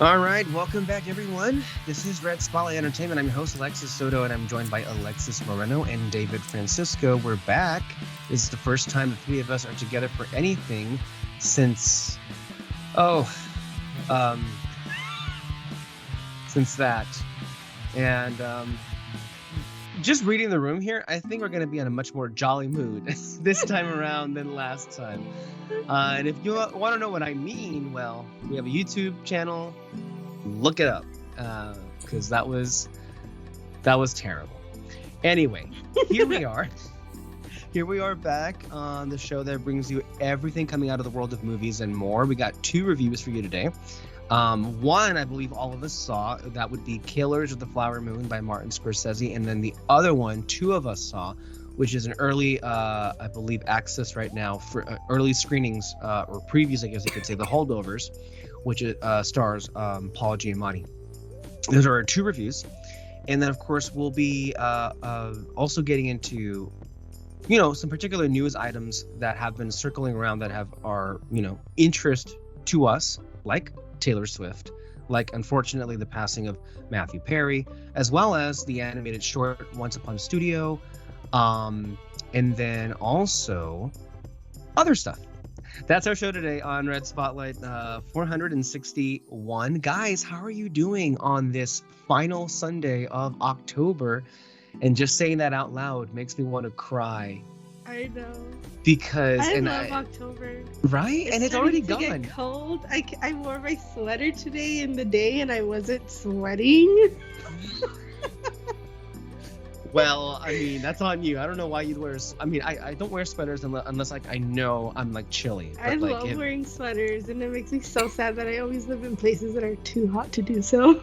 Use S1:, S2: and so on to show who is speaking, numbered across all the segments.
S1: All right, welcome back, everyone. This is Red Spotlight Entertainment. I'm your host, Alexis Soto, and I'm joined by Alexys Moreno and David Francisco. We're back. This is the first time the three of us are together for anything since, since that. And just reading the room here, I think we're going to be in a much more jolly mood this time around than last time. And if you want to know what I mean, well, we have a YouTube channel. Look it up, because that was terrible. Anyway, here we are. Here we are back on the show that brings you everything coming out of the world of movies and more. We got two reviews for you today. One, I believe all of us saw. That would be Killers of the Flower Moon by Martin Scorsese. And then the other one, two of us saw, which is an early, I believe, access right now for early screenings or previews, I guess you could say, The Holdovers, which stars Paul Giamatti. Those are our two reviews. And then, of course, we'll be also getting into, some particular news items that have been circling around that have our, interest to us, like Taylor Swift, like, unfortunately, the passing of Matthew Perry, as well as the animated short Once Upon a Studio, and then also other stuff. That's our show today on Red Spotlight 461. Guys, how are you doing on this final Sunday of October? And just saying that out loud makes me want to cry.
S2: I know.
S1: Because
S2: I love October.
S1: Right? And it's already gone.
S2: Get cold. I wore my sweater today in the day and I wasn't sweating.
S1: Well, I mean, that's on you. I don't know why you'd wear. I mean, I don't wear sweaters unless like I know I'm like chilly. But,
S2: I love wearing sweaters, and it makes me so sad that I always live in places that are too hot to do so.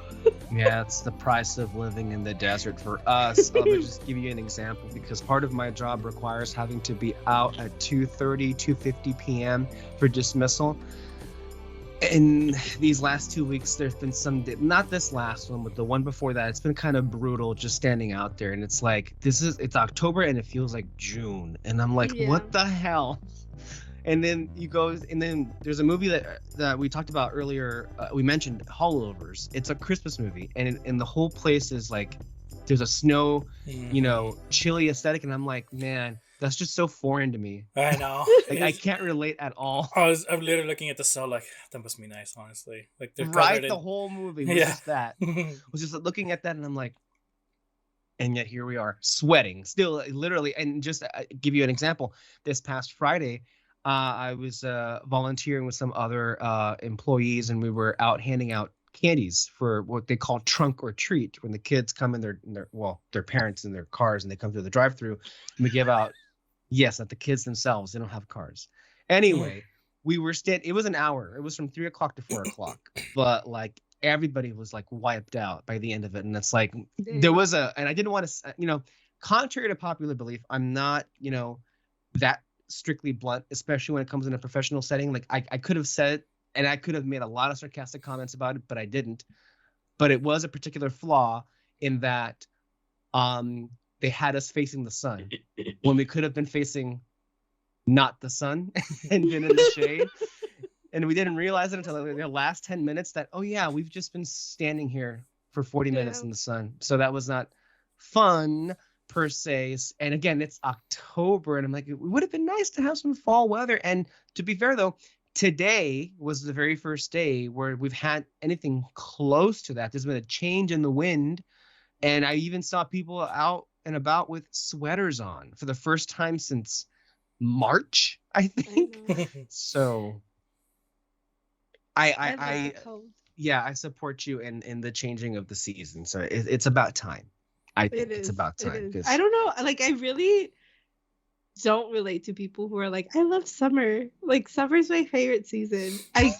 S1: Yeah, it's the price of living in the desert for us. Let me just give you an example, because part of my job requires having to be out at 2:30, 2:50 p.m. for dismissal. In these last 2 weeks, there's been not this last one, but the one before that, it's been kind of brutal just standing out there. And it's like, it's October and it feels like June. And I'm like, What the hell? And then there's a movie that we talked about earlier. We mentioned Holdovers. It's a Christmas movie. And the whole place is like, there's a snow, chilly aesthetic. And I'm like, man, that's just so foreign to me.
S3: I know.
S1: I can't relate at all.
S3: I'm literally looking at the snow like, that must be nice, honestly. Like,
S1: right, the whole movie was just that. Was just looking at that and I'm like, and yet here we are, sweating, still, literally. And just give you an example, this past Friday, I was volunteering with some other employees, and we were out handing out candies for what they call trunk or treat, when the kids come in their parents in their cars and they come through the drive-through, and we give out. Yes, not the kids themselves. They don't have cars. Anyway, we were it was an hour. It was from 3 o'clock to 4 o'clock. But like everybody was like wiped out by the end of it. And it's like there was and I didn't want to, contrary to popular belief, I'm not, that strictly blunt, especially when it comes in a professional setting. Like I could have said, and I could have made a lot of sarcastic comments about it, but I didn't. But it was a particular flaw in that they had us facing the sun when we could have been facing not the sun and been in the shade. And we didn't realize it until the last 10 minutes that, we've just been standing here for 40 minutes in the sun. So that was not fun per se. And again, it's October, and I'm like, it would have been nice to have some fall weather. And to be fair, though, today was the very first day where we've had anything close to that. There's been a change in the wind, and I even saw people out and about with sweaters on for the first time since March, I think. So I support you in the changing of the season. So it's about time. I think it's about time.
S2: I don't know. Like, I really don't relate to people who are like, I love summer. Like, summer's my favorite season. I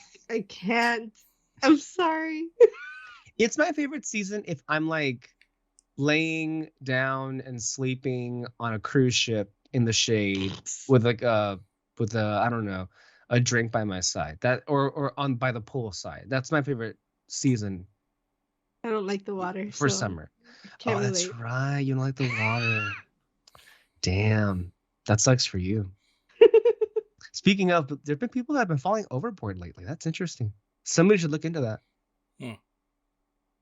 S2: can't. I'm sorry.
S1: It's my favorite season if I'm like laying down and sleeping on a cruise ship in the shade with like a drink by my side, that or on by the pool side. That's my favorite season.
S2: I don't like the water
S1: for summer. Oh, relate. That's right. You don't like the water. Damn, that sucks for you. Speaking of, there have been people that have been falling overboard lately. That's interesting. Somebody should look into that.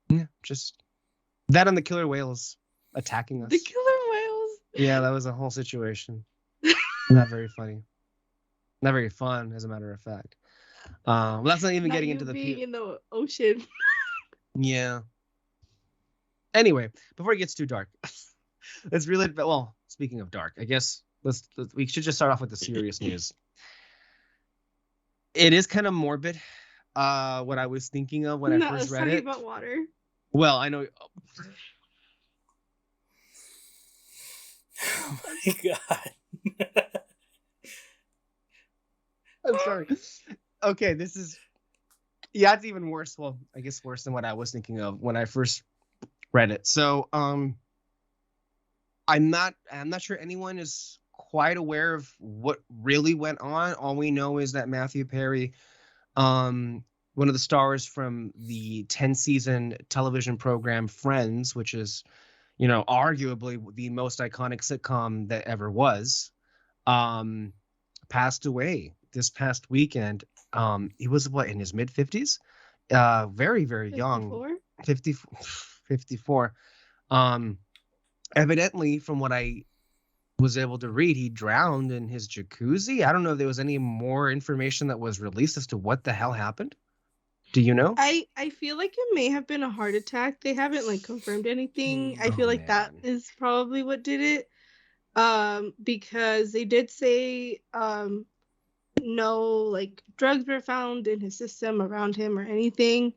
S1: Yeah, just that and the killer whales attacking us.
S2: The killer whales.
S1: Yeah, that was a whole situation. Not very funny. Not very fun, as a matter of fact. Well, that's not even getting into the
S2: being in the ocean.
S1: Yeah. Anyway, before it gets too dark, let's really. Well, speaking of dark, I guess we should just start off with the serious news. It is kind of morbid. What I was thinking of when I first read it.
S2: About water.
S1: Well, I know.
S3: Oh my god.
S1: I'm sorry. Okay, this is. Yeah, it's even worse. Well, I guess worse than what I was thinking of when I first read it. So, I'm not sure anyone is quite aware of what really went on. All we know is that Matthew Perry, one of the stars from the 10-season television program Friends, which is, arguably the most iconic sitcom that ever was, passed away this past weekend. He was in his mid 50s, very, very 54? Young, 54. Evidently, from what I was able to read, he drowned in his jacuzzi. I don't know if there was any more information that was released as to what the hell happened. Do you know?
S2: I feel like it may have been a heart attack. They haven't confirmed anything. I feel like that is probably what did it. Because they did say no drugs were found in his system around him or anything.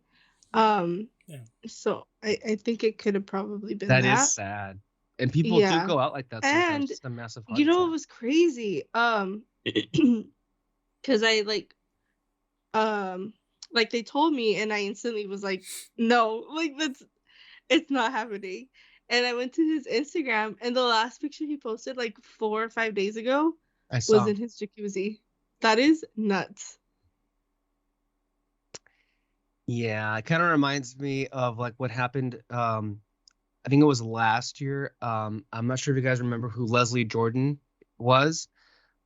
S2: So I think it could have probably been that.
S1: That is sad. And people do go out like that sometimes. And it's a massive heart attack.
S2: It was crazy. Because I they told me and I instantly was like, no, it's not happening. And I went to his Instagram and the last picture he posted 4 or 5 days ago was in his jacuzzi. That is nuts.
S1: Yeah, it kind of reminds me of what happened. I think it was last year. I'm not sure if you guys remember who Leslie Jordan was,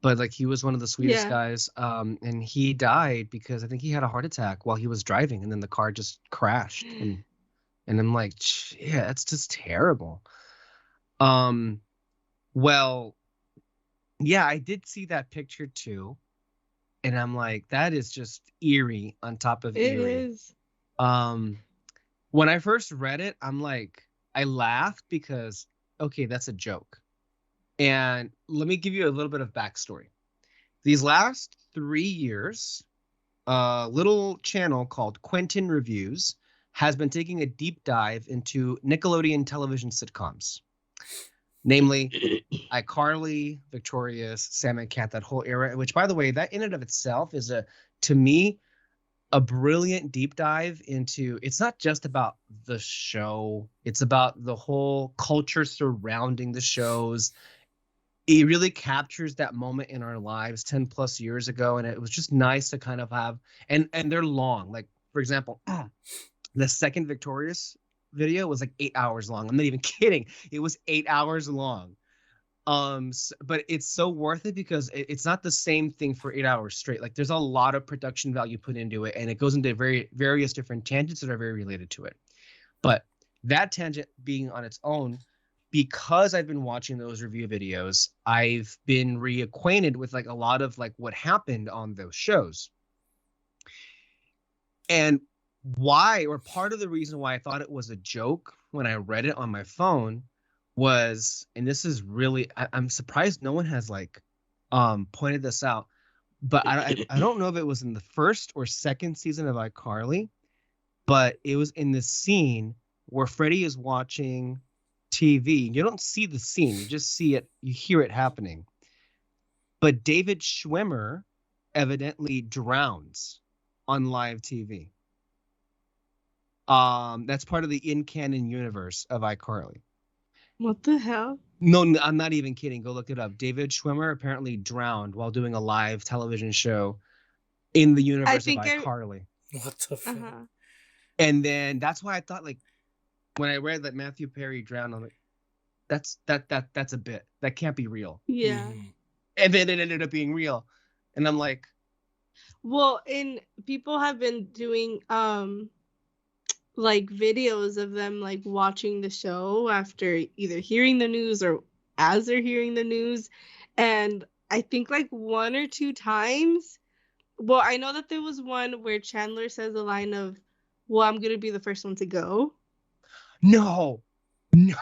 S1: but he was one of the sweetest guys. And he died because I think he had a heart attack while he was driving, and then the car just crashed. And I'm like, yeah, that's just terrible. Well, yeah, I did see that picture too. And I'm like, that is just eerie on top of eerie.
S2: It is.
S1: When I first read it, I'm like, I laughed because, okay, that's a joke. And let me give you a little bit of backstory. These last 3 years, a little channel called Quentin Reviews has been taking a deep dive into Nickelodeon television sitcoms. Namely, iCarly, Victorious, Sam and Cat, that whole era, which, by the way, that in and of itself is, to me, a brilliant deep dive into, it's not just about the show, it's about the whole culture surrounding the shows. It really captures that moment in our lives 10 plus years ago. And it was just nice to kind of have, and they're long. For example, the second Victorious video was 8 hours long. I'm not even kidding. It was 8 hours long. But it's so worth it because it's not the same thing for 8 hours straight. There's a lot of production value put into it, and it goes into various different tangents that are very related to it. But that tangent being on its own, because I've been watching those review videos, I've been reacquainted with a lot of what happened on those shows. And why, or part of the reason why I thought it was a joke when I read it on my phone was, and this is really, I'm surprised no one has pointed this out, but I don't know if it was in the first or second season of iCarly, but it was in the scene where Freddie is watching TV. You don't see the scene, you just see it, you hear it happening. But David Schwimmer evidently drowns on live TV. That's part of the in-canon universe of iCarly.
S2: What the hell?
S1: No, I'm not even kidding. Go look it up. David Schwimmer apparently drowned while doing a live television show in the universe of iCarly.
S3: What the fuck? Uh-huh.
S1: And then that's why I thought when I read that Matthew Perry drowned, I'm like, that's a bit. That can't be real.
S2: Yeah.
S1: Mm-hmm. And then it ended up being real. And I'm like,
S2: well, and people have been doing like videos of them like watching the show after either hearing the news or as they're hearing the news. And I think like 1 or 2 times, well, I know that there was one where Chandler says the line of, well, I'm gonna be the first one to go.
S1: No.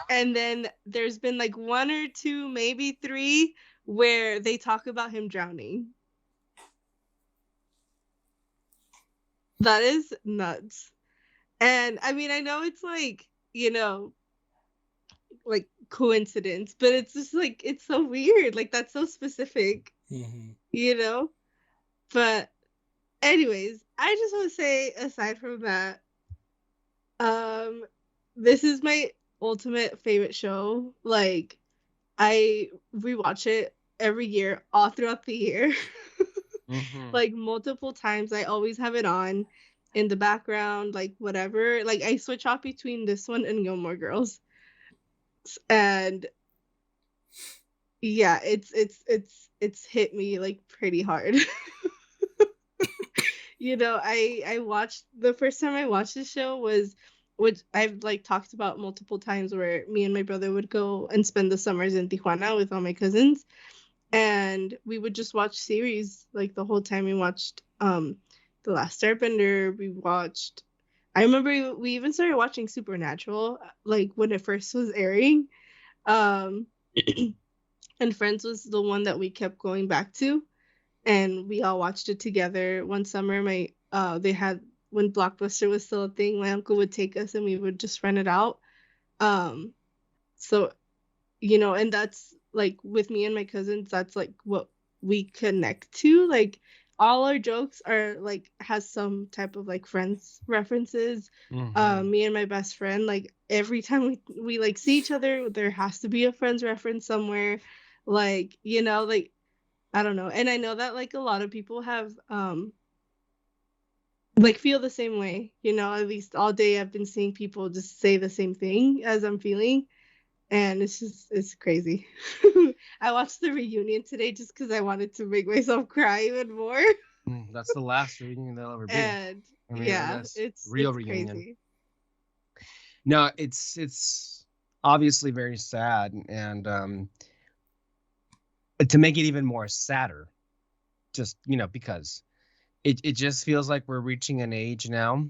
S2: And then there's been like 1 or 2, maybe 3, where they talk about him drowning. That is nuts. And I mean, I know it's like, you know, like coincidence, but it's just like, it's so weird. Like, that's so specific, you know? But anyways, I just want to say, aside from that, this is my ultimate favorite show. Like, I rewatch it every year, all throughout the year. Like multiple times. I always have it on in the background, like whatever. Like I switch off between this one and Gilmore Girls. And yeah, it's hit me like pretty hard. You know, I watched, the first time I watched this show was, which I've like talked about multiple times, where me and my brother would go and spend the summers in Tijuana with all my cousins, and we would just watch series like the whole time. We watched The Last Airbender. We watched, I remember we even started watching Supernatural like when it first was airing. And Friends was the one that we kept going back to, and we all watched it together one summer. My they had, when Blockbuster was still a thing, my uncle would take us and we would just rent it out. So, you know, and that's like with me and my cousins, that's like what we connect to. Like all our jokes are like, has some type of like Friends references. Me and my best friend, like every time we like see each other, there has to be a Friends reference somewhere. Like, you know, like I don't know. And I know that like a lot of people have like feel the same way, you know. At least all day I've been seeing people just say the same thing as I'm feeling, and it's crazy. I watched the reunion today just because I wanted to make myself cry even more.
S1: That's the last reunion there'll ever be.
S2: And I mean, yeah, it's real reunion. Crazy.
S1: No, it's obviously very sad, and to make it even more sadder, just, you know, because it just feels like we're reaching an age now,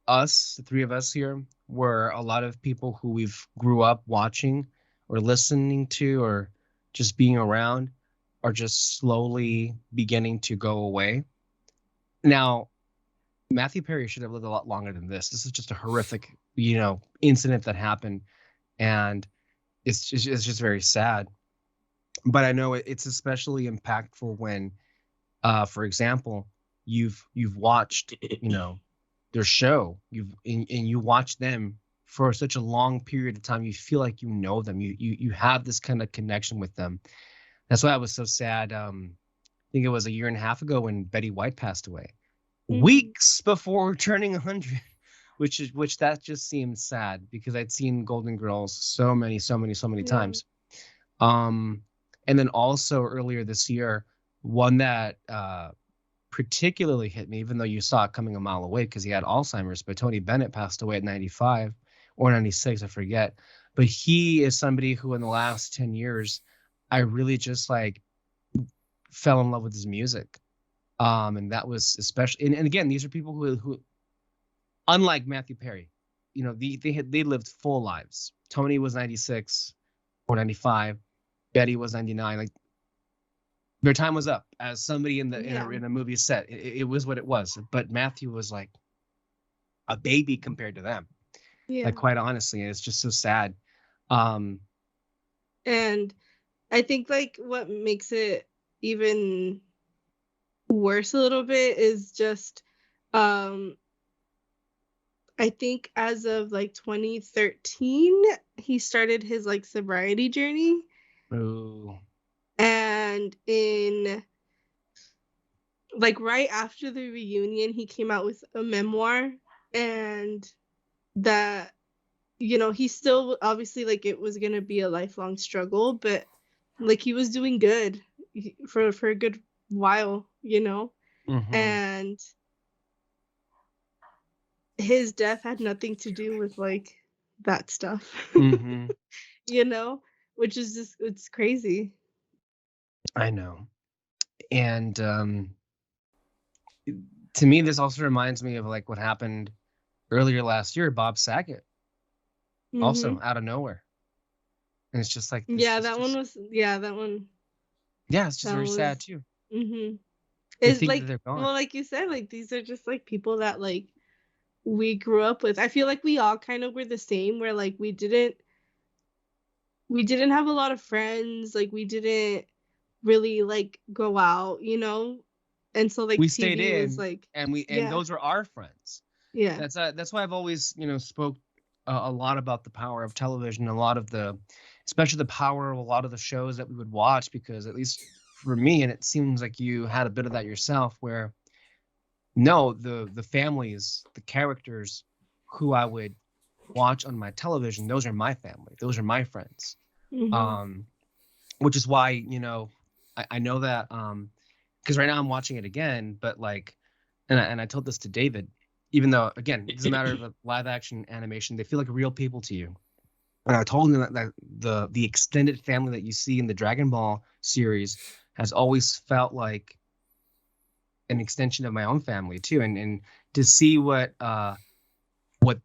S1: us, the three of us here, where a lot of people who we've grew up watching or listening to or just being around are just slowly beginning to go away. Now, Matthew Perry should have lived a lot longer than this. This is just a horrific, you know, incident that happened, and it's just very sad. But I know it's especially impactful when, for example, you've watched, you know, their show, and you watch them for such a long period of time. You feel like you know them. You have this kind of connection with them. That's why I was so sad. I think it was a year and a half ago when Betty White passed away, weeks before turning 100, which that just seemed sad because I'd seen Golden Girls so many times. And then also earlier this year, one that particularly hit me, even though you saw it coming a mile away because he had Alzheimer's, but Tony Bennett passed away at 95 or 96, I forget. But he is somebody who in the last 10 years, I really just like fell in love with his music. And that was especially, and again, these are people who unlike Matthew Perry, you know, they lived full lives. Tony was 96 or 95. Betty was 99. Like, their time was up, as somebody in a movie set. It was what it was. But Matthew was like a baby compared to them. Yeah. Like, quite honestly, and it's just so sad.
S2: And I think like what makes it even worse a little bit is just I think as of like 2013 he started his like sobriety journey.
S1: Ooh.
S2: And in like right after the reunion he came out with a memoir, and that, you know, he still obviously like it was gonna be a lifelong struggle, but like he was doing good for a good while, you know. And his death had nothing to do with like that stuff.
S1: Mm-hmm.
S2: You know, which is just, it's crazy.
S1: I know. And to me, this also reminds me of like what happened earlier last year. Bob Saget, also out of nowhere, and it's just like
S2: that one was that one.
S1: Yeah, it's just very sad too.
S2: It's like, well, like you said, like these are just like people that like we grew up with. I feel like we all kind of were the same, where like we didn't have a lot of friends, like we didn't really like go out, you know, and so like
S1: we
S2: TV
S1: stayed in,
S2: was like,
S1: and those were our friends.
S2: Yeah,
S1: that's why I've always spoke a lot about the power of television, a lot of especially the power of a lot of the shows that we would watch, because at least for me, and it seems like you had a bit of that yourself, where the families, the characters who I would watch on my television, those are my family, those are my friends. Which is why I know that because right now I'm watching it again, but like, and I told this to David, even though again it doesn't matter if it's live action animation, they feel like real people to you. And I told him that the extended family that you see in the Dragon Ball series has always felt like an extension of my own family too, and to see what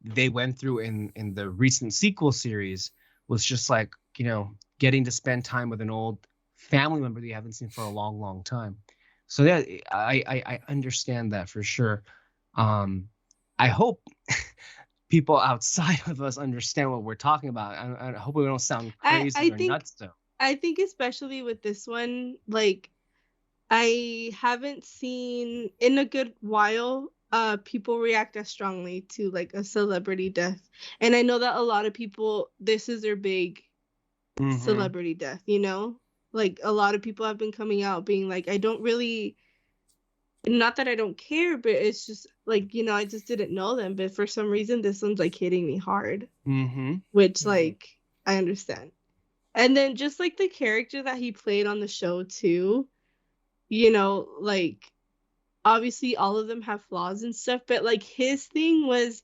S1: they went through in the recent sequel series was just like getting to spend time with an old family member that you haven't seen for a long time. So yeah, I understand that for sure. I hope people outside of us understand what we're talking about. I hope we don't sound crazy or nuts though.
S2: I think especially with this one, like I haven't seen in a good while people react as strongly to like a celebrity death. And I know that a lot of people, this is their big celebrity death, like a lot of people have been coming out being like, I don't really, not that I don't care, but it's just like, I just didn't know them, but for some reason this one's like hitting me hard, which like I understand. And then just like the character that he played on the show too, like obviously all of them have flaws and stuff, but like his thing was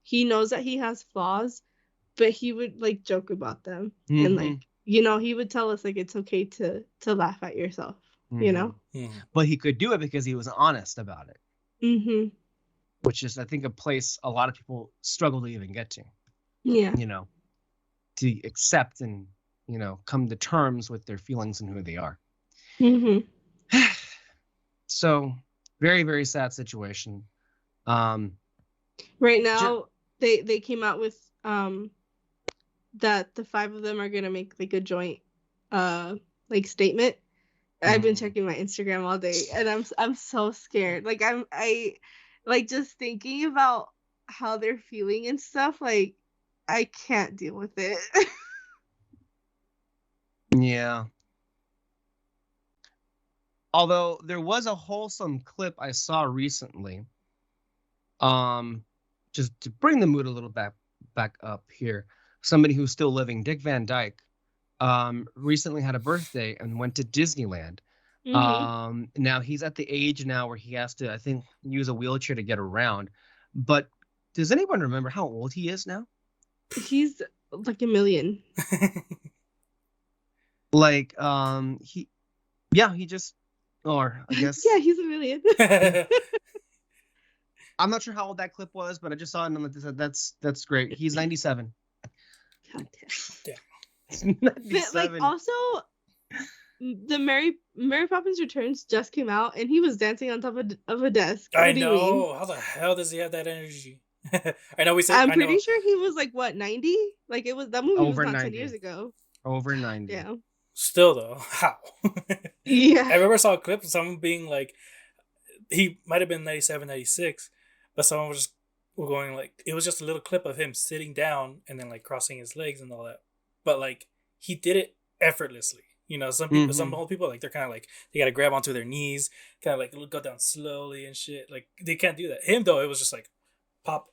S2: he knows that he has flaws, but he would like joke about them and like he would tell us like it's okay to laugh at yourself,
S1: but he could do it because he was honest about it, which is I think a place a lot of people struggle to even get to, to accept and come to terms with their feelings and who they are. So very, very sad situation.
S2: Right now they came out with that the 5 of them are gonna make like a joint like statement. I've been checking my Instagram all day and I'm so scared. Like I like just thinking about how they're feeling and stuff, like I can't deal with it.
S1: Yeah. Although there was a wholesome clip I saw recently, just to bring the mood a little back up here. Somebody who's still living, Dick Van Dyke, recently had a birthday and went to Disneyland. Now he's at the age now where he has to, I think, use a wheelchair to get around. But does anyone remember how old he is now?
S2: He's like a million.
S1: Like, he just, or I guess.
S2: Yeah, he's a million.
S1: I'm not sure how old that clip was, but I just saw it and that's great. He's 97.
S2: God
S1: damn. 97.
S2: But like also, the Mary Poppins Returns just came out and he was dancing on top of a desk.
S3: I know. How the hell does he have that energy? I know we said.
S2: I'm pretty sure he was like what 90. Like it was that movie
S1: over
S2: was not
S1: 90.
S2: 10 years ago.
S1: Over 90.
S2: Yeah.
S3: Still though, how?
S2: Yeah.
S3: I remember saw a clip of someone being like, he might have been 97, 96, but someone was just going like, it was just a little clip of him sitting down and then like crossing his legs and all that. But like he did it effortlessly. Some people, some old people, like they're kind of like they got to grab onto their knees, kind of like go down slowly and shit. Like they can't do that. Him though, it was just like pop,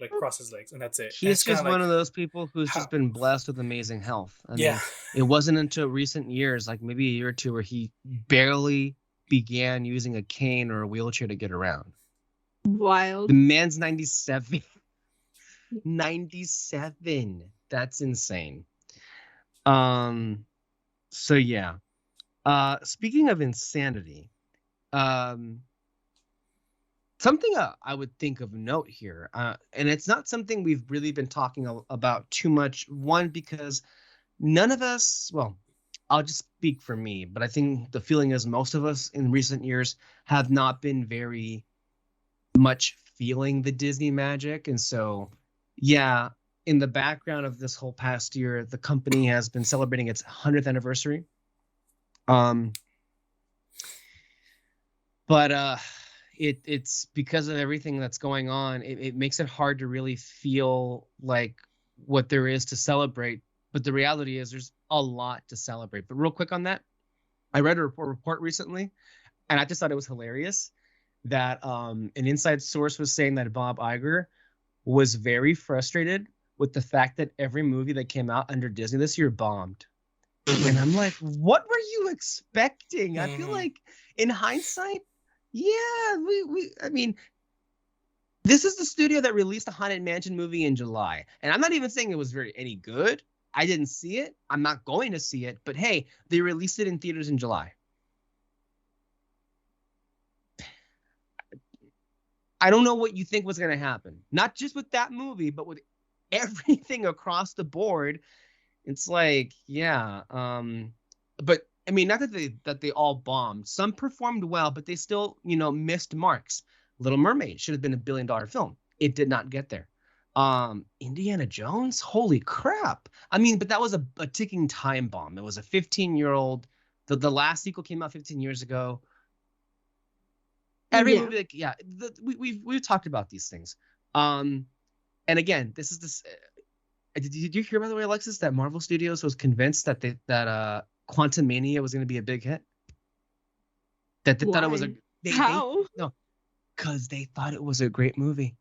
S3: like cross his legs and that's it.
S1: He's just one of those people who's just been blessed with amazing health. I mean, it wasn't until recent years, like maybe a year or two, where he barely began using a cane or a wheelchair to get around.
S2: Wild.
S1: The man's 97. 97. That's insane. So yeah. Speaking of insanity, something I would think of note here, and it's not something we've really been talking about too much. One, because none of us, well, I'll just speak for me, but I think the feeling is most of us in recent years have not been very much feeling the Disney magic. And so, yeah, in the background of this whole past year, the company has been celebrating its 100th anniversary. But it's because of everything that's going on, it makes it hard to really feel like what there is to celebrate. But the reality is there's a lot to celebrate. But real quick on that, I read a report recently, and I just thought it was hilarious that an inside source was saying that Bob Iger was very frustrated with the fact that every movie that came out under Disney this year bombed. And I'm like, what were you expecting? I feel like in hindsight, yeah, I mean, this is the studio that released the Haunted Mansion movie in July. And I'm not even saying it was any good. I didn't see it. I'm not going to see it. But hey, they released it in theaters in July. I don't know what you think was going to happen. Not just with that movie, but with everything across the board. It's like, yeah. But I mean, not that they all bombed. Some performed well, but they still, missed marks. Little Mermaid should have been $1 billion film. It did not get there. Indiana Jones, holy crap. I mean, but that was a ticking time bomb. It was a 15-year-old. The last sequel came out 15 years ago. Every movie, we've talked about these things. And again, this is this. Did you hear, by the way, Alexis, that Marvel Studios was convinced that Quantumania was going to be a big hit? That they thought it was
S2: How?
S1: No, because they thought it was a great movie.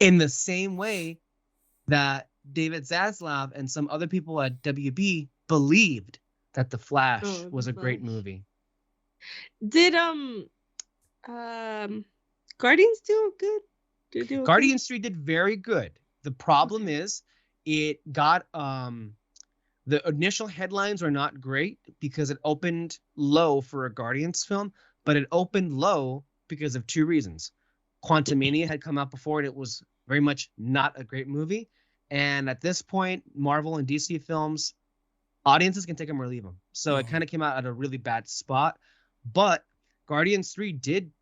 S1: In the same way that David Zaslav and some other people at WB believed that The Flash was a great movie.
S2: Did Guardians do good?
S1: Guardians 3 did very good. The problem is it got the initial headlines were not great because it opened low for a Guardians film, but it opened low because of two reasons. Quantumania had come out before, and it was very much not a great movie. And at this point, Marvel and DC films, audiences can take them or leave them. So it kind of came out at a really bad spot. But Guardians 3 did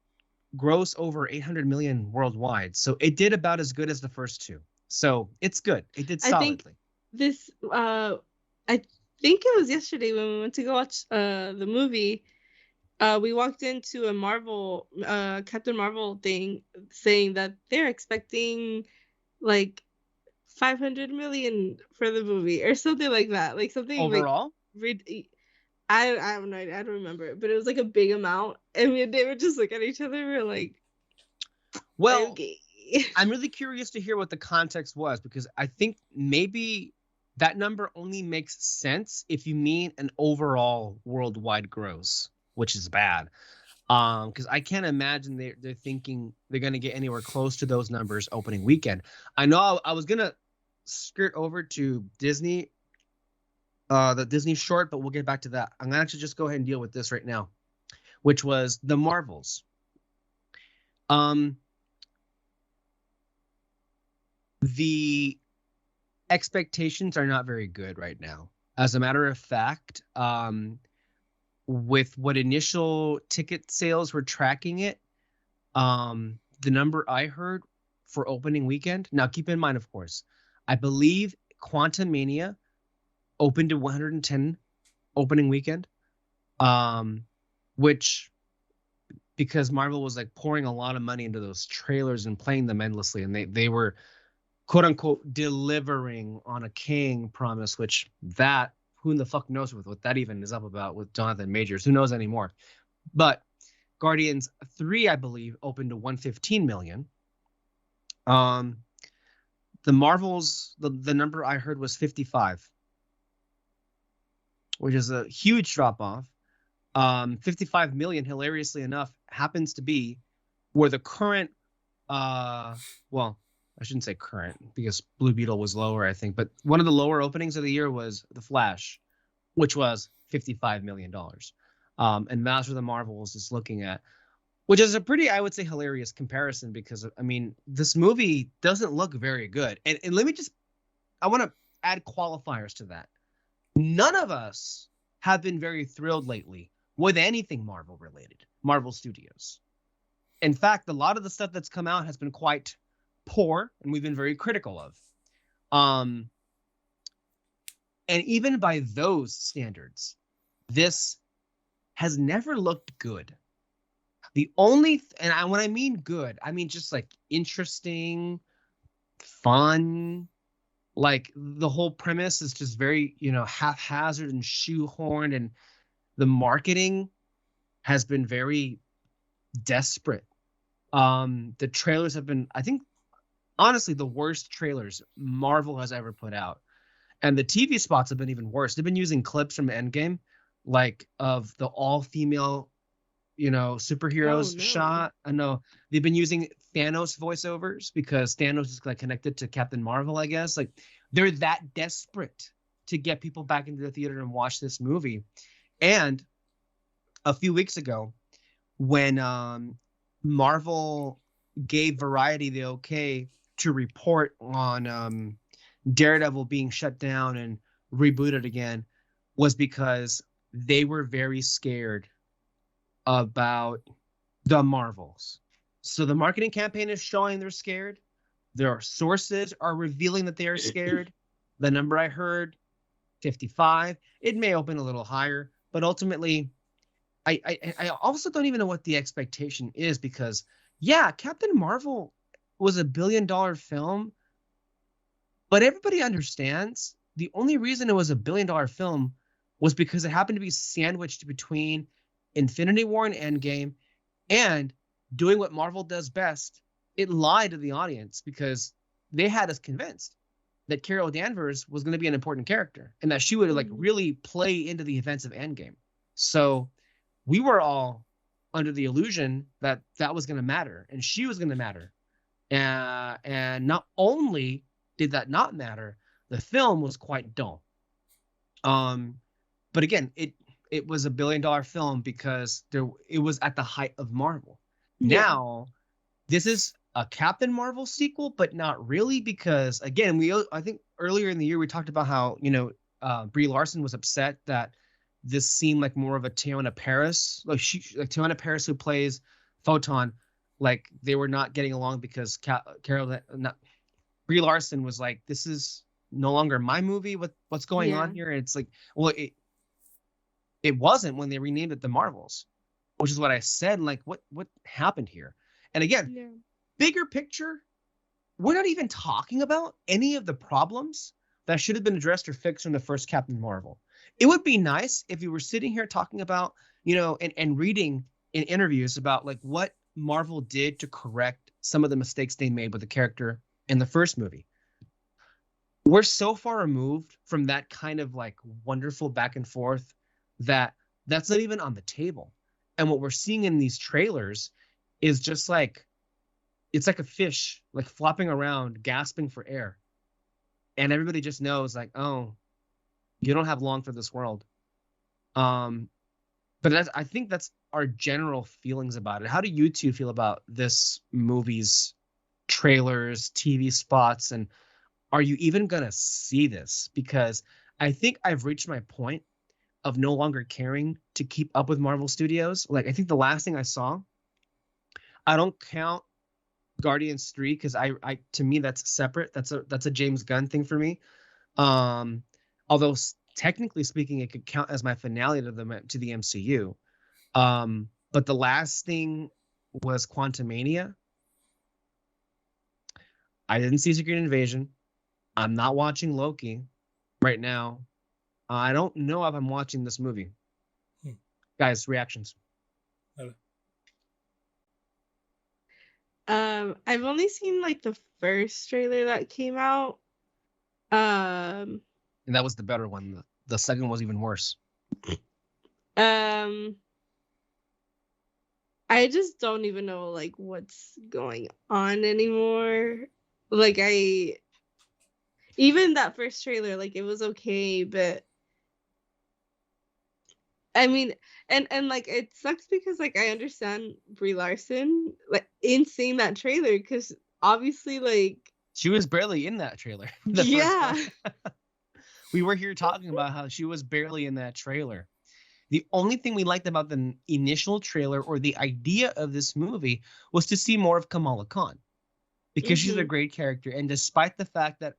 S1: gross over 800 million worldwide. So it did about as good as the first two. So it's good. It did solidly.
S2: I think it was yesterday when we went to go watch the movie. We walked into a Marvel, Captain Marvel thing saying that they're expecting like 500 million for the movie or something like that. Like something
S1: overall.
S2: I have no idea. I don't remember it, but it was like a big amount, and they were just looking at each other. We were like,
S1: "Well,
S2: okay."
S1: I'm really curious to hear what the context was, because I think maybe that number only makes sense if you mean an overall worldwide gross, which is bad. Because I can't imagine they're thinking they're going to get anywhere close to those numbers opening weekend. I know I was gonna skirt over to Disney. The Disney short, but we'll get back to that. I'm gonna actually just go ahead and deal with this right now, which was the Marvels. The expectations are not very good right now. As a matter of fact, with what initial ticket sales were tracking it, the number I heard for opening weekend. Now, keep in mind, of course, I believe Quantumania opened to 110 opening weekend, which, because Marvel was like pouring a lot of money into those trailers and playing them endlessly, and they were quote unquote delivering on a King promise, which that who the fuck knows what that even is up about with Jonathan Majors, who knows anymore. But Guardians 3, I believe, opened to 115 million. The Marvels, the number I heard was 55. Which is a huge drop off. 55 million, hilariously enough, happens to be where the current, well, I shouldn't say current because Blue Beetle was lower, I think, but one of the lower openings of the year was The Flash, which was $55 million. And that's where the Marvels is looking at, which is a pretty, I would say, hilarious comparison because, I mean, this movie doesn't look very good. And let me just, I want to add qualifiers to that. None of us have been very thrilled lately with anything Marvel related, Marvel Studios. In fact, a lot of the stuff that's come out has been quite poor, and we've been very critical of. And even by those standards, this has never looked good. The only, when I mean good, I mean just like interesting, fun. Like the whole premise is just very, haphazard and shoehorned, and the marketing has been very desperate. The trailers have been, I think, honestly, the worst trailers Marvel has ever put out. And the TV spots have been even worse. They've been using clips from Endgame, like of the all-female, superheroes shot. I know they've been using Thanos voiceovers because Thanos is like connected to Captain Marvel, I guess. Like they're that desperate to get people back into the theater and watch this movie. And a few weeks ago, when Marvel gave Variety the okay to report on Daredevil being shut down and rebooted again, was because they were very scared about the Marvels. So the marketing campaign is showing they're scared. Their sources are revealing that they are scared. The number I heard, 55. It may open a little higher, but ultimately, I also don't even know what the expectation is because, yeah, Captain Marvel was a $1 billion film, but everybody understands the only reason it was a $1 billion film was because it happened to be sandwiched between Infinity War and Endgame, and doing what Marvel does best, it lied to the audience because they had us convinced that Carol Danvers was going to be an important character and that she would like really play into the events of Endgame. So we were all under the illusion that that was going to matter and she was going to matter. And not only did that not matter, the film was quite dull. But again, it was a $1 billion film because it was at the height of Marvel. Yeah. Now, this is a Captain Marvel sequel, but not really because, again, I think earlier in the year we talked about how, Brie Larson was upset that this seemed like more of a Teyonah Parris, like Teyonah Parris who plays Photon, like they were not getting along because Brie Larson was like, this is no longer my movie. What's going on here? And it's like, well, it wasn't when they renamed it The Marvels, which is what I said. Like, what happened here? And again, bigger picture, we're not even talking about any of the problems that should have been addressed or fixed in the first Captain Marvel. It would be nice if you were sitting here talking about, and reading in interviews about like what Marvel did to correct some of the mistakes they made with the character in the first movie. We're so far removed from that kind of like wonderful back and forth that's not even on the table. And what we're seeing in these trailers is just like, it's like a fish like flopping around, gasping for air. And everybody just knows like, oh, you don't have long for this world. But I think that's our general feelings about it. How do you two feel about this movie's trailers, TV spots, and are you even going to see this? Because I think I've reached my point of no longer caring to keep up with Marvel Studios. Like, I think the last thing I saw, I don't count Guardians 3 because I to me that's separate. That's a James Gunn thing for me. Although technically speaking, it could count as my finale to the MCU. But the last thing was Quantumania. I didn't see Secret Invasion. I'm not watching Loki right now. I don't know if I'm watching this movie. Guys, reactions.
S2: I've only seen like the first trailer that came out.
S1: And that was the better one. The second was even worse.
S2: I just don't even know like what's going on anymore. Like even that first trailer, like it was okay, but I mean, and like it sucks because like I understand Brie Larson like in seeing that trailer because obviously like
S1: she was barely in that trailer.
S2: Yeah.
S1: We were here talking about how she was barely in that trailer. The only thing we liked about the initial trailer or the idea of this movie was to see more of Kamala Khan because she's a great character. And despite the fact that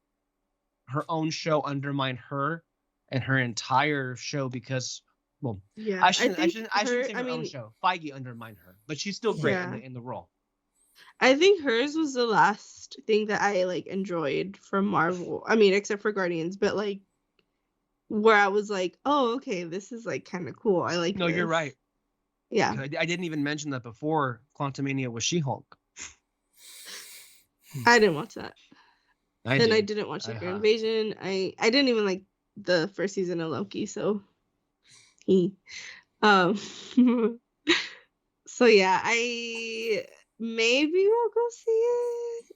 S1: her own show undermined her and her entire show because, well,
S2: yeah,
S1: I shouldn't say her own show. Feige undermined her, but she's still great in the role.
S2: I think hers was the last thing that I like enjoyed from Marvel. I mean, except for Guardians, but like where I was like, oh, okay, this is like kind of cool. I like.
S1: No,
S2: this.
S1: You're right.
S2: Yeah,
S1: I didn't even mention that before. Quantumania was She-Hulk.
S2: I didn't watch that. I didn't watch Secret Invasion. I didn't even like the first season of Loki, so so yeah, I maybe will go see it,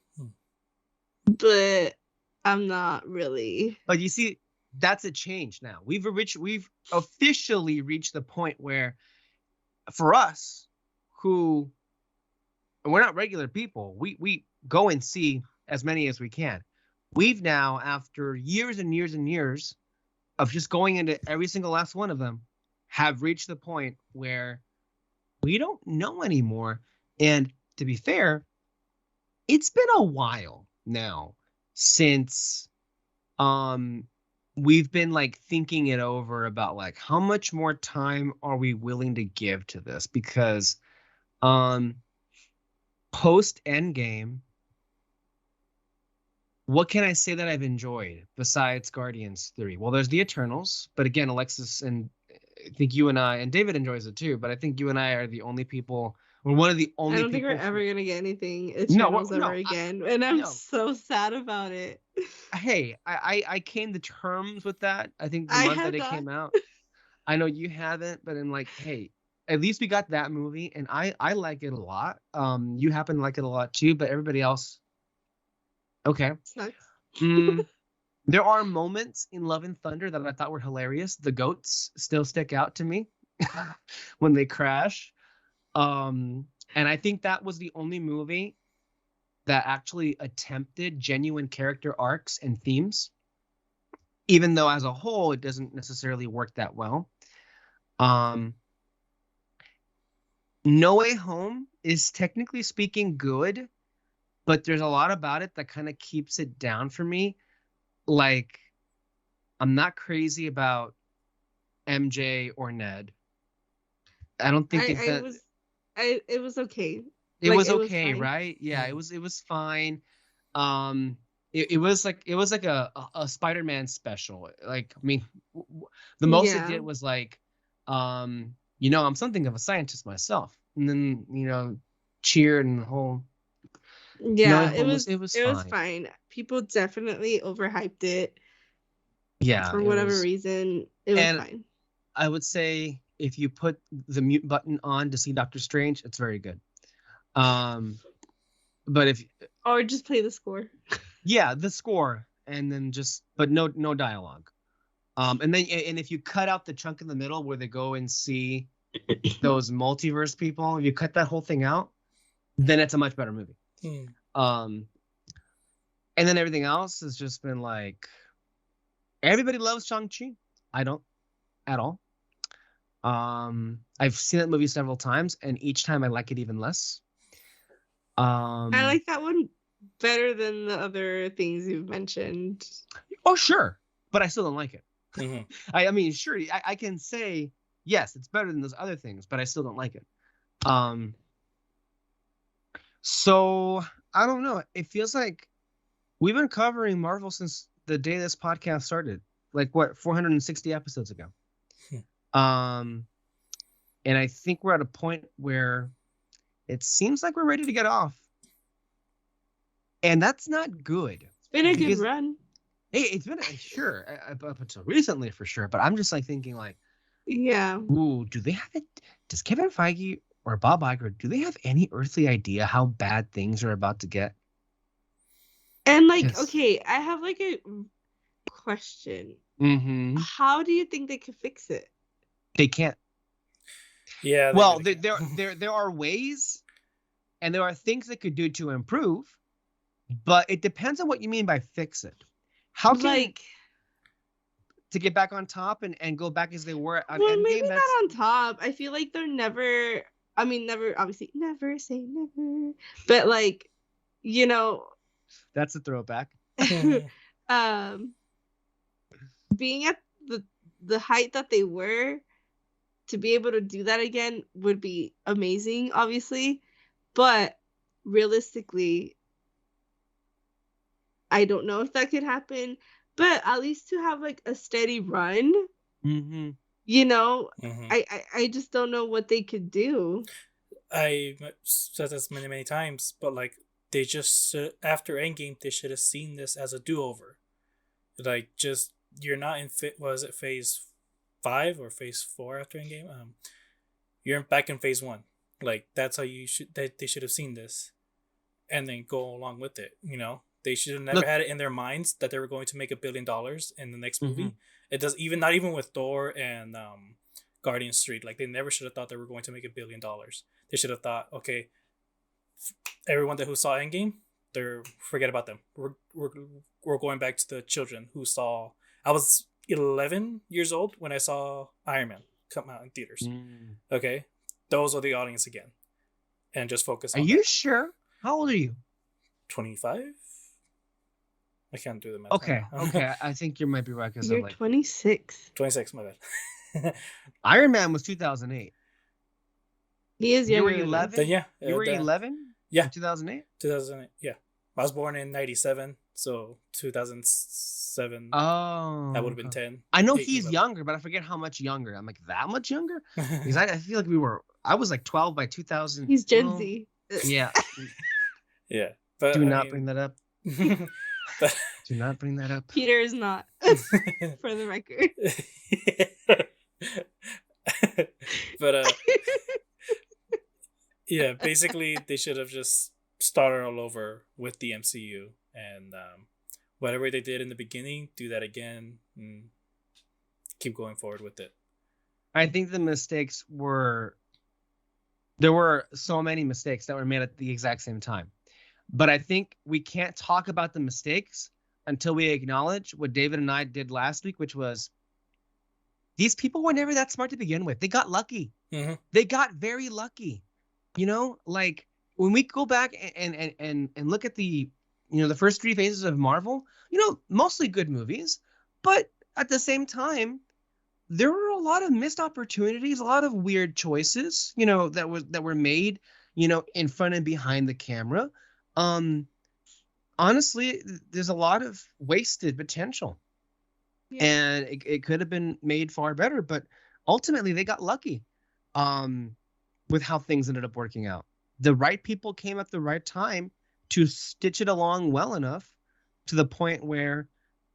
S2: but I'm not really.
S1: But you see, that's a change now. We've officially reached the point where, for us, who we're not regular people, we go and see as many as we can. We've now, after years and years and years of just going into every single last one of them, have reached the point where we don't know anymore. And to be fair, it's been a while now since we've been like thinking it over about like how much more time are we willing to give to this, because post Endgame, what can I say that I've enjoyed besides Guardians 3? Well, there's the Eternals, but again, Alexis and I think you and I and David enjoys it too, but I think you and I are the only people. We're one of the only.
S2: I don't think we're ever gonna get anything Eternals ever again, and I'm so sad about it.
S1: Hey, I came to terms with that. I think the month that it came out. I know you haven't, but I'm like, hey, at least we got that movie, and I like it a lot. You happen to like it a lot too, but everybody else, okay. There are moments in Love and Thunder that I thought were hilarious. The goats still stick out to me when they crash. And I think that was the only movie that actually attempted genuine character arcs and themes, even though as a whole, it doesn't necessarily work that well. No Way Home is technically speaking good, but there's a lot about it that kind of keeps it down for me. Like, I'm not crazy about MJ or Ned. I don't think
S2: it was okay.
S1: It was okay, right? Yeah, it was fine. It was like a Spider-Man special. Like, I mean, the most it did was like, I'm something of a scientist myself, and then cheer and the whole.
S2: Yeah, it was fine. People definitely overhyped it.
S1: Yeah,
S2: for whatever reason, it was fine.
S1: I would say if you put the mute button on to see Doctor Strange, it's very good. But
S2: or just play the score.
S1: Yeah, the score, and then but no dialogue. And if you cut out the chunk in the middle where they go and see those multiverse people, if you cut that whole thing out, then it's a much better movie. And then everything else has just been like, everybody loves Shang-Chi. I don't at all. I've seen that movie several times, and each time I like it even less.
S2: I like that one better than the other things you've mentioned.
S1: Oh, sure, but I still don't like it. Mm-hmm. I mean, sure, I can say yes, it's better than those other things, but I still don't like it. So I don't know. It feels like we've been covering Marvel since the day this podcast started, like 460 episodes ago. And I think we're at a point where it seems like we're ready to get off, and that's not good.
S2: It's been a good run.
S1: Hey, it's been sure up until recently for sure, but I'm just like thinking like,
S2: Yeah.
S1: Ooh, do they have it? Does Kevin Feige or Bob Iger, do they have any earthly idea how bad things are about to get?
S2: And like, okay, I have like a question.
S1: Mm-hmm.
S2: How do you think they could fix it?
S1: They can't.
S3: Yeah.
S1: Well, there are ways, and there are things they could do to improve, but it depends on what you mean by fix it. How can
S2: like
S1: to get back on top and go back as they were on
S2: well,
S1: Endgame?
S2: maybe not on top. I feel like they're never. I mean, never. Obviously, never say never. But like, you know,
S1: that's a throwback.
S2: Being at the height that they were, to be able to do that again would be amazing, obviously. But realistically, I don't know if that could happen. But at least to have like a steady run,
S1: mm-hmm.
S2: you know, mm-hmm. I just don't know what they could do.
S3: I said this many times, but like they just after Endgame, they should have seen this as a do-over. Like, just you're not in was it phase 5 or phase 4 after Endgame? You're back in phase 1. Like, that's how you should. They should have seen this, and then go along with it. You know, they should have never had it in their minds that they were going to make $1 billion in the next movie. Mm-hmm. It does not even with Thor and Guardian Street. Like, they never should have thought they were going to make $1 billion. They should have thought, okay, everyone who saw Endgame, forget about them. We're going back to the children who saw. I was 11 years old when I saw Iron Man come out in theaters. Mm. Okay, those are the audience again, and just focus on.
S1: Are you sure? How old are you?
S3: 25. I can't do the math.
S1: Okay, okay. I think you might be right because
S2: you're like 26.
S3: 26, my bad.
S1: Iron Man was 2008.
S2: He is
S1: younger.
S2: You were
S1: 11.
S3: Then, yeah,
S1: you were 11.
S3: Yeah,
S1: 2008.
S3: 2008. Yeah, I was born in 97, so 2007.
S1: Oh,
S3: that would have been 10.
S1: I know he's younger, but I forget how much younger. I'm like, that much younger? Because I feel like I was like 12 by 2000.
S2: He's Gen Z.
S1: Yeah.
S3: Yeah. But
S1: do not bring that up. Do not bring that up.
S2: Peter is not, for the record.
S3: But yeah, basically they should have just started all over with the MCU, and whatever they did in the beginning, do that again and keep going forward with it.
S1: I think the mistakes there were so many mistakes that were made at the exact same time. But I think we can't talk about the mistakes until we acknowledge what David and I did last week, which was these people were never that smart to begin with. They got lucky. Mm-hmm. They got very lucky. You know, like when we go back and look at the first 3 phases of Marvel, mostly good movies, but at the same time, there were a lot of missed opportunities, a lot of weird choices, that were made, in front and behind the camera. Honestly, there's a lot of wasted potential, and it could have been made far better, but ultimately they got lucky, with how things ended up working out. The right people came at the right time to stitch it along well enough to the point where,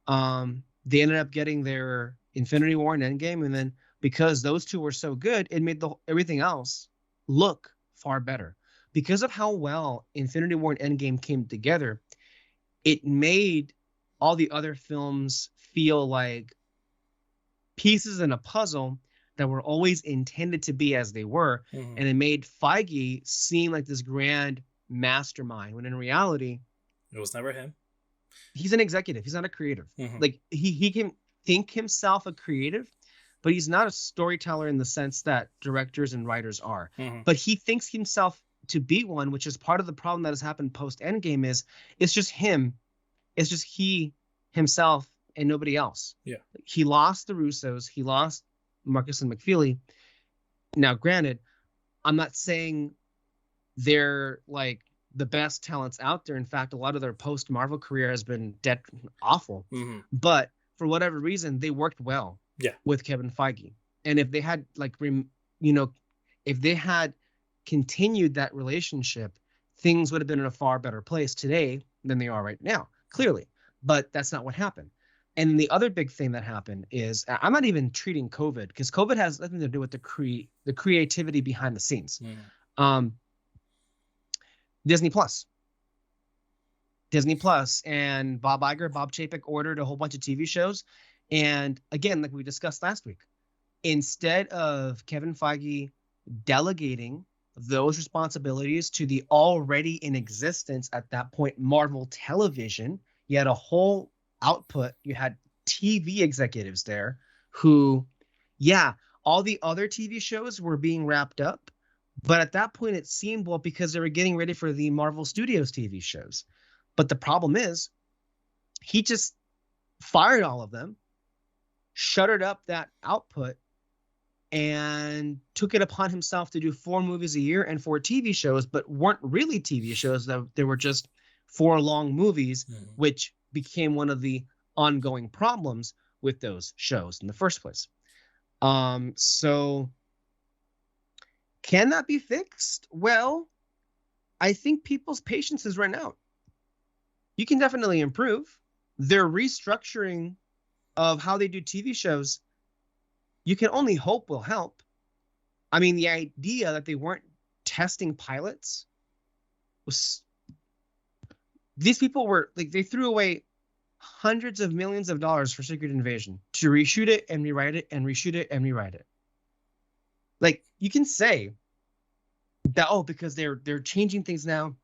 S1: they ended up getting their Infinity War and Endgame, and then because those two were so good, it made everything else look far better. Because of how well Infinity War and Endgame came together, it made all the other films feel like pieces in a puzzle that were always intended to be as they were. Mm-hmm. And it made Feige seem like this grand mastermind, when in reality,
S3: it was never him.
S1: He's an executive. He's not a creative. Mm-hmm. Like he can think himself a creative, but he's not a storyteller in the sense that directors and writers are. Mm-hmm. But he thinks himself to be one, which is part of the problem that has happened post Endgame. It's just him. It's just he himself and nobody else.
S3: Yeah.
S1: He lost the Russos. He lost Marcus and McFeely. Now, granted, I'm not saying they're like the best talents out there. In fact, a lot of their post Marvel career has been awful. Mm-hmm. But for whatever reason, they worked well with Kevin Feige. And if they had if they had continued that relationship, things would have been in a far better place today than they are right now, clearly. But that's not what happened. And the other big thing that happened is I'm not even treating COVID, because COVID has nothing to do with the creativity behind the scenes. Disney Plus. And Bob Chapek ordered a whole bunch of TV shows. And again, like we discussed last week, instead of Kevin Feige delegating those responsibilities to the already in existence at that point Marvel Television, you had a whole output. You had TV executives there who, all the other TV shows were being wrapped up. But at that point, it seemed, well, because they were getting ready for the Marvel Studios TV shows. But the problem is, he just fired all of them, shuttered up that output, and took it upon himself to do 4 movies a year and 4 TV shows, but weren't really TV shows. They were just 4 long movies, which became one of the ongoing problems with those shows in the first place. So can that be fixed? Well, I think people's patience has run out. You can definitely improve. Their restructuring of how they do TV shows, you can only hope will help. I mean, the idea that they weren't testing pilots was... These people were like, they threw away hundreds of millions of dollars for Secret Invasion to reshoot it and rewrite it and reshoot it and rewrite it. Like, you can say that, because they're changing things now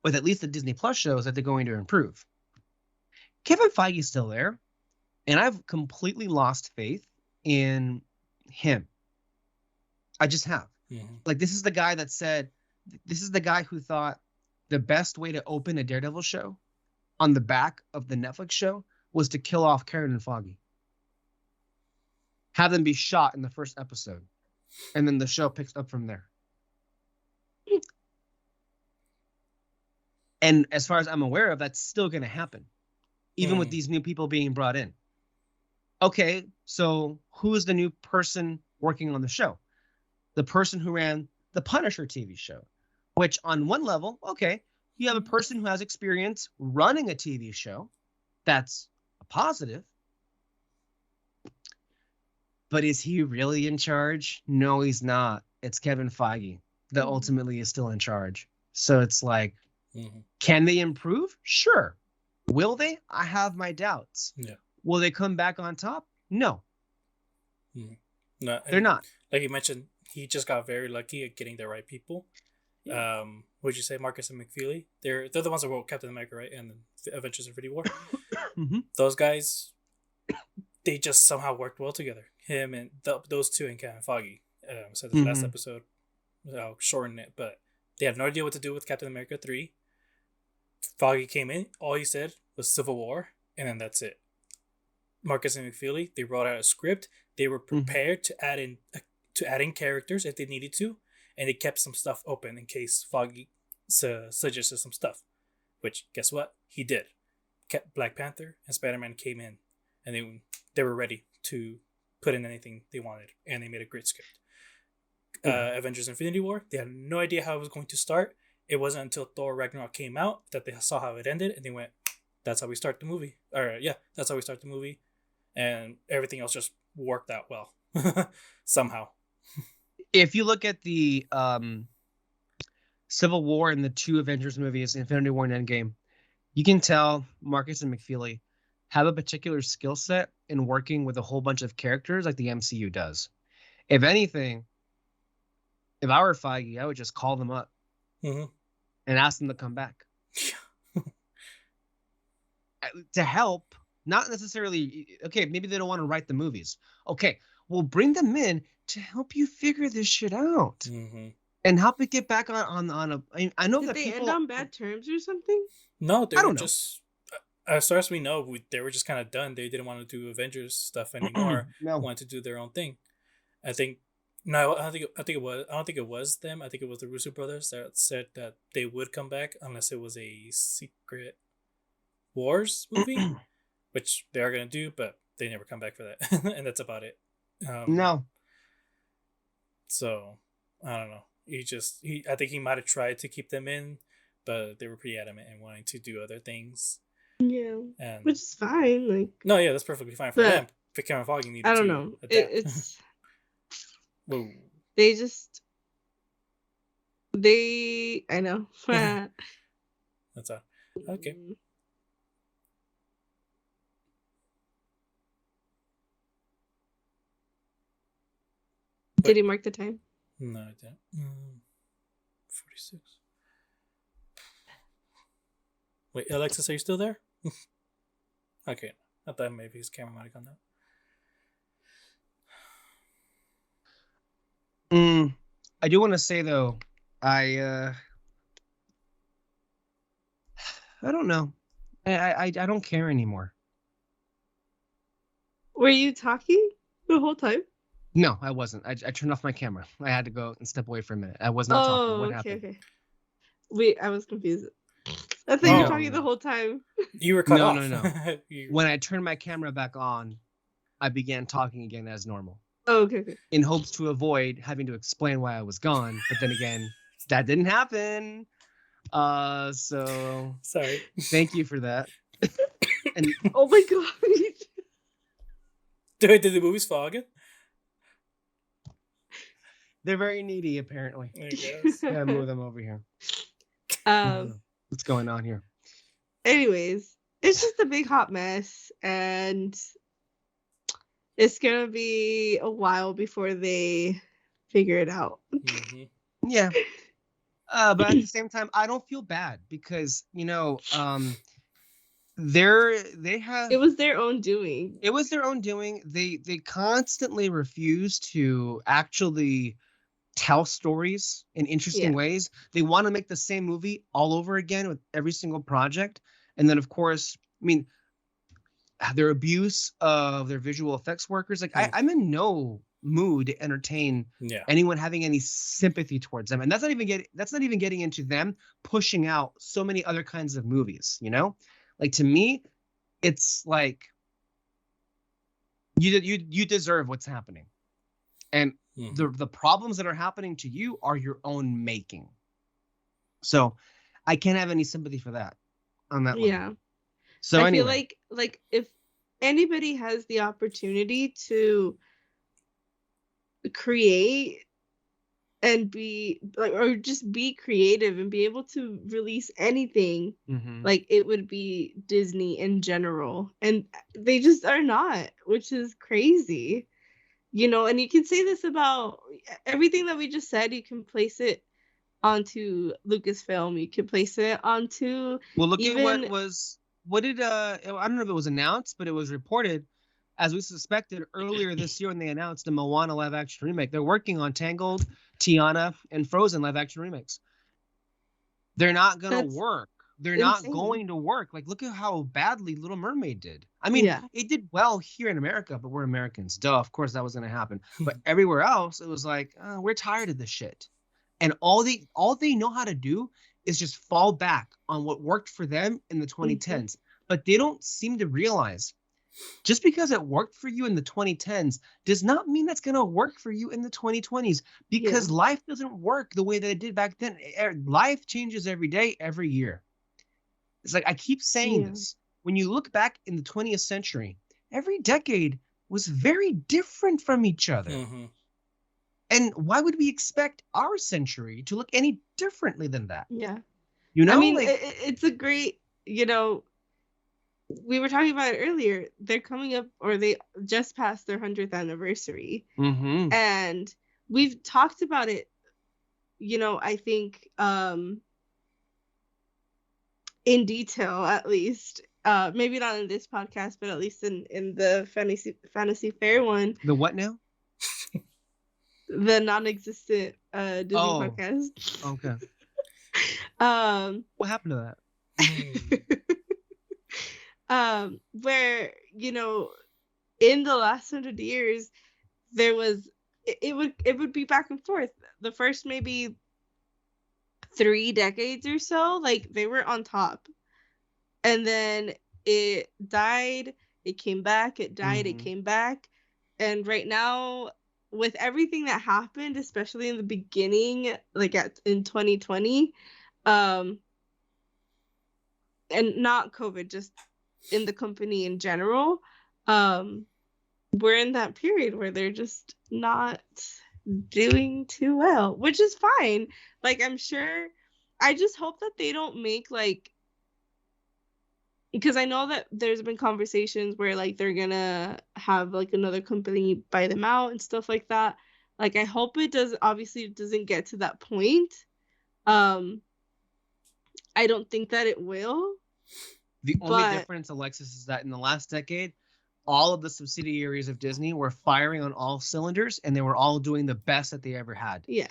S1: with at least the Disney Plus shows, that they're going to improve. Kevin Feige's still there, and I've completely lost faith in him. I just have. Like, this is the guy who thought the best way to open a Daredevil show on the back of the Netflix show was to kill off Karen and Foggy. Have them be shot in the first episode, and then the show picks up from there. And as far as I'm aware of, that's still going to happen, even with these new people being brought in. Okay, so who is the new person working on the show? The person who ran the Punisher TV show, which on one level, okay, you have a person who has experience running a TV show. That's a positive. But is he really in charge? No, he's not. It's Kevin Feige that ultimately is still in charge. So it's like, can they improve? Sure. Will they? I have my doubts.
S3: Yeah.
S1: Will they come back on top? No.
S3: No,
S1: they're not.
S3: Like you mentioned, he just got very lucky at getting the right people. Yeah. Would you say Marcus and McFeely? They're the ones that wrote Captain America, right? And Avengers: Infinity War. Those guys, they just somehow worked well together. Him and those two and Kevin Feige. So the last episode, I'll shorten it, but they had no idea what to do with Captain America 3. Feige came in, all he said was Civil War, and then that's it. Marcus and McFeely, they wrote out a script. They were prepared to add in characters if they needed to, and they kept some stuff open in case Feige suggested some stuff. Which, guess what? He did. Black Panther and Spider-Man came in, and they were ready to put in anything they wanted, and they made a great script. Avengers: Infinity War, they had no idea how it was going to start. It wasn't until Thor Ragnarok came out that they saw how it ended, and they went, that's how we start the movie. That's how we start the movie. And everything else just worked out well. Somehow.
S1: If you look at the Civil War and the 2 Avengers movies, Infinity War and Endgame, you can tell Marcus and McFeely have a particular skill set in working with a whole bunch of characters like the MCU does. If anything, if I were Feige, I would just call them up and ask them to come back. To help, not necessarily, okay, maybe they don't want to write the movies. Okay, we'll bring them in to help you figure this shit out. And help it get back on a... I know that
S2: they
S1: people...
S2: end on bad terms or something?
S3: No, they were just... As far as we know, they were just kind of done. They didn't want to do Avengers stuff anymore.
S1: No.
S3: Wanted to do their own thing. I think... No, I don't think it was them. I think it was the Russo brothers that said that they would come back unless it was a Secret Wars movie, which they are going to do, but they never come back for that. And that's about it.
S1: No.
S3: So, I don't know. I think he might have tried to keep them in, but they were pretty adamant in wanting to do other things.
S2: Yeah,
S3: and
S2: which is fine. Like,
S3: no, yeah, that's perfectly fine for them. For Karen Foggy needed
S2: I don't
S3: to
S2: know.
S3: adapt.
S2: It's
S3: Whoa.
S2: they just I know.
S3: That's all. Okay.
S2: Did he mark the time?
S3: No, I didn't. 46. Wait, Alexis, are you still there? Okay. I thought maybe his camera might have gone
S1: down. I do want to say though, I don't know. I don't care anymore.
S2: Were you talking the whole time?
S1: No, I wasn't. I turned off my camera. I had to go and step away for a minute. I was not talking. What happened?
S2: Okay. Wait, I was confused. I thought you were talking the whole time.
S3: You were cut off.
S1: No. When I turned my camera back on, I began talking again as normal.
S2: Oh, okay.
S1: In hopes to avoid having to explain why I was gone. But then again, that didn't happen. So
S3: sorry.
S1: Thank you for that.
S2: And oh my god.
S3: Did the movies fall again?
S1: They're very needy, apparently.
S3: I guess.
S1: Yeah, move them over here. What's going on here?
S2: Anyways, it's just a big hot mess, and it's gonna be a while before they figure it out.
S1: Mm-hmm. Yeah. But at the same time, I don't feel bad because, they have.
S2: It was their own doing.
S1: It was their own doing. They constantly refuse to actually tell stories in interesting ways. They want to make the same movie all over again with every single project. And then, of course, I mean, their abuse of their visual effects workers. Like, I'm in no mood to entertain anyone having any sympathy towards them. And that's not even getting into them pushing out so many other kinds of movies, Like, to me, it's like you deserve what's happening. And the problems that are happening to you are your own making. So I can't have any sympathy for that on that level.
S2: Yeah.
S1: So
S2: I feel like if anybody has the opportunity to create and be like, or just be creative and be able to release anything, like it would be Disney in general. And they just are not, which is crazy. And you can say this about everything that we just said. You can place it onto Lucasfilm. You can place it onto.
S1: Well, look at what did I don't know if it was announced, but it was reported, as we suspected earlier this year when they announced the Moana live action remake. They're working on Tangled, Tiana, and Frozen live action remakes. They're not gonna work. They're not going to work. Like, look at how badly Little Mermaid did. I mean, it did well here in America, but we're Americans. Duh, of course that was going to happen. But everywhere else, it was like, we're tired of this shit. And all they know how to do is just fall back on what worked for them in the 2010s. But they don't seem to realize just because it worked for you in the 2010s does not mean that's going to work for you in the 2020s, because life doesn't work the way that it did back then. Life changes every day, every year. It's like I keep saying this. When you look back in the 20th century, every decade was very different from each other. And why would we expect our century to look any differently than that?
S2: Yeah. I mean, it's a great, we were talking about it earlier. They're coming up, or they just passed their 100th anniversary. And we've talked about it, I think, in detail, at least. Maybe not in this podcast, but at least in the fantasy fair one.
S1: The what now?
S2: The non-existent Disney podcast.
S1: Okay. What happened to
S2: that? Where in the last 100 years, there was it would be back and forth. The first maybe 3 decades or so, like they were on top, and then it died. It came back. It died. It came back, and right now, with everything that happened, especially in the beginning, like in 2020, and not COVID, just in the company in general, we're in that period where they're just not doing too well, which is fine. Like, I'm sure, I just hope that they don't make, like, because I know that there's been conversations where, like, they're gonna have, like, another company buy them out and stuff like that. Like, I hope it doesn't get to that point. I don't think that it will.
S1: The only difference, Alexis, is that in the last decade, all of the subsidiaries of Disney were firing on all cylinders, and they were all doing the best that they ever had.
S2: Yeah.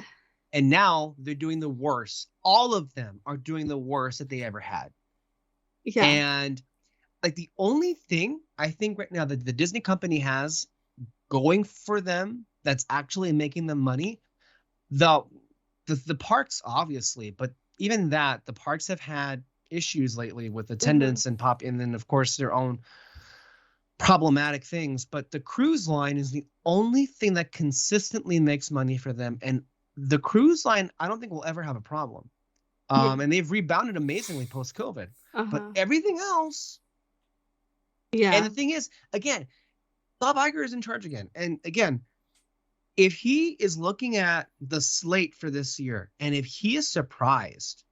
S1: And now they're doing the worst. All of them are doing the worst that they ever had.
S2: Yeah.
S1: And like the only thing I think right now that the Disney company has going for them that's actually making them money, the parks, obviously, but even that, the parks have had issues lately with attendance and then of course their own problematic things. But the cruise line is the only thing that consistently makes money for them, and the cruise line I don't think will ever have a problem. And they've rebounded amazingly post-COVID. But everything else, and the thing is, again, Bob Iger is in charge again, and again, if he is looking at the slate for this year, and if he is surprised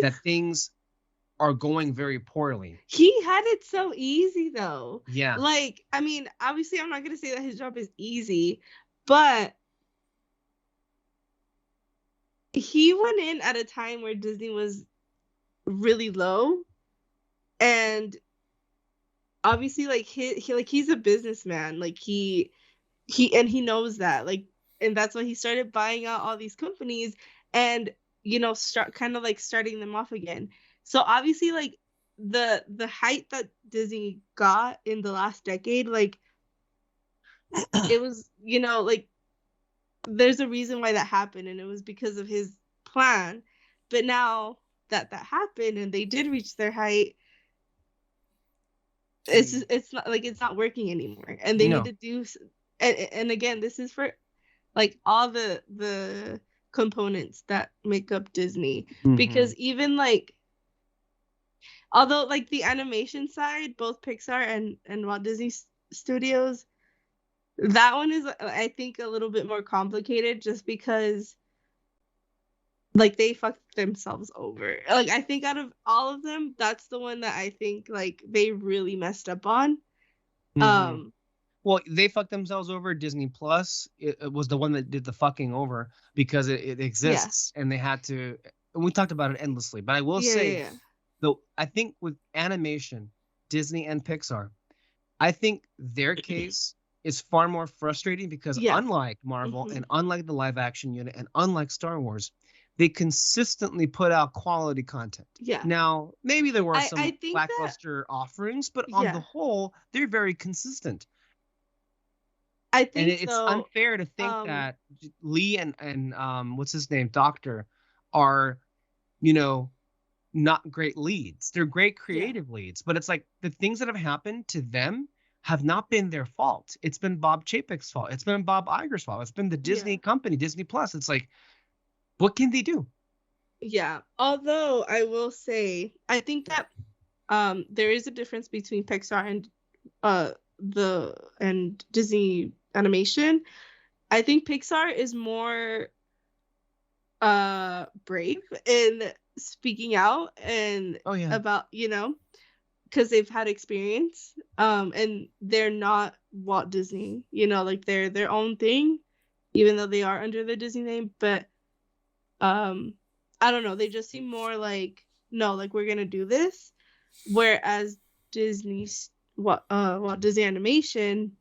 S1: that things are going very poorly.
S2: He had it so easy, though.
S1: Yeah.
S2: Like, I mean, obviously, I'm not going to say that his job is easy, but he went in at a time where Disney was really low, and obviously, like, he's a businessman. Like, he knows that. Like, and that's why he started buying out all these companies and, you know, starting them off again. So obviously, like, the height that Disney got in the last decade, like, it was, you know, like, there's a reason why that happened, and it was because of his plan. But now that happened and they did reach their height, it's not working anymore, and they need to do. And again, this is for, like, all the components that make up Disney, because even, like, although, like, the animation side, both Pixar and Walt Disney Studios, that one is, I think, a little bit more complicated, just because, like, they fucked themselves over. Like, I think out of all of them, that's the one that I think, like, they really messed up on.
S1: Well, they fucked themselves over. Disney Plus, it was the one that did the fucking over, because it exists, and they had to. And we talked about it endlessly, but I will say, though, I think with animation, Disney and Pixar, I think their case is far more frustrating, because unlike Marvel and unlike the live action unit and unlike Star Wars, they consistently put out quality content.
S2: Yeah.
S1: Now, maybe there were some lackluster offerings, but on the whole, they're very consistent.
S2: I think,
S1: and it's unfair to think that Lee and what's his name, Doctor, are, you know, not great leads. They're great creative leads, but it's like the things that have happened to them have not been their fault. It's been Bob Chapek's fault. It's been Bob Iger's fault. It's been the Disney company, Disney Plus. It's like, what can they do?
S2: Yeah. Although I will say, I think that there is a difference between Pixar and Disney Animation. I think Pixar is more brave in speaking out and about, you know, because they've had experience, and they're not Walt Disney, you know, like, they're their own thing, even though they are under the Disney name. But I don't know, they just seem more like, no, like, we're gonna do this, whereas Walt Disney Animation,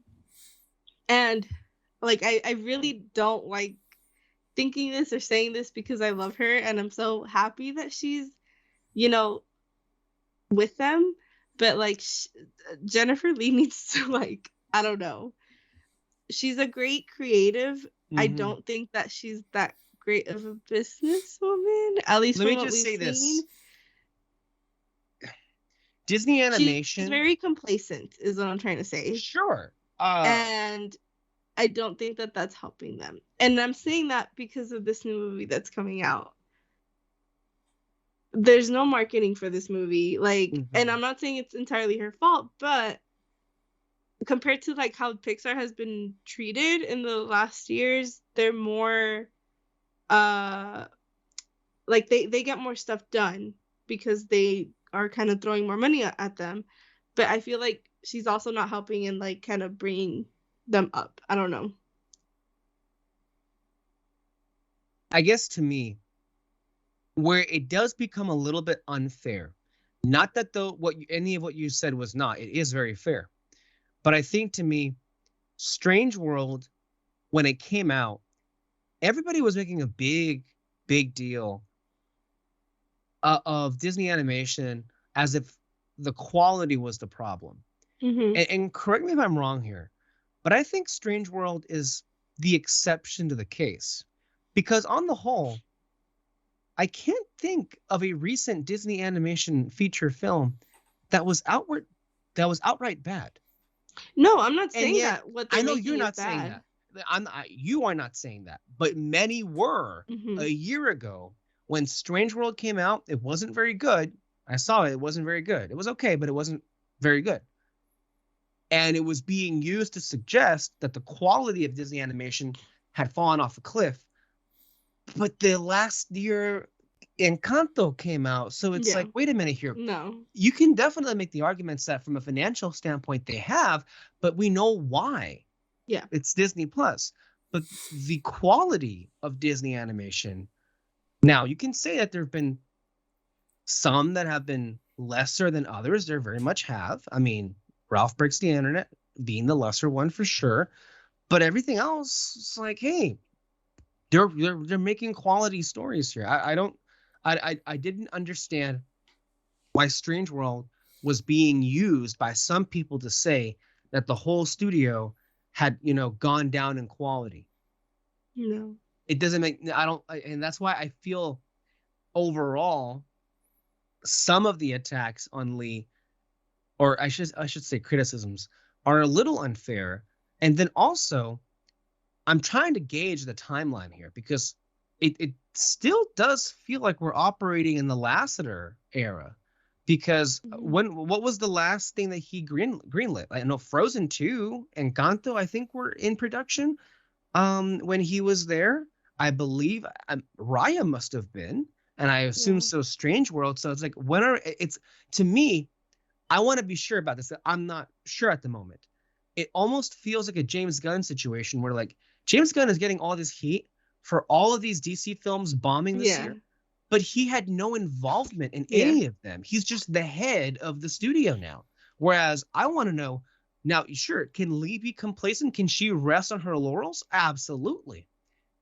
S2: and, like, I really don't like thinking this or saying this, because I love her and I'm so happy that she's, you know, with them, but, like, Jennifer Lee needs to, like, I don't know, she's a great creative. I don't think that she's that great of a businesswoman, at least
S1: let
S2: from
S1: me
S2: what
S1: just say
S2: we've
S1: this
S2: seen.
S1: Disney Animation,
S2: she's very complacent, is what I'm trying to say.
S1: Sure.
S2: And I don't think that that's helping them, and I'm saying that because of this new movie that's coming out. there's no marketing for this movie. Like, and I'm not saying it's entirely her fault, but compared to like how Pixar has been treated in the last years, they're more like they get more stuff done because they are kind of throwing more money at them. But I feel like she's also not helping in like kind of bringing them up. I don't know.
S1: I guess to me, where it does become a little bit unfair, not that though any of what you said was not, it is very fair. But I think to me, Strange World, when it came out, everybody was making a big deal of Disney animation as if the quality was the problem. And correct me if I'm wrong here, but I think Strange World is the exception to the case. Because on the whole, I can't think of a recent Disney animation feature film that was outright bad.
S2: No, I'm not saying
S1: yet,
S2: that.
S1: I know you're not saying that. You are not saying that. But many were. A year ago when Strange World came out, it wasn't very good. I saw it. It wasn't very good. It was okay, but it wasn't very good. And it was being used to suggest that the quality of Disney animation had fallen off a cliff. But the last year, Encanto came out. So it's like, wait a minute here.
S2: No.
S1: You can definitely make the arguments that from a financial standpoint they have, but we know why.
S2: Yeah.
S1: It's Disney Plus. But the quality of Disney animation, now you can say that there have been some that have been lesser than others. There very much have. I mean, Ralph Breaks the Internet being the lesser one for sure. But everything else, it's like, hey, they're making quality stories here. I didn't understand why Strange World was being used by some people to say that the whole studio had, gone down in quality.
S2: No.
S1: It doesn't and that's why I feel overall some of the attacks on Lee, or I should say criticisms, are a little unfair. And then also, I'm trying to gauge the timeline here because it still does feel like we're operating in the Lasseter era. Because what was the last thing that he greenlit? I know Frozen 2 and Encanto, I think, were in production when he was there. I believe Raya must have been, and I assume so. Strange World. So it's like, to me, I want to be sure about this. I'm not sure at the moment. It almost feels like a James Gunn situation where like James Gunn is getting all this heat for all of these DC films bombing this year, but he had no involvement in any of them. He's just the head of the studio now. Whereas I want to know now, sure, can Lee be complacent? Can she rest on her laurels? Absolutely.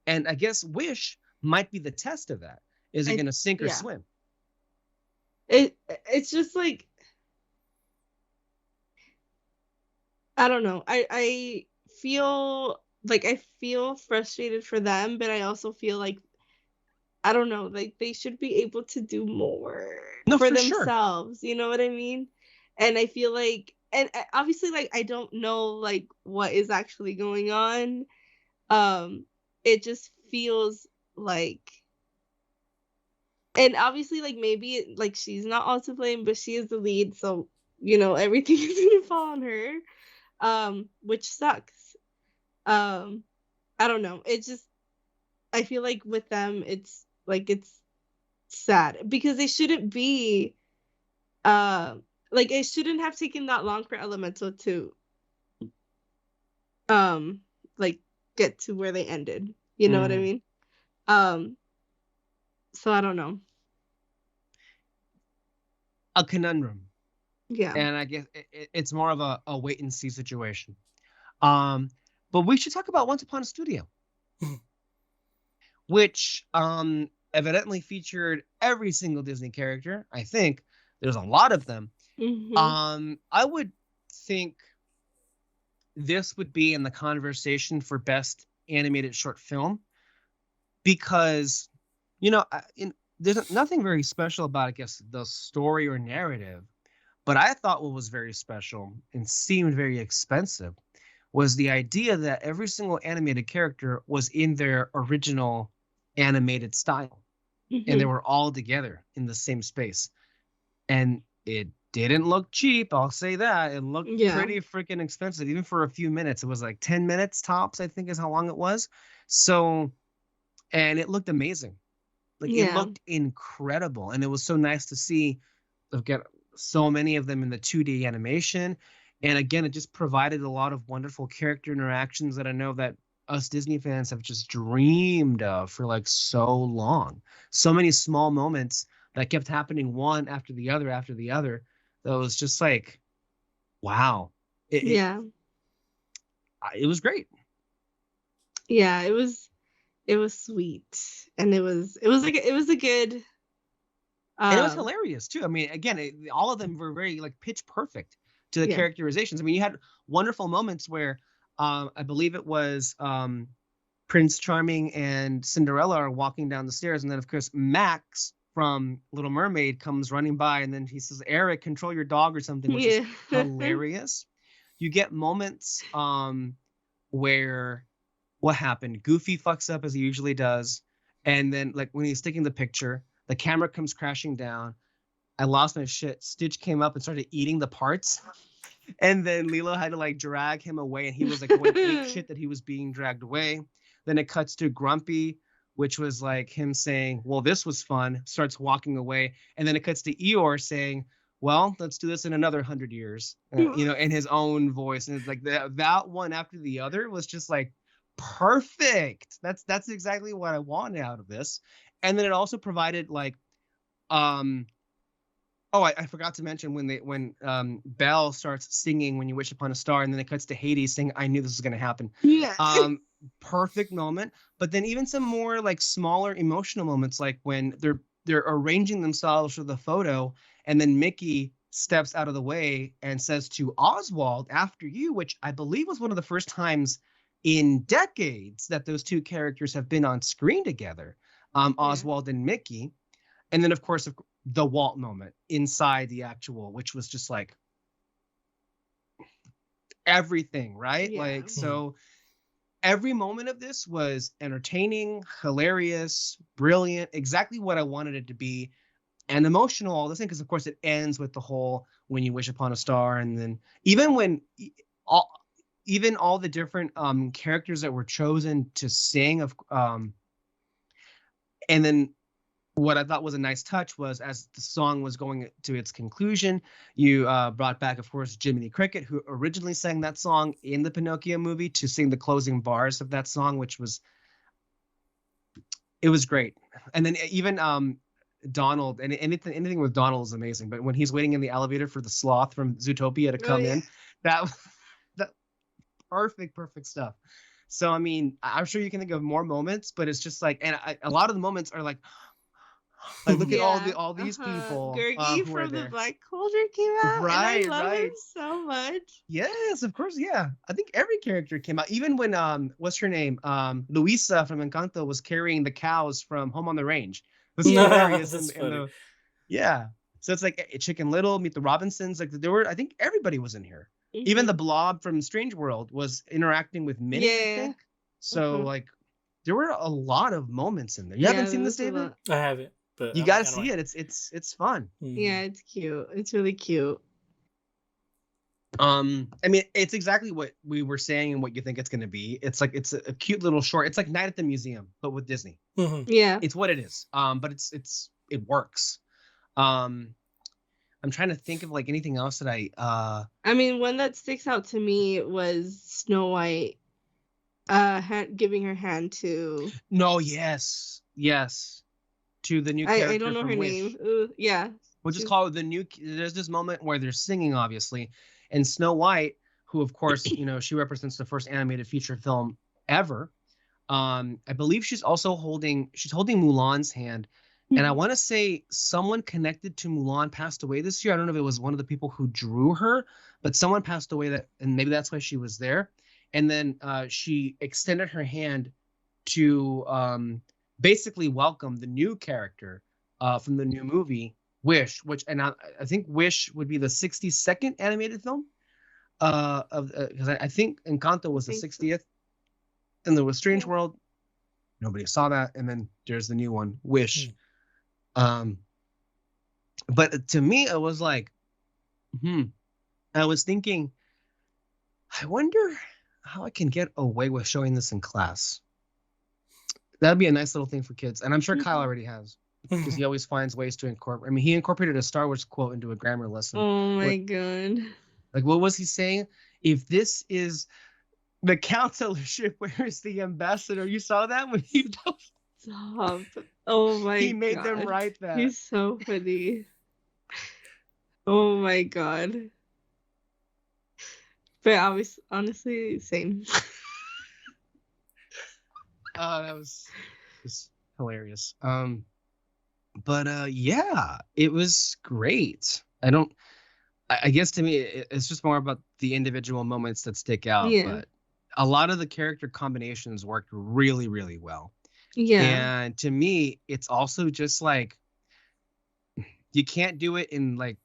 S1: And I guess Wish might be the test of that. Is it going to sink or swim?
S2: It's just like, I don't know. I feel frustrated for them, but I also feel like, I don't know, like they should be able to do more for themselves. Sure. You know what I mean? And I feel like, and obviously, like, I don't know, like, what is actually going on. It just feels like, and obviously, like, maybe, like, she's not all to blame, but she is the lead, so, everything is gonna fall on her, which sucks. I don't know. It just, I feel like with them, it's sad because they shouldn't be, like, it shouldn't have taken that long for Elemental to, like, get to where they ended. You know what I mean? So I don't know.
S1: A conundrum.
S2: Yeah.
S1: And I guess it's more of a wait and see situation. But we should talk about Once Upon a Studio, which evidently featured every single Disney character. I think there's a lot of them. I would think this would be in the conversation for best animated short film because, there's nothing very special about, I guess, the story or narrative. But I thought what was very special and seemed very expensive was the idea that every single animated character was in their original animated style. and they were all together in the same space. And it didn't look cheap, I'll say that. It looked pretty freaking expensive, even for a few minutes. It was like 10 minutes tops, I think is how long it was. So, and it looked amazing. Like it looked incredible. And it was so nice to see, get so many of them in the 2D animation. And again, it just provided a lot of wonderful character interactions that I know that us Disney fans have just dreamed of for like so long. So many small moments that kept happening one after the other that was just like, wow. It was great.
S2: Yeah, it was sweet, and it was a good.
S1: And it was hilarious too. I mean, again, all of them were very like pitch perfect to the characterizations. I mean, you had wonderful moments where I believe it was Prince Charming and Cinderella are walking down the stairs, and then of course Max from Little Mermaid comes running by, and then he says, "Eric, control your dog," or something, which is hilarious. You get moments where what happened? Goofy fucks up as he usually does, and then like when he's taking the picture, the camera comes crashing down. I lost my shit. Stitch came up and started eating the parts. And then Lilo had to like drag him away, and he was like going ape shit that he was being dragged away. Then it cuts to Grumpy, which was like him saying, "Well, this was fun," starts walking away. And then it cuts to Eeyore saying, "Well, let's do this in another 100 years," in his own voice. And it's like that one after the other was just like perfect. That's exactly what I wanted out of this. And then it also provided like, I forgot to mention when Belle starts singing "When You Wish Upon a Star," and then it cuts to Hades saying, "I knew this was going to happen."
S2: Yeah.
S1: Perfect moment. But then even some more like smaller emotional moments, like when they're arranging themselves for the photo, and then Mickey steps out of the way and says to Oswald, "After you," which I believe was one of the first times in decades that those two characters have been on screen together, Oswald and Mickey. And then, of course, the Walt moment inside the actual, which was just like everything, right? Yeah. Like, so every moment of this was entertaining, hilarious, brilliant, exactly what I wanted it to be, and emotional all the same, because of course it ends with the whole "When You Wish Upon a Star," and then even all the different characters that were chosen to sing and then what I thought was a nice touch was, as the song was going to its conclusion, you brought back, of course, Jiminy Cricket, who originally sang that song in the Pinocchio movie, to sing the closing bars of that song, which was great. And then even Donald, and anything with Donald is amazing. But when he's waiting in the elevator for the sloth from Zootopia to come in, that perfect stuff. So I mean, I'm sure you can think of more moments, but it's just like, and a lot of the moments are like look at all these people.
S2: Gurgi from the Black Cauldron came out,
S1: right?
S2: And I love him so much.
S1: Yes, of course, yeah. I think every character came out, even when what's her name, Luisa from Encanto was carrying the cows from Home on the Range. That's hilarious. Yeah. So it's like Chicken Little, Meet the Robinsons. Like I think everybody was in here. Mm-hmm. Even the Blob from Strange World was interacting with Minnie. I think. So like, there were a lot of moments in there. You haven't seen this, David?
S3: I haven't. But
S1: you gotta see it. It's fun.
S2: Yeah, it's cute. It's really cute.
S1: I mean, it's exactly what we were saying and what you think it's gonna be. It's like it's a cute little short. It's like Night at the Museum, but with Disney.
S2: Mm-hmm. Yeah,
S1: it's what it is. But it works. I'm trying to think of like anything else that
S2: I mean, one that sticks out to me was Snow White, giving her hand to.
S1: No, yes. To the new character.
S2: I don't know her name. Yeah.
S1: We'll just call it the new. There's this moment where they're singing, obviously, and Snow White, who of course, she represents the first animated feature film ever. I believe she's holding Mulan's hand, and I want to say someone connected to Mulan passed away this year. I don't know if it was one of the people who drew her, but someone passed away and maybe that's why she was there. And then she extended her hand to basically welcome the new character from the new movie, Wish, I think Wish would be the 62nd animated film because I think Encanto was the 60th, and there was Strange World. Nobody saw that, and then there's the new one, Wish, But to me, it was like, I was thinking, I wonder how I can get away with showing this in class. That'd be a nice little thing for kids. And I'm sure Kyle already has, because he always finds ways to incorporate. I mean, he incorporated a Star Wars quote into a grammar lesson.
S2: Oh my God.
S1: Like, what was he saying? If this is the counselorship, where is the ambassador? You saw that when he
S2: Stop. Oh my God.
S1: He made them write that.
S2: He's so funny. Oh my God. But honestly, same.
S1: That was just hilarious. But yeah, it was great. I guess to me, it's just more about the individual moments that stick out.
S2: Yeah.
S1: But a lot of the character combinations worked really, really well.
S2: Yeah.
S1: And to me, it's also just like, you can't do it in like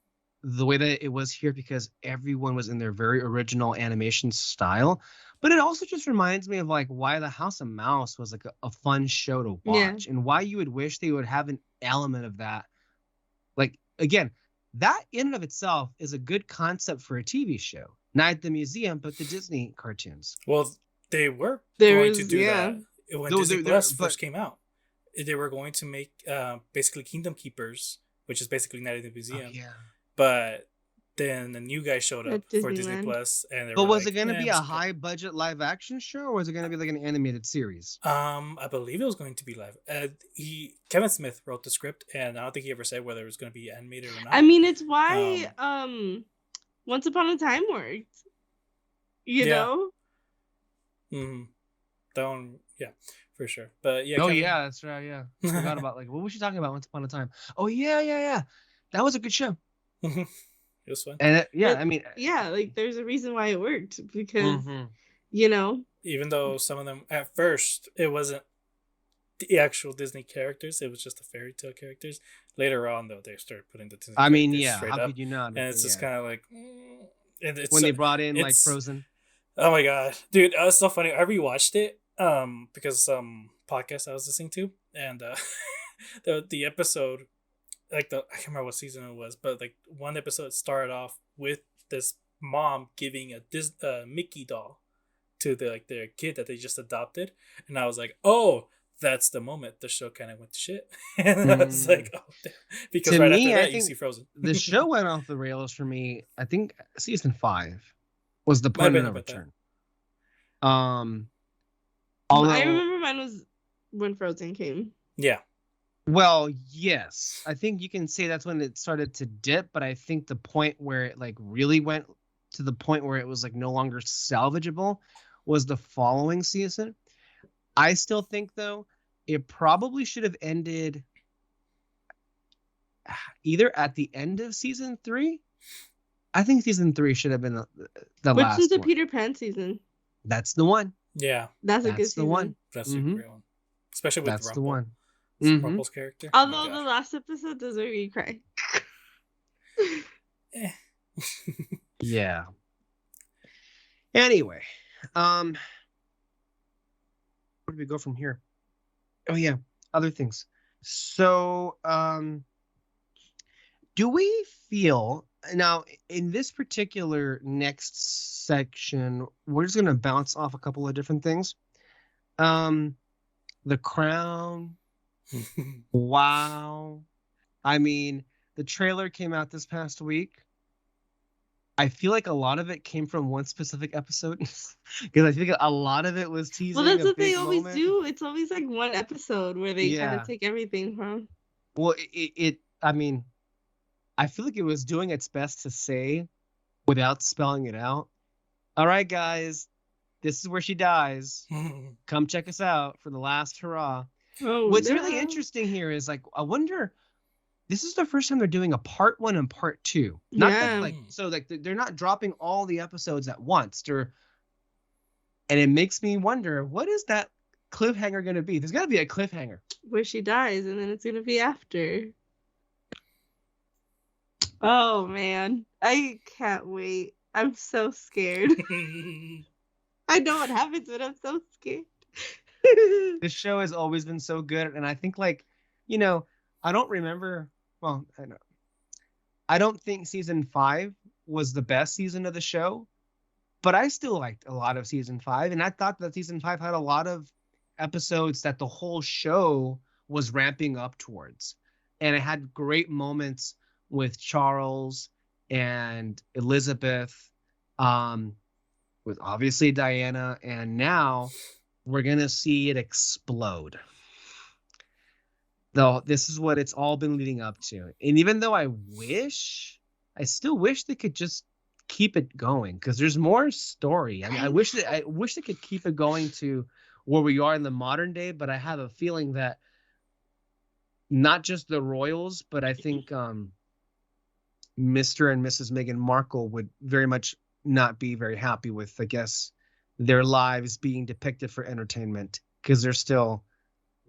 S1: the way that it was here, because everyone was in their very original animation style. But it also just reminds me of like why the House of Mouse was like a fun show to watch, and why you would wish they would have an element of that. Like, again, that in and of itself is a good concept for a TV show. Not at the museum, but the Disney cartoons.
S3: Well, they were going to do that when Disney Plus first came out. They were going to make basically Kingdom Keepers, which is basically Night at the Museum. But then the new guy showed up for Disney Plus, and
S1: but was it going to be a high budget live action show, or was it going to be like an animated series?
S3: I believe it was going to be live. Kevin Smith wrote the script, and I don't think he ever said whether it was going to be animated or not.
S2: I mean, it's why Once Upon a Time worked. You know?
S3: Yeah, for sure. But yeah.
S1: Yeah, that's right. Yeah, I forgot about like what was she talking about? Once Upon a Time. Oh yeah. That was a good show.
S3: It was fun.
S1: And I mean,
S2: like there's a reason why it worked, because you know,
S3: even though some of them at first it wasn't the actual Disney characters, it was just the fairy tale characters. Later on, though, they started putting the Disney
S1: how
S3: up,
S1: could you not?
S3: And it's just kind of like
S1: when they brought in like Frozen.
S3: Oh my God, dude, that was so funny. I rewatched it because some podcast I was listening to, and the episode, like I can't remember what season it was, but like one episode started off with this mom giving a Mickey doll to their kid that they just adopted, and I was like, oh, that's the moment the show kind of went to shit. And I was like, oh, damn. Because to right me, after that you see Frozen.
S1: The show went off the rails for me. I think season 5 was the point of return.
S2: Although I remember mine was when Frozen came.
S3: Yeah.
S1: Well, yes, I think you can say that's when it started to dip, but I think the point where it like really went to the point where it was like no longer salvageable was the following season. I still think though it probably should have ended either at the end of season 3. I think season 3 should have been the last.
S2: Which is the Peter Pan season?
S1: That's the one.
S3: Yeah,
S2: that's a good season.
S1: The one.
S3: That's a great one, especially with
S1: that's
S3: Rumple.
S1: The one.
S3: Rumple's character.
S2: Although the last episode does make me cry.
S1: Yeah. Anyway, where do we go from here? Oh yeah, other things. So, do we feel now in this particular next section, we're just going to bounce off a couple of different things. The Crown. Wow. I mean, the trailer came out this past week. I feel like a lot of it came from one specific episode because I think a lot of it was teasing.
S2: Well, that's what they always do. It's always like one episode where they kind of take everything from.
S1: Well, I mean, I feel like it was doing its best to say without spelling it out. All right, guys, this is where she dies. Come check us out for the last hurrah. What's really interesting here is like, I wonder, this is the first time they're doing a part 1 and part 2. Not that, like, so like they're not dropping all the episodes at once. And it makes me wonder, what is that cliffhanger going to be? There's got to be a cliffhanger
S2: where she dies, and then it's going to be after. Oh man, I can't wait. I'm so scared. I know what happens, but I'm so scared.
S1: This show has always been so good, and I think, like, you know, I don't remember. Well, I don't think season 5 was the best season of the show, but I still liked a lot of season 5, and I thought that season 5 had a lot of episodes that the whole show was ramping up towards, and it had great moments with Charles and Elizabeth, with obviously Diana, and now we're gonna see it explode. Though this is what it's all been leading up to, and even though I still wish they could just keep it going, because there's more story. I mean, I wish they could keep it going to where we are in the modern day, but I have a feeling that not just the royals, but I think Mr. and Mrs. Meghan Markle would very much not be very happy with, I guess, their lives being depicted for entertainment, because they're still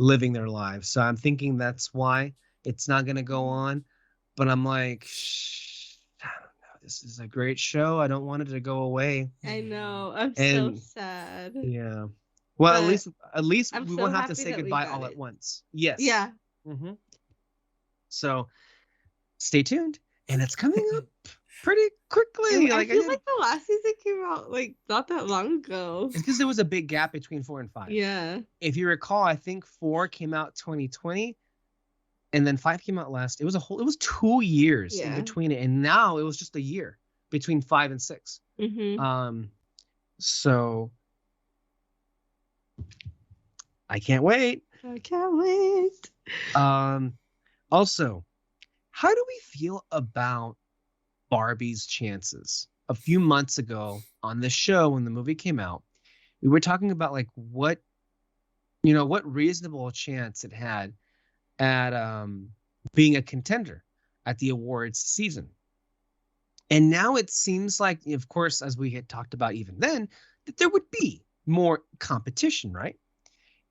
S1: living their lives. So I'm thinking that's why it's not going to go on. But I'm like, I don't know. This is a great show. I don't want it to go away.
S2: I know. I'm so sad.
S1: Yeah. Well,
S2: but
S1: at least
S2: I'm
S1: we
S2: so
S1: won't have to
S2: happy
S1: say
S2: that we
S1: goodbye
S2: got
S1: all
S2: it.
S1: at once. Yes.
S2: Yeah.
S1: Mm-hmm. So stay tuned, and it's coming up pretty quickly.
S2: I feel like the last season came out like not that long ago.
S1: It's because there was a big gap between 4 and 5.
S2: Yeah.
S1: If you recall, I think 4 came out 2020, and then 5 came out last. It was 2 years in between it, and now it was just a year between 5 and 6.
S2: Mm-hmm.
S1: So I can't wait. Also, how do we feel about Barbie's chances? A few months ago on the show, when the movie came out, we were talking about like what reasonable chance it had at being a contender at the awards season. And now it seems like, of course, as we had talked about even then, that there would be more competition, right?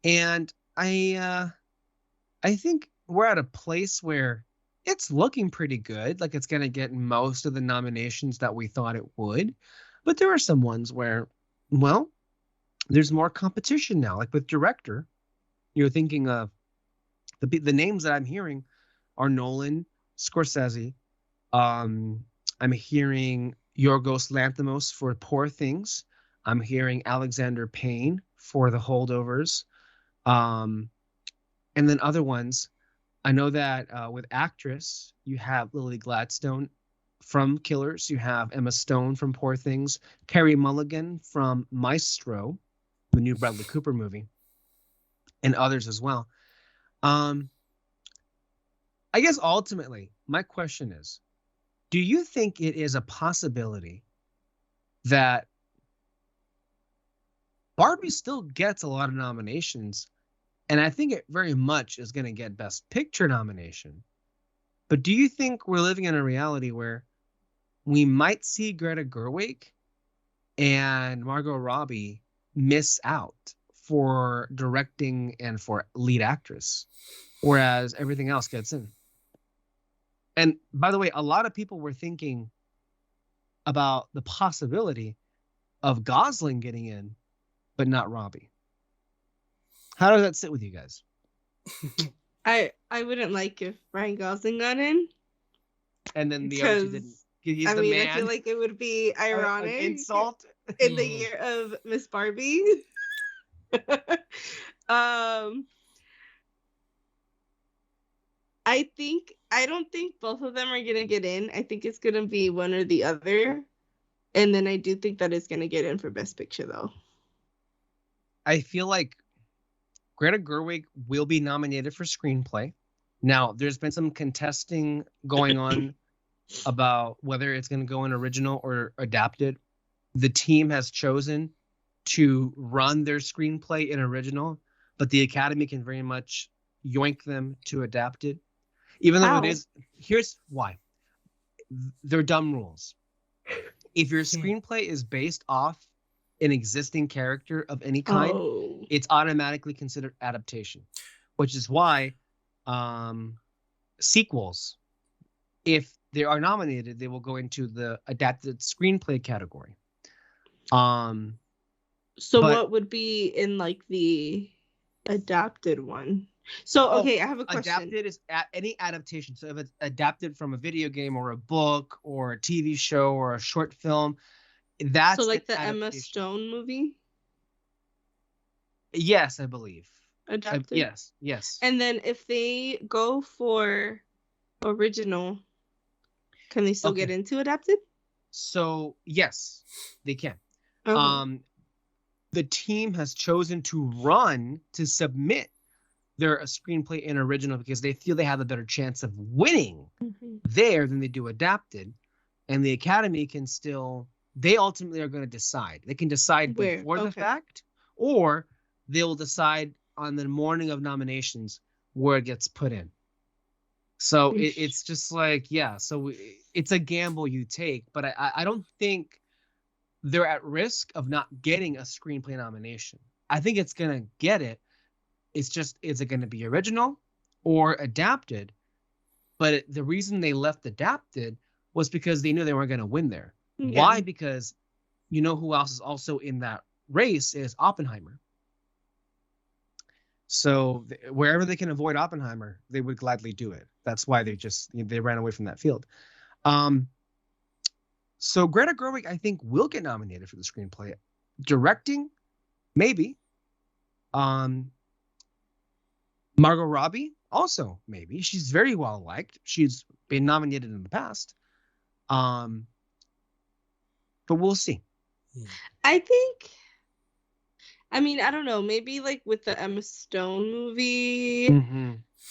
S1: And I think we're at a place where it's looking pretty good. Like it's going to get most of the nominations that we thought it would. But there are some ones where, well, there's more competition now. Like with director, you're thinking of the names that I'm hearing are Nolan, Scorsese. I'm hearing Yorgos Lanthimos for Poor Things. I'm hearing Alexander Payne for The Holdovers. And then other ones. I know that with actress, you have Lily Gladstone from Killers. You have Emma Stone from Poor Things. Carey Mulligan from Maestro, the new Bradley Cooper movie. And others as well. I guess ultimately, my question is, do you think it is a possibility that Barbie still gets a lot of nominations? And I think it very much is going to get Best Picture nomination. But do you think we're living in a reality where we might see Greta Gerwig and Margot Robbie miss out for directing and for lead actress, whereas everything else gets in? And by the way, a lot of people were thinking about the possibility of Gosling getting in, but not Robbie. How does that sit with you guys?
S2: I wouldn't like if Ryan Gosling got in.
S1: And then the other two didn't.
S2: I feel like it would be ironic.
S1: An insult
S2: in the year of Miss Barbie. I don't think both of them are gonna get in. I think it's gonna be one or the other. And then I do think that it's gonna get in for Best Picture though.
S1: I feel like Greta Gerwig will be nominated for screenplay. Now, there's been some contesting going on about whether it's going to go in original or adapted. The team has chosen to run their screenplay in original, but the Academy can very much yoink them to adapted. Even though it is, here's why. They're dumb rules. If your screenplay is based off an existing character of any kind, it's automatically considered adaptation, which is why sequels, if they are nominated, they will go into the adapted screenplay category.
S2: So what would be in like the Adapted one. So, okay, I have a question.
S1: Adapted is any adaptation. So if it's adapted from a video game or a book or a TV show or a short film, that's
S2: so like the Emma Stone movie.
S1: Yes, I believe.
S2: Adapted.
S1: Yes.
S2: And then if they go for original, can they still get into adapted?
S1: So yes, they can.
S2: Okay.
S1: The team has chosen to submit their screenplay in original because they feel they have a better chance of winning there than they do adapted. And the Academy can still, they ultimately are going to decide. They can decide before the fact, or they'll decide on the morning of nominations where it gets put in. So it's just like, so it's a gamble you take, but I don't think they're at risk of not getting a screenplay nomination. I think it's going to get it. It's just, is it going to be original or adapted? But the reason they left adapted was because they knew they weren't going to win there. Yeah. Why? Because you know who else is also in that race is Oppenheimer. So wherever they can avoid Oppenheimer, they would gladly do it. That's why they ran away from that field. So Greta Gerwig, I think, will get nominated for the screenplay. Directing, maybe. Margot Robbie, also maybe. She's very well liked. She's been nominated in the past. But we'll see.
S2: I don't know. Maybe like with the Emma Stone movie.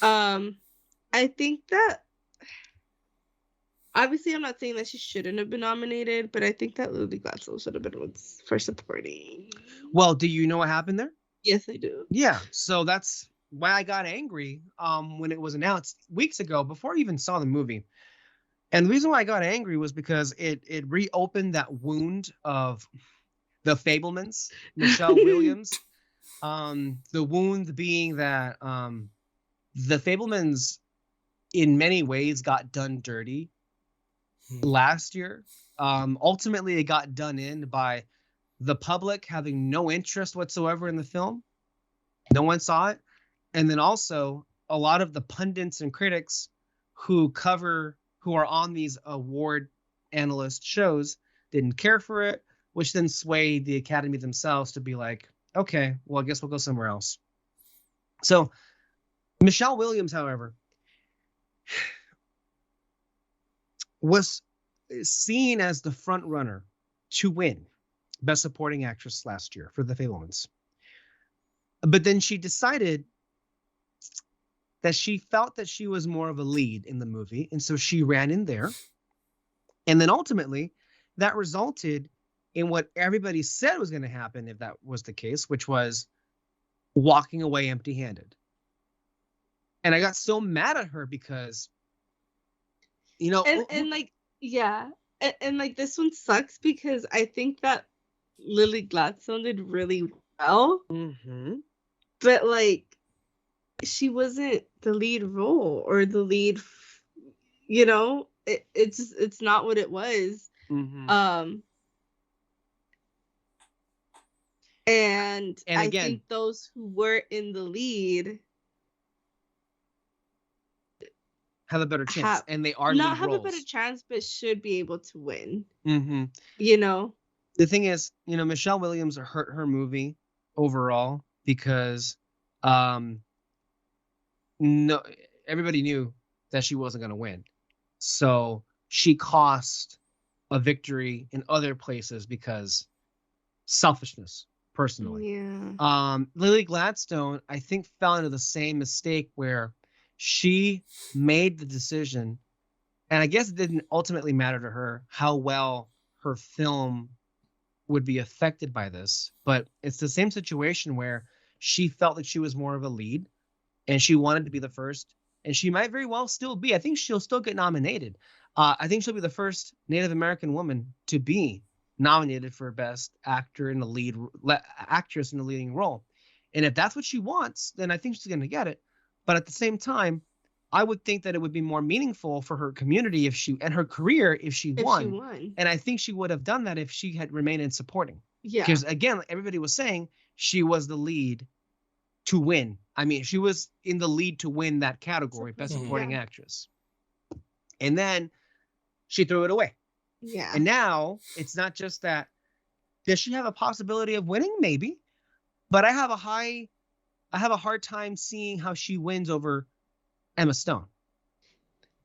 S2: I think that obviously I'm not saying that she shouldn't have been nominated, but I think that Lily Gladstone should have been for supporting.
S1: Well, do you know what happened there?
S2: Yes, I do.
S1: Yeah, so that's why I got angry when it was announced weeks ago before I even saw the movie. And the reason why I got angry was because it reopened that wound of the Fabelmans, Michelle Williams. The wound being that the Fabelmans in many ways got done dirty last year. Ultimately, it got done in by the public having no interest whatsoever in the film. No one saw it. And then also a lot of the pundits and critics who are on these award analyst shows didn't care for it, which then swayed the Academy themselves to be like, okay, well, I guess we'll go somewhere else. So Michelle Williams, however, was seen as the front runner to win Best Supporting Actress last year for The Fabelmans. But then she decided that she felt that she was more of a lead in the movie, and so she ran in there. And then ultimately, that resulted in what everybody said was going to happen if that was the case, which was walking away empty-handed. And I got so mad at her because,
S2: and like, yeah. And like, this one sucks because I think that Lily Gladstone did really well. But like, she wasn't the lead role or the lead, it's not what it was. And I think those who were in the lead
S1: have a better chance, and they are
S2: not
S1: lead
S2: have
S1: roles.
S2: A better chance, but should be able to win.
S1: The thing is, Michelle Williams hurt her movie overall because no, everybody knew that she wasn't going to win, so she cost a victory in other places because selfishness. Personally, Lily Gladstone, I think, fell into the same mistake where she made the decision, and I guess it didn't ultimately matter to her how well her film would be affected by this, but it's the same situation where she felt that she was more of a lead and she wanted to be the first, and she might very well still be. I think she'll still get nominated. I think she'll be the first Native American woman to be nominated for Best Actor in the lead actress in the leading role. And if that's what she wants, then I think she's going to get it. But at the same time, I would think that it would be more meaningful for her community and her career if she won. And I think she would have done that if she had remained in supporting. Yeah. Because again, everybody was saying she was the lead to win. I mean, she was in the lead to win that category, Best Supporting Actress. And then she threw it away.
S2: Yeah.
S1: And now it's not just that. Does she have a possibility of winning? Maybe. But I have a hard time seeing how she wins over Emma Stone.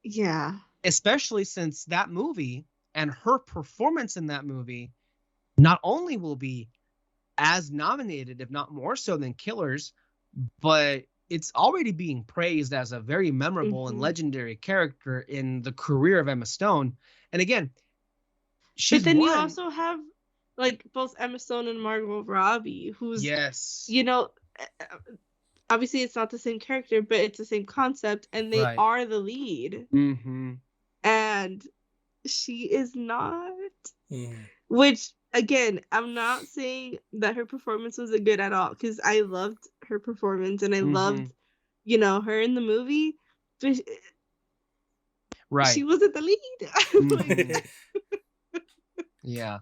S2: Yeah.
S1: Especially since that movie and her performance in that movie not only will be as nominated, if not more so than Killers, but it's already being praised as a very memorable and legendary character in the career of Emma Stone. And again,
S2: but then you also have like both Emma Stone and Margot Robbie, who's, you know, obviously it's not the same character, but it's the same concept, and they are the lead. And she is not. Which, again, I'm not saying that her performance wasn't good at all, because I loved her performance and I loved, you know, her in the movie. But she wasn't the lead.
S1: Yeah.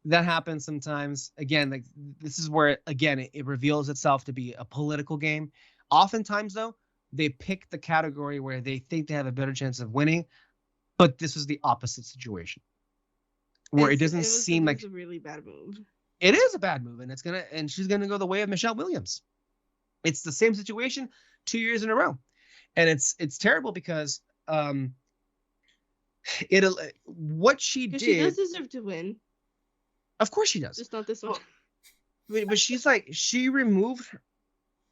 S1: That happens sometimes. Again, like this is where it reveals itself to be a political game. Oftentimes, though, they pick the category where they think they have a better chance of winning, but this is the opposite situation, where it doesn't seem like
S2: a really bad move.
S1: It is a bad move, and she's gonna go the way of Michelle Williams. It's the same situation 2 years in a row, and it's terrible because what she did.
S2: She does deserve to win.
S1: Of course she does.
S2: Just not this one.
S1: But she's like, she removed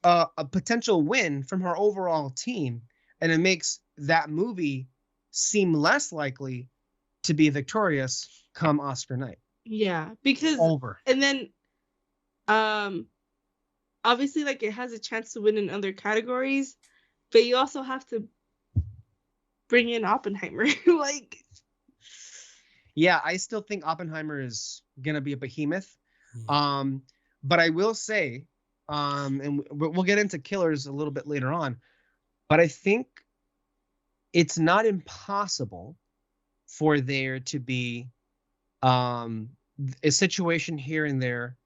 S1: a potential win from her overall team, and it makes that movie seem less likely to be victorious come Oscar night.
S2: Yeah, because and then obviously like it has a chance to win in other categories, but you also have to bring in Oppenheimer. Like,
S1: yeah, I still think Oppenheimer is gonna be a behemoth. But I will say, and we'll get into Killers a little bit later on, but I think it's not impossible for there to be a situation here and there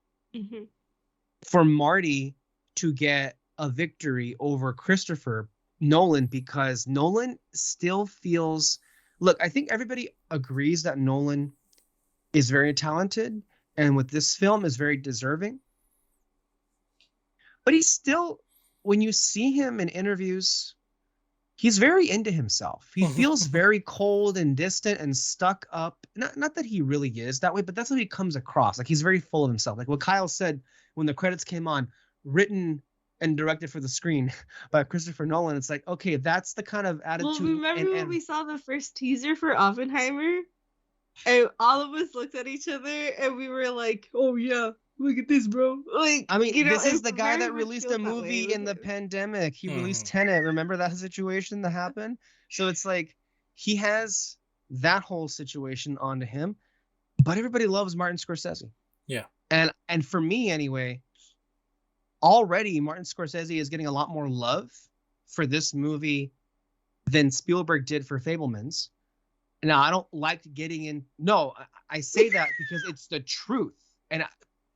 S1: for Marty to get a victory over Christopher Nolan, because Nolan still feels, look, I think everybody agrees that Nolan is very talented and with this film is very deserving. But he's still, when you see him in interviews, he's very into himself. He feels very cold and distant and stuck up. Not that he really is that way, but that's how he comes across. Like, he's very full of himself. Like what Kyle said when the credits came on, written and directed for the screen by Christopher Nolan. It's like, okay, that's the kind of attitude.
S2: Well, remember when we saw the first teaser for Oppenheimer? And all of us looked at each other and we were like, oh yeah, look at this, bro. Like,
S1: I mean, you know, this is the guy that released a movie in the pandemic. He released Tenet. Remember that situation that happened? So it's like he has that whole situation onto him, but everybody loves Martin Scorsese.
S3: Yeah.
S1: And for me anyway, already Martin Scorsese is getting a lot more love for this movie than Spielberg did for Fabelmans. Now, I don't like getting in. No, I say that because it's the truth. And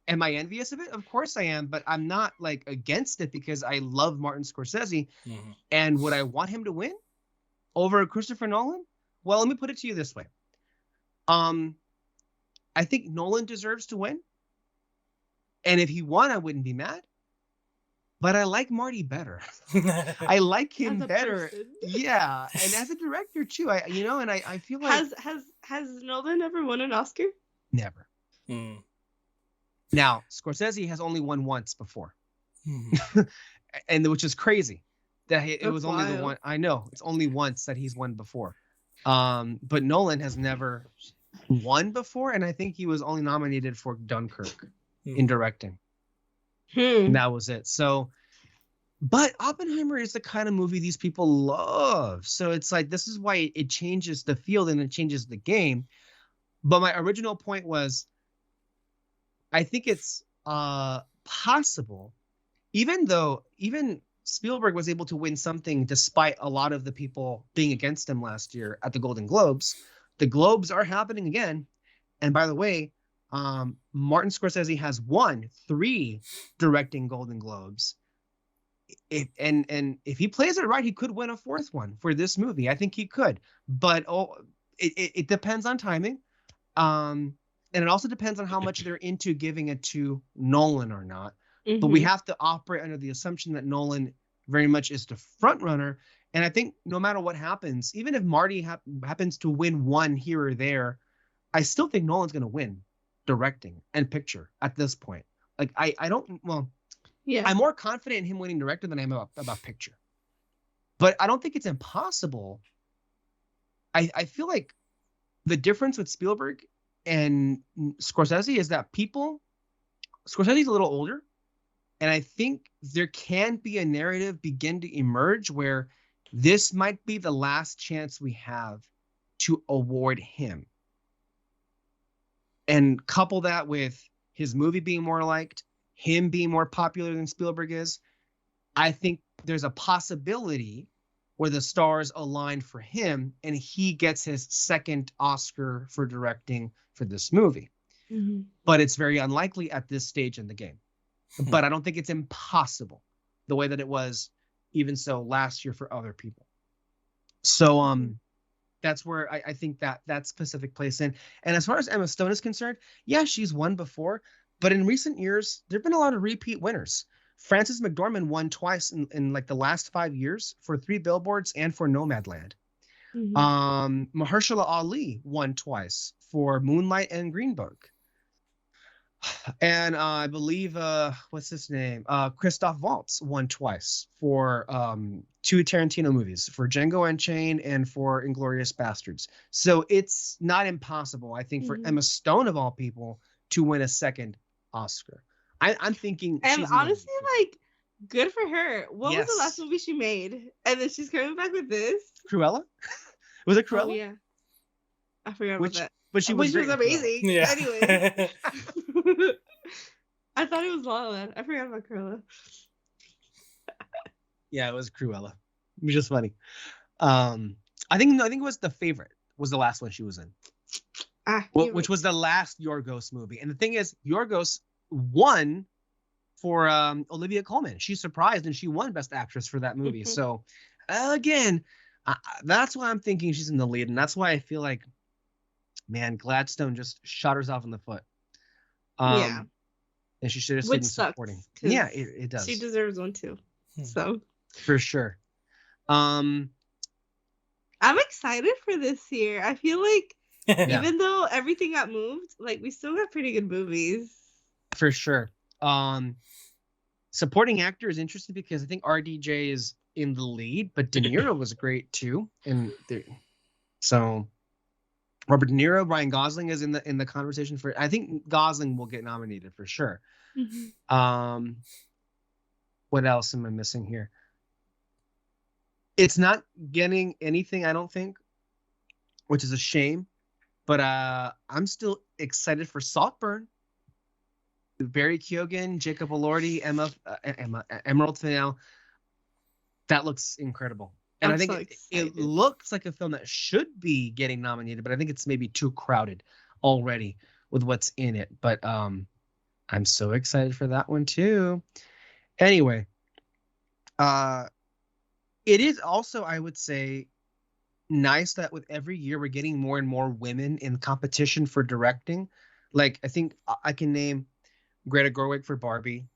S1: am I envious of it? Of course I am, but I'm not like against it because I love Martin Scorsese. And would I want him to win over Christopher Nolan? Well, let me put it to you this way. I think Nolan deserves to win. And if he won, I wouldn't be mad. But I like Marty better. I like him better. Yeah, and as a director too. I feel like
S2: has Nolan ever won an Oscar?
S1: Never. Now, Scorsese has only won once before, and which is crazy. That it was only the one. I know it's only once that he's won before. But Nolan has never won before, and I think he was only nominated for Dunkirk in directing. And that was it. So, but Oppenheimer is the kind of movie these people love. So it's like, this is why it changes the field and it changes the game. But my original point was, I think it's possible, even Spielberg was able to win something despite a lot of the people being against him last year at the Golden Globes. The Globes are happening again. And by the way, Martin Scorsese has won 3 directing Golden Globes. and if he plays it right, he could win a fourth one for this movie. I think he could, but it depends on timing, and it also depends on how much they're into giving it to Nolan or not. Mm-hmm. But we have to operate under the assumption that Nolan very much is the front runner. And I think no matter what happens, even if Marty happens to win one here or there, I still think Nolan's going to win directing and picture at this point. Like I don't, well, yeah, I'm more confident in him winning director than I am about picture. But I don't think it's impossible. I feel like the difference with Spielberg and Scorsese is that Scorsese's a little older, and I think there can be a narrative begin to emerge where this might be the last chance we have to award him. And couple that with his movie being more liked, him being more popular than Spielberg is, I think there's a possibility where the stars align for him and he gets his second Oscar for directing for this movie. Mm-hmm. But it's very unlikely at this stage in the game. But I don't think it's impossible the way that it was even so last year for other people. So that's where I think that specific plays in. And as far as Emma Stone is concerned, yeah, she's won before, but in recent years, there have been a lot of repeat winners. Frances McDormand won twice in like the last 5 years for 3 Billboards and for Nomadland. Mm-hmm. Mahershala Ali won twice for Moonlight and Green Book. And I believe, what's his name? Christoph Waltz won twice for 2 Tarantino movies, for Django Unchained and for Inglourious Bastards. So it's not impossible, I think, for Emma Stone, of all people, to win a second Oscar. I'm thinking,
S2: and honestly, like, good for her. What was the last movie she made? And then she's coming back with this.
S1: Cruella? Was it Cruella?
S2: Oh, yeah, I forgot about that.
S1: But she was
S2: amazing.
S3: Yeah.
S2: Anyway, I thought it was La La Land. I forgot about Cruella.
S1: Yeah, it was Cruella. It was just funny. I think it was The Favorite. Was the last one she was in. Which was the last Yorgos movie. And the thing is, Yorgos won for Olivia Colman. She's surprised, and she won Best Actress for that movie. So again, that's why I'm thinking she's in the lead, and that's why I feel like, man, Gladstone just shot herself in the foot. Yeah, and she should have stayed in supporting. Yeah, it does.
S2: She deserves one too. So
S1: for sure.
S2: I'm excited for this year. I feel like even though everything got moved, like, we still got pretty good movies.
S1: For sure. Supporting actor is interesting because I think RDJ is in the lead, but De Niro was great too. And so Robert De Niro, Ryan Gosling is in the conversation for. I think Gosling will get nominated for sure. Mm-hmm. What else am I missing here? It's not getting anything, I don't think, which is a shame. But I'm still excited for Saltburn. Barry Keoghan, Jacob Elordi, Emerald Fennell. That looks incredible. And I think it looks like a film that should be getting nominated, but I think it's maybe too crowded already with what's in it. But I'm so excited for that one too. Anyway, it is also, I would say, nice that with every year we're getting more and more women in competition for directing. Like, I think I can name Greta Gerwig for Barbie,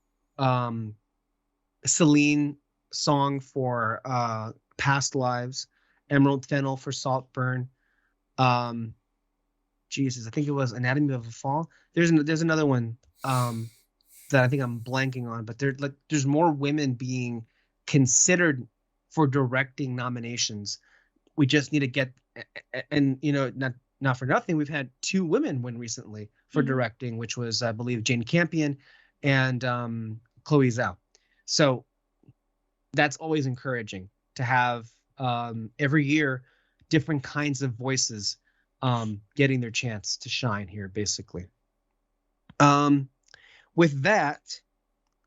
S1: Celine Song for Past Lives, Emerald Fennell for Saltburn. Jesus, I think it was Anatomy of a Fall. There's another one that I think I'm blanking on, but there's more women being considered for directing nominations. We just need to get, and not for nothing, we've had 2 women win recently for directing, which was, I believe, Jane Campion and Chloe Zhao. So that's always encouraging to have every year different kinds of voices getting their chance to shine here, basically. With that,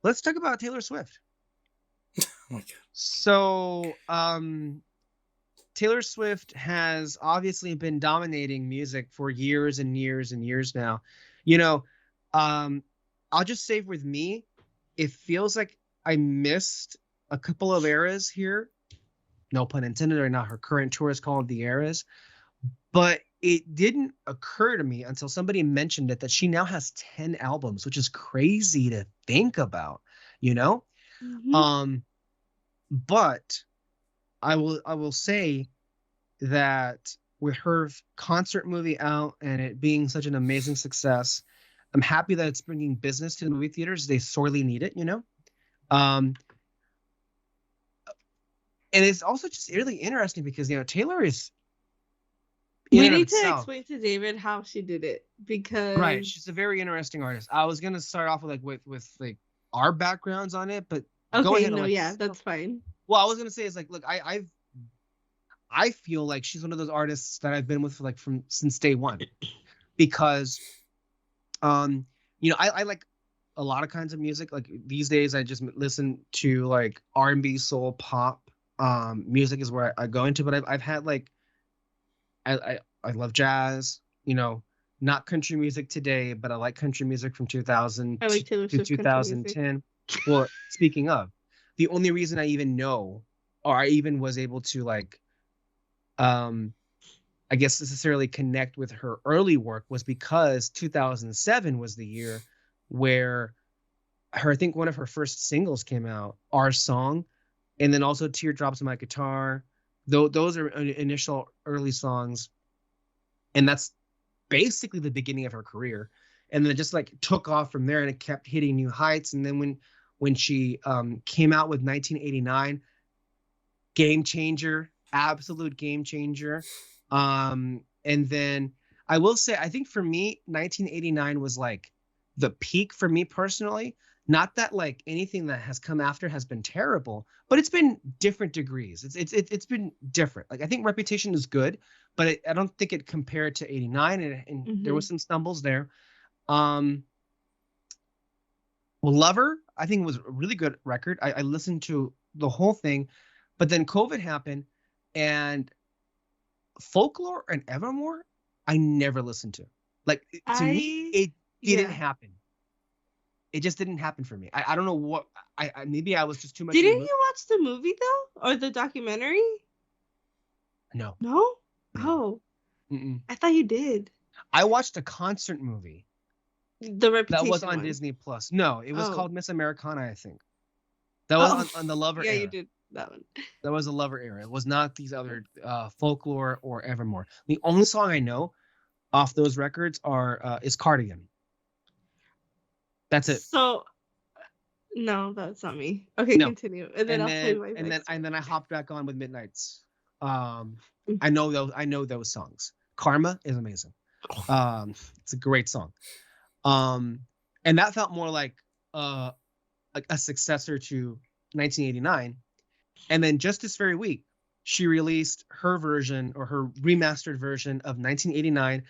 S1: let's talk about Taylor Swift.
S3: Oh my God.
S1: So Taylor Swift has obviously been dominating music for years and years and years now. I'll just say with me, it feels like I missed a couple of eras here. No pun intended, or not her current tour is called The Eras. But it didn't occur to me until somebody mentioned it that she now has 10 albums, which is crazy to think about, you know?
S2: Mm-hmm.
S1: But I will say that with her concert movie out and it being such an amazing success, I'm happy that it's bringing business to the movie theaters. They sorely need it, you know? And it's also just really interesting because, you know, Taylor is...
S2: We need to explain to David how she did it, because...
S1: Right, she's a very interesting artist. I was going to start off with like our backgrounds on it, but go ahead.
S2: No, yeah, that's fine.
S1: Well, I was going to say is like, look, I feel like she's one of those artists that I've been with since day one, because, you know, I like a lot of kinds of music. Like these days, I just listen to like R&B, soul, pop. Music is where I go into, but I've had like, I love jazz. You know, not country music today, but I like country music from 2000
S2: I like Taylor Swift
S1: to 2010. Well, speaking of, the only reason I even know, or I even was able to like, I guess necessarily connect with her early work was because 2007 was the year where I think one of her first singles came out, Our Song, and then also Teardrops on My Guitar. Those are initial early songs, and that's basically the beginning of her career. And then it just like took off from there, and it kept hitting new heights. And then when she came out with 1989, game changer, absolute game changer. And then I will say, I think for me, 1989 was like the peak for me personally. Not that like anything that has come after has been terrible, but it's been different degrees. It's been different. Like I think Reputation is good, but I don't think it compared to 89, and there was some stumbles there. Well, Lover, I think was a really good record. I listened to the whole thing, but then COVID happened, and Folklore and Evermore, I never listened to. Like to me, it didn't happen. It just didn't happen for me. I don't know what. I maybe I was just too much.
S2: Didn't you watch the movie though, or the documentary?
S1: No.
S2: No. Oh. Mm-mm. I thought you did.
S1: I watched a concert movie.
S2: The Reputation
S1: that was on Disney Plus. No, it was called Miss Americana, I think. That was on the Lover era.
S2: Yeah, you did that one.
S1: That was a Lover era. It was not these other Folklore or Evermore. The only song I know off those records is Cardigan. That's it.
S2: So, no, that's not me. Okay, no. Continue, and then I'll play my
S1: and then I hopped back on with Midnights. I know those songs. Karma is amazing. It's a great song. And that felt more like a successor to 1989. And then just this very week, she released her version, or her remastered version of 1989.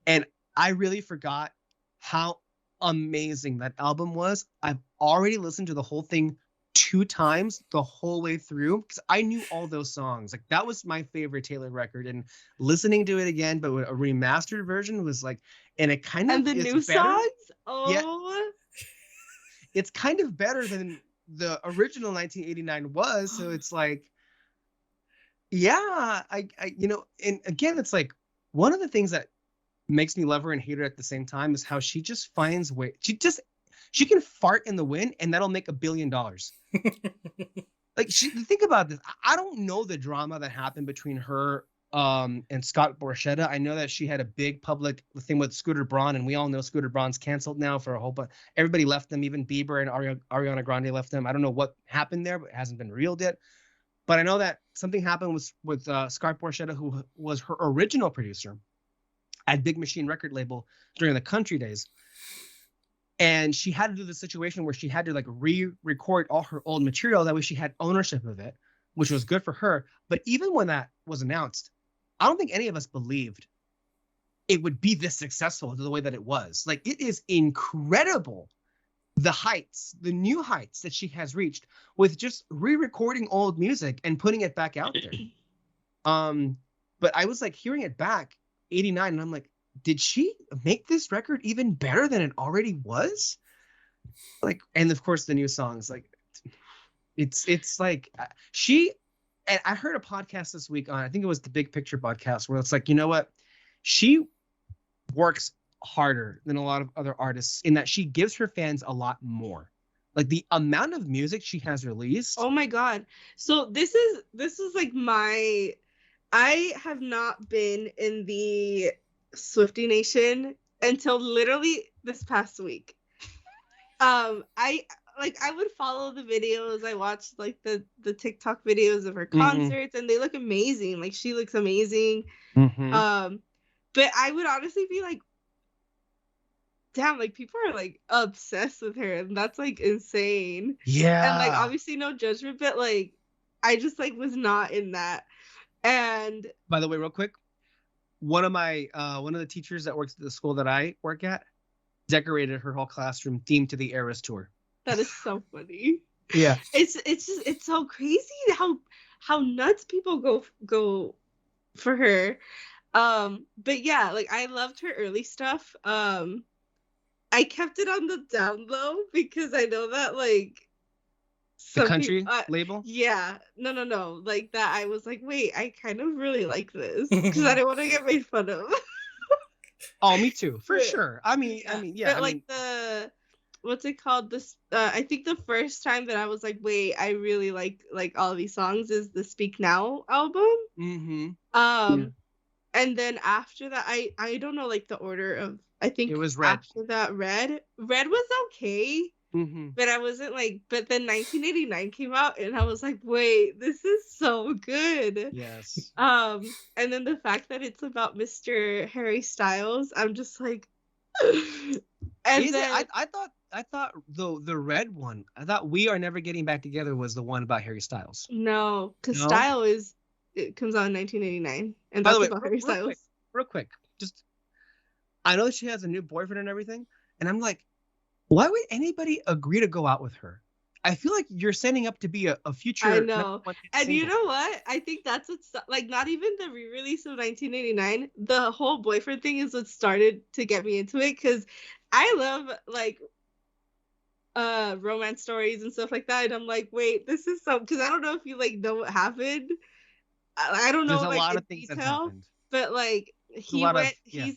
S1: And I really forgot how amazing that album was. I've already listened to the whole thing 2 times the whole way through, because I knew all those songs. Like that was my favorite Taylor record, and listening to it again, but with a remastered version was like, and it kind of,
S2: and the new better. Songs. Oh, yeah,
S1: it's kind of better than the original 1989 was. So it's like, yeah, I you know, and again, it's like one of the things that makes me love her and hate her at the same time is how she just finds way. She can fart in the wind and that'll make $1 billion. Like, think about this. I don't know the drama that happened between her and Scott Borchetta. I know that she had a big public thing with Scooter Braun, and we all know Scooter Braun's canceled now for a whole bunch. Everybody left them, even Bieber and Ariana Grande left them. I don't know what happened there, but it hasn't been reeled yet. But I know that something happened with Scott Borchetta, who was her original producer at Big Machine record label during the country days. And she had to do the situation where she had to like re-record all her old material. That way she had ownership of it, which was good for her. But even when that was announced, I don't think any of us believed it would be this successful the way that it was. Like, it is incredible, the heights, the new heights that she has reached with just re-recording old music and putting it back out there. But I was like hearing it back, 89, and I'm like, did she make this record even better than it already was? Like, and of course the new songs, like, It's like she, and I heard a podcast this week on, I think it was the Big Picture podcast, where it's like, you know what, she works harder than a lot of other artists in that she gives her fans a lot more. Like the amount of music she has released.
S2: Oh my god! So this is like I have not been in the Swiftie Nation until literally this past week. I would follow the videos. I watched like the TikTok videos of her concerts, and they look amazing. Like she looks amazing. But I would honestly be like, damn, like people are like obsessed with her, and that's like insane.
S1: Yeah.
S2: And like obviously no judgment, but like I just like was not in that. And
S1: by the way, real quick, one of the teachers that works at the school that I work at decorated her whole classroom themed to the Eras tour.
S2: That is so funny.
S1: Yeah.
S2: It's so crazy how nuts people go for her. But yeah, like I loved her early stuff. I kept it on the down low because I know that like
S1: the country label.
S2: Yeah, no, like that. I was like, wait, I kind of really like this because I didn't want to get made fun of.
S1: Oh, me too, for sure. I mean, yeah.
S2: But like the what's it called? This I think the first time that I was like, wait, I really like all these songs is the Speak Now album. And then after that, I don't know like the order of. I think
S1: it was Red.
S2: After that, Red was okay, but I wasn't like. But then 1989 came out, and I was like, wait, this is so good.
S1: Yes.
S2: And then the fact that it's about Mr. Harry Styles, I'm just like. And then
S1: I thought the Red one. I thought We Are Never Getting Back Together was the one about Harry Styles.
S2: No, because Style it comes out in 1989, and that's about Harry Styles.
S1: Real quick, just. I know she has a new boyfriend and everything, and I'm like, why would anybody agree to go out with her? I feel like you're setting up to be a future.
S2: I know, and you know what? I think that's what's like. Not even the re-release of 1989. The whole boyfriend thing is what started to get me into it because I love like romance stories and stuff like that. And I'm like, wait, this is so because I don't know if you like know what happened. I don't know.
S1: There's a
S2: like,
S1: lot of things that happened,
S2: but like. He's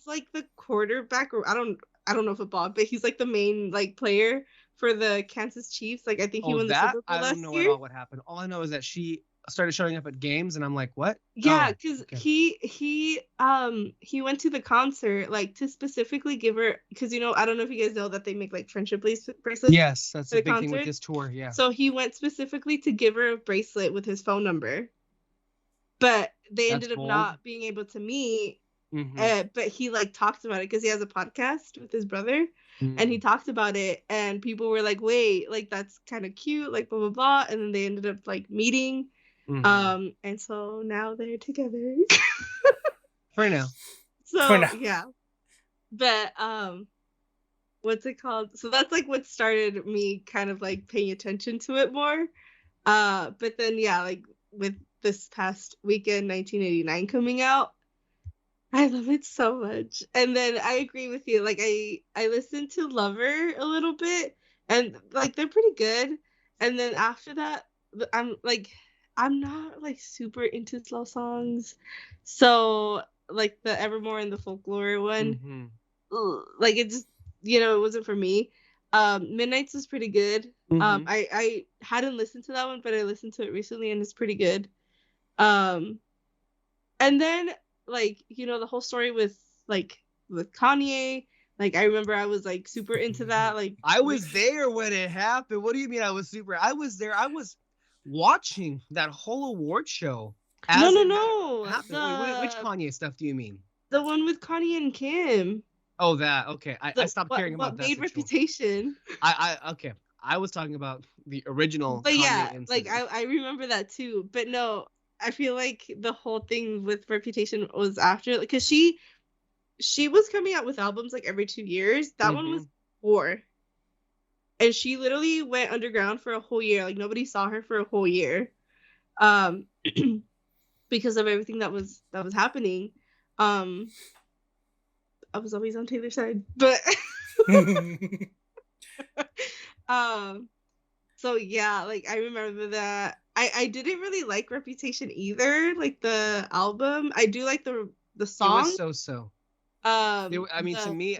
S2: like the quarterback, or I don't know football, but he's like the main like player for the Kansas Chiefs. Like I think he won the Super Bowl last year. I don't know at all
S1: what happened. All I know is that she started showing up at games, and I'm like, what?
S2: Yeah, because he went to the concert like to specifically give her, because I don't know if you guys know that they make like friendship bracelets.
S1: Yes, that's a big thing with this tour. Yeah.
S2: So he went specifically to give her a bracelet with his phone number, but they ended up not being able to meet. But he like talked about it because he has a podcast with his brother, and he talked about it, and people were like, wait, like that's kind of cute, like blah blah blah, and then they ended up like meeting, and so now they're together.
S1: For now.
S2: Yeah, but what's it called? So that's like what started me kind of like paying attention to it more. But then yeah, like with this past weekend, 1989 coming out. I love it so much. And then I agree with you. Like I listened to Lover a little bit, and like they're pretty good. And then after that, I'm not like super into slow songs. So like the Evermore and the Folklore one, like it just it wasn't for me. Midnight's was pretty good. I hadn't listened to that one, but I listened to it recently, and it's pretty good. And then like the whole story with Kanye, like I remember I was like super into that. Like
S1: I was there when it happened. What do you mean I was super? I was there. I was watching that whole award show.
S2: No.
S1: Which Kanye stuff do you mean?
S2: The one with Kanye and Kim.
S1: Oh, that. Okay. I stopped caring about that.
S2: Made Reputation.
S1: Okay. I was talking about the original.
S2: But
S1: Kanye
S2: yeah,
S1: incident.
S2: like I remember that too. But no, I feel like the whole thing with Reputation was after, because she was coming out with albums like every 2 years. That one was 4, and she literally went underground for a whole year. Like nobody saw her for a whole year, because of everything that was happening. I was always on Taylor's side, but So yeah, like I remember that. I didn't really like Reputation either, like the album. I do like the song.
S1: It was so. To me,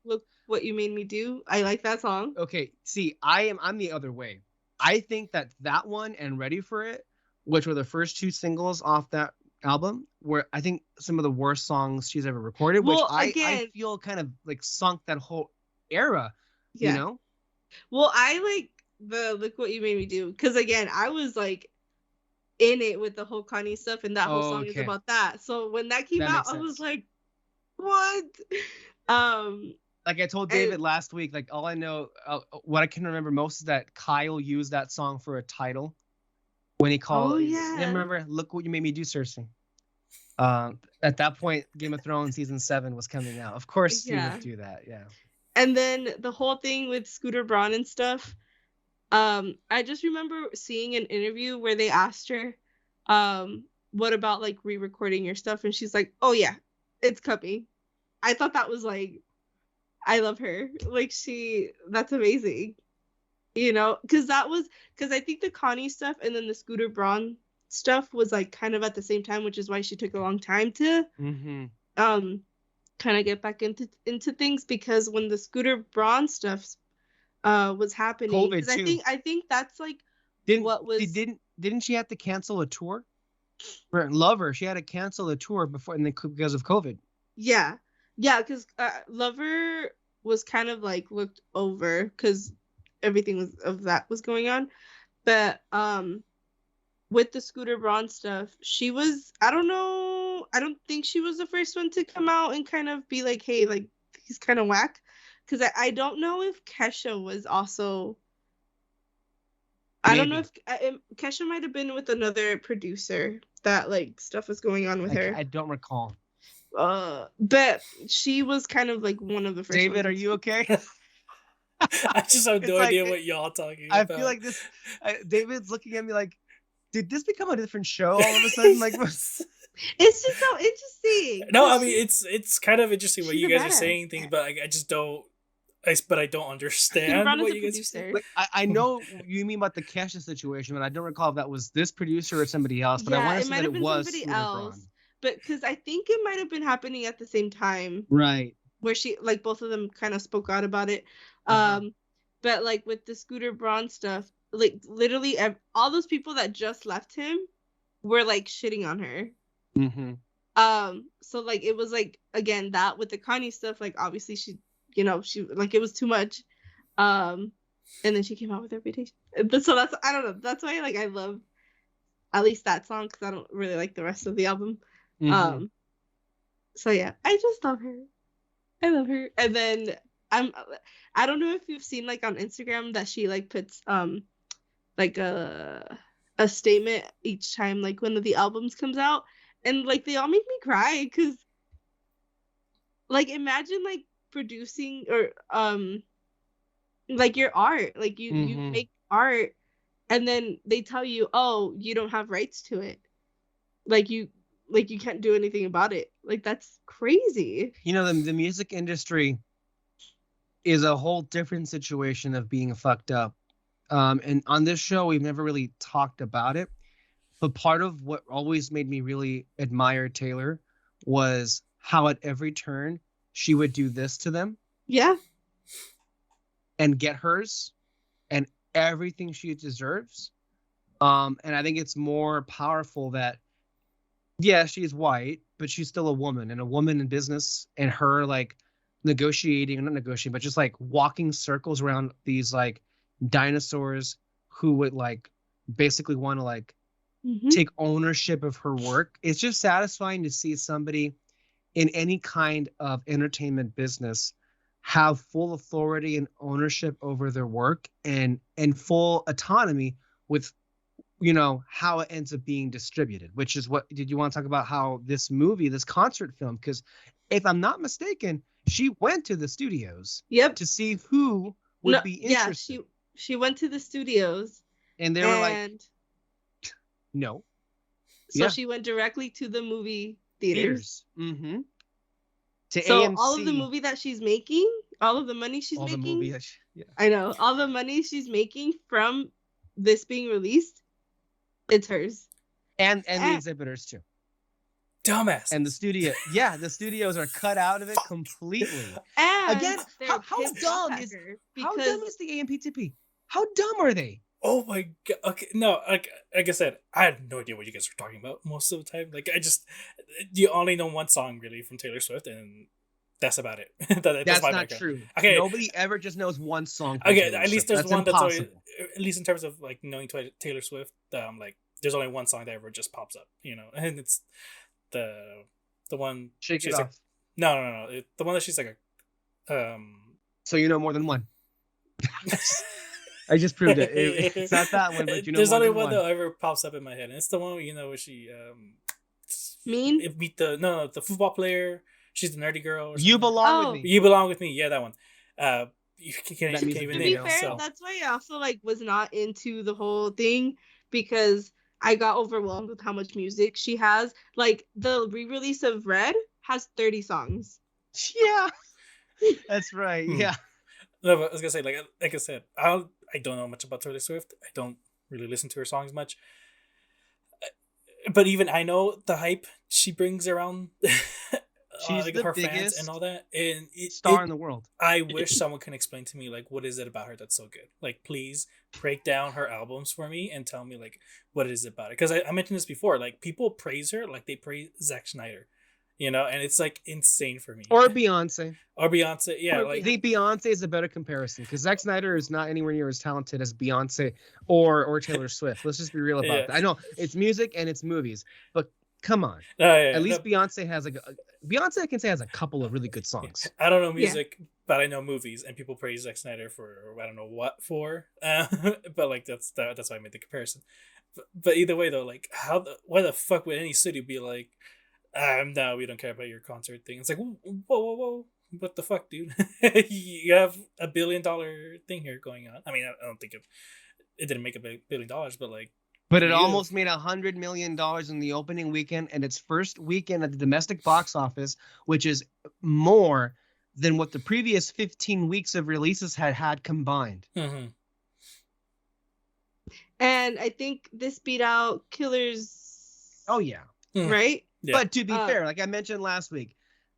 S2: look what you made me do. I like that song.
S1: Okay, see, I'm the other way. I think that one and Ready for It, which were the first two singles off that album, were I think some of the worst songs she's ever recorded. Which I feel kind of like sunk that whole era. Yeah. You know.
S2: Well, I like the Look What You Made Me Do, because again, I was like in it with the whole Kanye stuff, and that whole song is about that. So when that came out, I was like, what?
S1: Like I told David last week, like all I know, what I can remember most is that Kyle used that song for a title when he called. Oh yeah. Remember, Look What You Made Me Do, Cersei. At that point, Game of Thrones season 7 was coming out. Of course, he would do that. Yeah.
S2: And then the whole thing with Scooter Braun and stuff. I just remember seeing an interview where they asked her, what about like re-recording your stuff? And she's like, oh yeah, it's coming. I thought that was like, I love her. Like that's amazing. You know, because I think the Connie stuff and then the Scooter Braun stuff was like kind of at the same time, which is why she took a long time to kind of get back into things, because when the Scooter Braun stuff was happening,
S1: COVID too.
S2: I think that's like
S1: didn't she have to cancel a tour for Lover? She had to cancel a tour because of COVID.
S2: Yeah, because Lover was kind of like looked over because everything was going on, but with the Scooter Braun stuff, she was, I don't think she was the first one to come out and kind of be like, hey, like he's kind of whack, because I don't know if Kesha was also. Maybe. I don't know if Kesha might have been with another producer that like stuff was going on with her.
S1: I don't recall.
S2: But she was kind of like one of the first.
S1: David, are you okay?
S3: I just have no idea what y'all talking about.
S1: I feel like this. David's looking at me like, did this become a different show all of a sudden? Like,
S2: it's just so interesting.
S3: No, I mean it's kind of interesting what you guys are saying things, but I just don't. But I don't understand what you guys are saying.
S1: Like, I know you mean about the Kesha situation, but I don't recall if that was this producer or somebody else. But I want to say that it was somebody else.
S2: But because I think it might have been happening at the same time,
S1: right?
S2: Where she like both of them kind of spoke out about it. But like with the Scooter Braun stuff, like literally all those people that just left him were like shitting on her. So like it was like, again, that with the Kanye stuff, like obviously she like it was too much. And then she came out with Reputation. So that's, I don't know, that's why like I love at least that song, because I don't really like the rest of the album. So yeah, I just love her. I love her. And then I don't know if you've seen like on Instagram that she like puts like a statement each time like one of the albums comes out, and like they all make me cry, because like imagine like producing or like your art, like you make art and then they tell you, oh, you don't have rights to it, like you can't do anything about it. Like that's crazy.
S1: You know, the music industry is a whole different situation of being fucked up. And on this show, we've never really talked about it. But part of what always made me really admire Taylor was how at every turn she would do this to them.
S2: Yeah.
S1: And get hers and everything she deserves. And I think it's more powerful that, yeah, she's white, but she's still a woman, and a woman in business, and her like not negotiating, but just like walking circles around these like dinosaurs who would like basically want to like take ownership of her work. It's just satisfying to see somebody in any kind of entertainment business have full authority and ownership over their work and full autonomy with, you know, how it ends up being distributed, which is what, did you want to talk about how this concert film, because if I'm not mistaken, she went to the studios to see who would be interested.
S2: Yeah, she went to the studios
S1: and they were like, no.
S2: So she went directly to the movie theaters.
S1: To
S2: so
S1: AMC.
S2: All of the movie that she's making, all of the money she's making, I know, all the money she's making from this being released, it's hers.
S1: And the exhibitors too.
S3: Dumbass.
S1: And the studios are cut out of it completely.
S2: And
S1: again, how dumb is the AMPTP? How dumb are they?
S3: Oh my god! Okay, no, like I said, I had no idea what you guys were talking about most of the time. Like you only know one song really from Taylor Swift, and that's about it.
S1: That's not true. Okay, nobody ever just knows one song.
S3: Okay, at least there's one impossible. That's always, at least in terms of like knowing Taylor Swift, like there's only one song that ever just pops up, and it's the one.
S1: Shake It Off.
S3: Like, no, the one that she's like a.
S1: So you know more than one. I just proved it. It's not that one, but
S3: there's only one that ever pops up in my head, and it's the one where she meet the football player. She's the nerdy girl.
S1: You belong with me.
S3: You belong with me. Yeah, that one. You can't even
S2: to be fair, that's why I also was not into the whole thing, because I got overwhelmed with how much music she has. Like the re-release of Red has 30 songs.
S1: Yeah, that's right. Yeah.
S3: No, but I was gonna say, like I said, I don't know much about Taylor Swift. I don't really listen to her songs much. But even I know the hype she brings around
S1: she's the
S3: her
S1: biggest
S3: fans and all that. And
S1: star in the world.
S3: I wish someone can explain to me, what is it about her that's so good? Like, please break down her albums for me and tell me, what is it about it? Because I mentioned this before. People praise her like they praise Zack Snyder. And it's insane for me.
S1: Or Beyonce.
S3: Yeah.
S1: I think Beyonce is a better comparison, because Zack Snyder is not anywhere near as talented as Beyonce or Taylor Swift. Let's just be real about that. I know it's music and it's movies, but come on. At least Beyonce has Beyonce I can say has a couple of really good songs.
S3: I don't know music, but I know movies, and people praise Zack Snyder for I don't know what for. But that's why I made the comparison. But either way though, why the fuck would any studio be like, no, we don't care about your concert thing? It's like, whoa, what the fuck, dude? You have $1 billion thing here going on. I mean, I don't think it didn't make $1 billion, but
S1: it almost made $100 million in the opening weekend and its first weekend at the domestic box office, which is more than what the previous 15 weeks of releases had combined.
S3: Mm-hmm.
S2: And I think this beat out Killers.
S1: Oh yeah,
S2: right.
S1: Yeah. But to be fair, like I mentioned last week,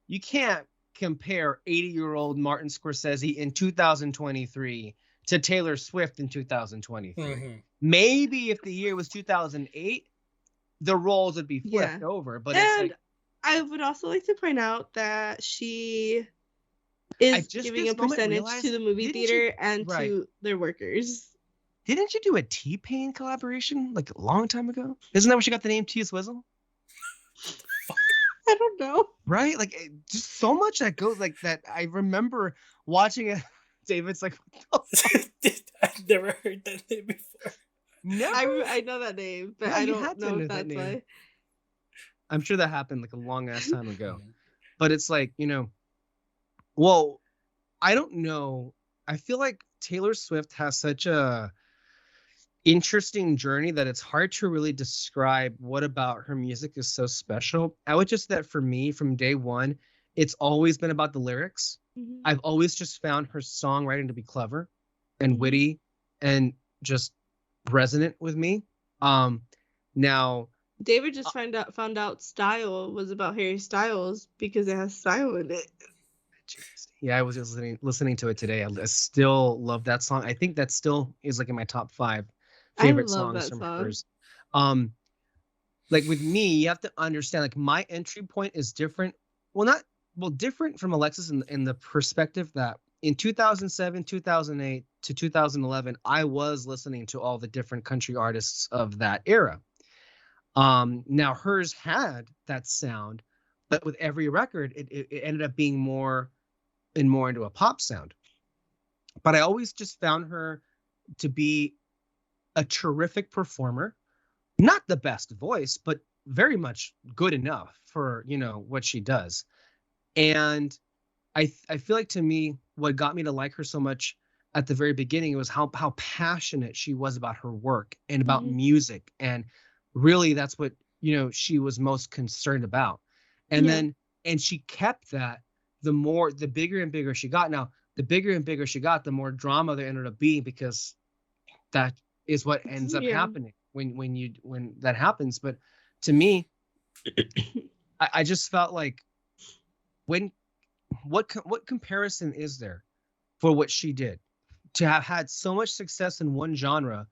S1: you can't compare 80-year-old Martin Scorsese in 2023 to Taylor Swift in 2023. Mm-hmm. Maybe if the year was 2008, the roles would be flipped over. But
S2: I would also like to point out that she is giving a percentage to the movie theater and to their workers.
S1: Didn't you do a T-Pain collaboration a long time ago? Isn't that where she got the name T-Swizzle?
S2: I don't know.
S1: Right? Just so much that goes that. I remember watching it. David's like, what the fuck?
S3: I've never heard that name before.
S2: Never. I know that name, but I don't know if that's why.
S1: I'm sure that happened a long ass time ago. But it's well, I don't know. I feel like Taylor Swift has such a interesting journey that it's hard to really describe what about her music is so special. I would just say that for me, from day one, it's always been about the lyrics. Mm-hmm. I've always just found her songwriting to be clever and witty and just resonant with me. Now
S2: David just found out Style was about Harry Styles because it has style in it.
S1: Yeah, I was just listening to it today. I still love that song. I think that still is in my top 5 favorite songs from hers. With me, you have to understand my entry point is different. Different from Alexis in the perspective that in 2007, 2008 to 2011, I was listening to all the different country artists of that era. Now hers had that sound, but with every record, it ended up being more and more into a pop sound. But I always just found her to be a terrific performer, not the best voice, but very much good enough for, what she does. And I feel like, to me, what got me to like her so much at the very beginning was how passionate she was about her work and about music. And really that's what, she was most concerned about. And and she kept that the bigger and bigger she got. Now, the bigger and bigger she got, the more drama there ended up being, because that is what ends up happening when that happens. But to me, I just felt like what comparison is there for what she did to have had so much success in one genre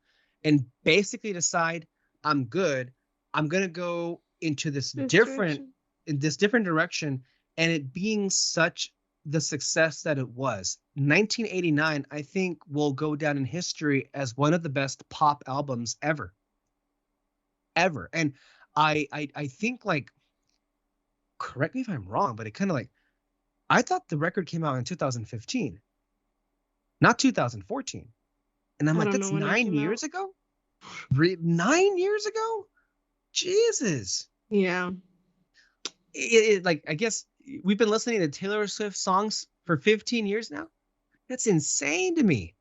S1: and basically decide I'm good, I'm gonna go into this different direction, and it being such the success that it was. 1989, I think, will go down in history as one of the best pop albums ever. And I think, like, correct me if I'm wrong, but it kind of like, I thought the record came out in 2015, not 2014. And I'm like, that's 9 years ago? 9 years ago? Jesus.
S2: Yeah.
S1: Like, I guess we've been listening to Taylor Swift songs for 15 years now. That's insane to me.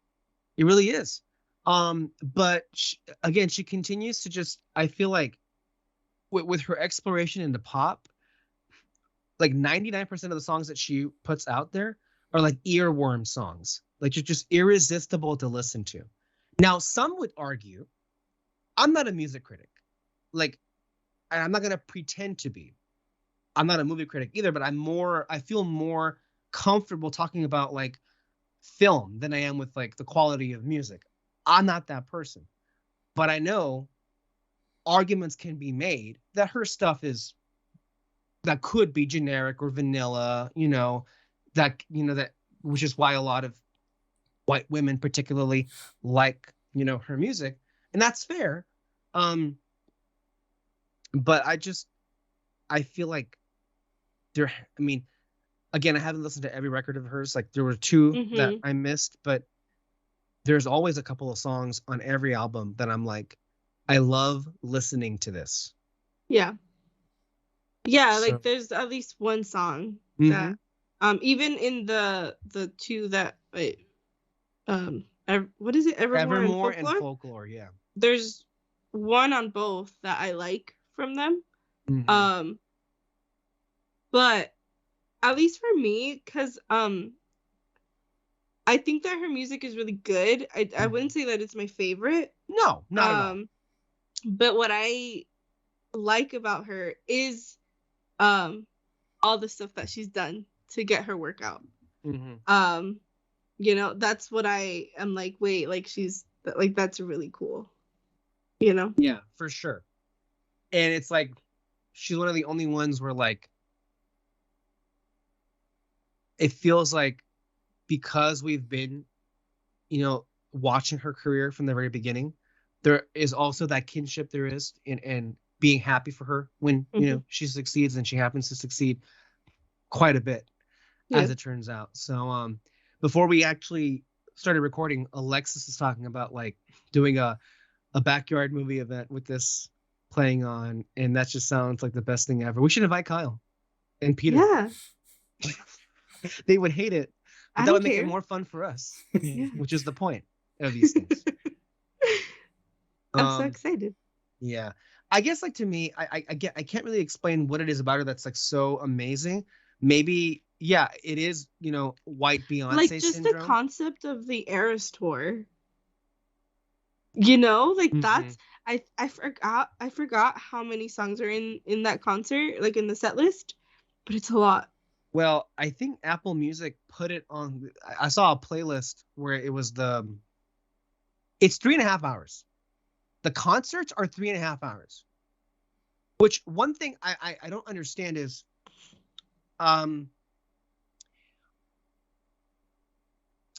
S1: It really is. But again, she continues to just, I feel like with her exploration into pop, like 99% of the songs that she puts out there are like earworm songs. Like, you're just irresistible to listen to. Now, some would argue, I'm not a music critic. Like, I'm not going to pretend to be. I'm not a movie critic either, but I feel more comfortable talking about like film than I am with like the quality of music. I'm not that person. But I know arguments can be made that her stuff that could be generic or vanilla, that which is why a lot of white women particularly like, her music, and that's fair. But I feel like again, I haven't listened to every record of hers. Like, there were two that I missed, but there's always a couple of songs on every album that I'm like, I love listening to this.
S2: Yeah. Yeah, like there's at least one song that even in the two that what is it? Evermore
S1: and Folklore, yeah.
S2: There's one on both that I like from them. But at least for me, because I think that her music is really good. I wouldn't say that it's my favorite.
S1: No, not at all.
S2: But what I like about her is all the stuff that she's done to get her work out. That's what I am like, wait, like that's really cool.
S1: Yeah, for sure. And it's like she's one of the only ones where like it feels like, because we've been watching her career from the very beginning, there is also that kinship there is in being happy for her when she succeeds, and she happens to succeed quite a bit, as it turns out. So before we actually started recording, Alexis is talking about like doing a backyard movie event with this playing on, and that just sounds like the best thing ever. We should invite Kyle and Peter.
S2: Yeah.
S1: They would hate it, but that would make it more fun for us, which is the point of these things.
S2: I'm so excited.
S1: Yeah. I guess, like, to me, I can't really explain what it is about her that's like so amazing. Maybe, yeah, it is, white Beyonce
S2: like just
S1: syndrome.
S2: The concept of the Eras tour. That's I forgot how many songs are in that concert, like in the set list, but it's a lot.
S1: Well, I think Apple Music put it on. I saw a playlist where it was it's 3.5 hours. The concerts are 3.5 hours. Which, one thing I don't understand is,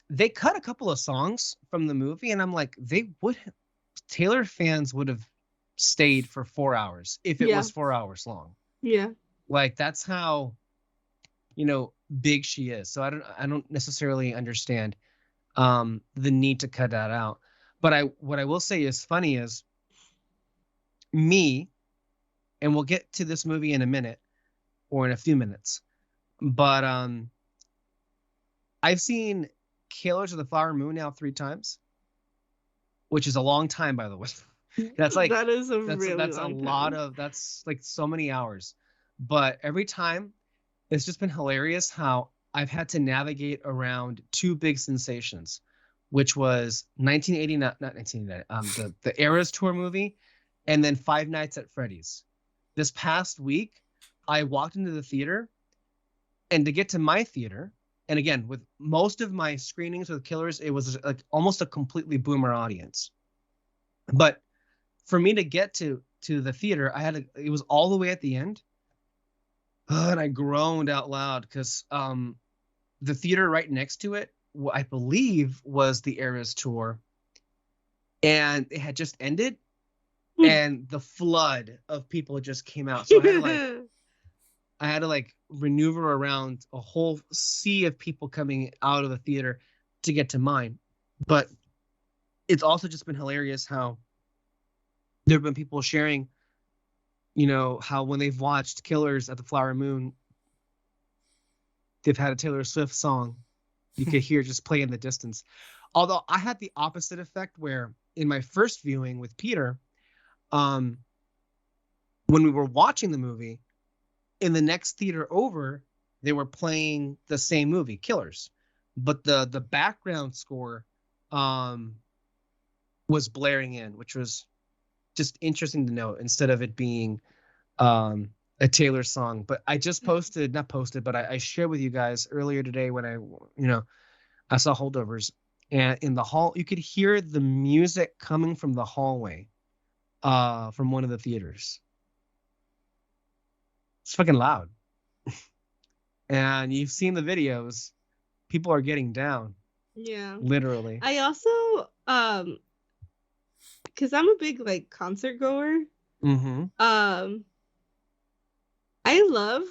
S1: they cut a couple of songs from the movie, and I'm like, Taylor fans would have stayed for 4 hours if it was 4 hours long.
S2: Yeah.
S1: Like, that's how big she is. So I don't necessarily understand the need to cut that out. But what I will say is funny is me, and we'll get to this movie in a minute or in a few minutes, but I've seen Killers of the Flower Moon now 3 times, which is a long time, by the way. That's like
S2: that's
S1: a lot of, that's like so many hours. But every time, it's just been hilarious how I've had to navigate around 2 big sensations. which was 1989, not 1989, the Eras Tour movie, and then Five Nights at Freddy's. This past week, I walked into the theater, and to get to my theater, and again, with most of my screenings with Killers, it was like almost a completely boomer audience. But for me to get to the theater, it was all the way at the end. And I groaned out loud because the theater right next to it, I believe, was the Eras Tour. And it had just ended. And the flood of people just came out. So I had to maneuver around a whole sea of people coming out of the theater to get to mine. But it's also just been hilarious how there have been people sharing, how when they've watched Killers at the Flower Moon, they've had a Taylor Swift song you could hear just play in the distance. Although I had the opposite effect where in my first viewing with Peter, when we were watching the movie, in the next theater over, they were playing the same movie, Killers, but the background score was blaring in, which was just interesting to note instead of it being a Taylor song. But I just but I shared with you guys earlier today when I saw Holdovers, and in the hall you could hear the music coming from the hallway from one of the theaters. It's fucking loud. And you've seen the videos. People are getting down.
S2: Yeah.
S1: Literally.
S2: I also, because I'm a big concert goer.
S1: Mm-hmm.
S2: I love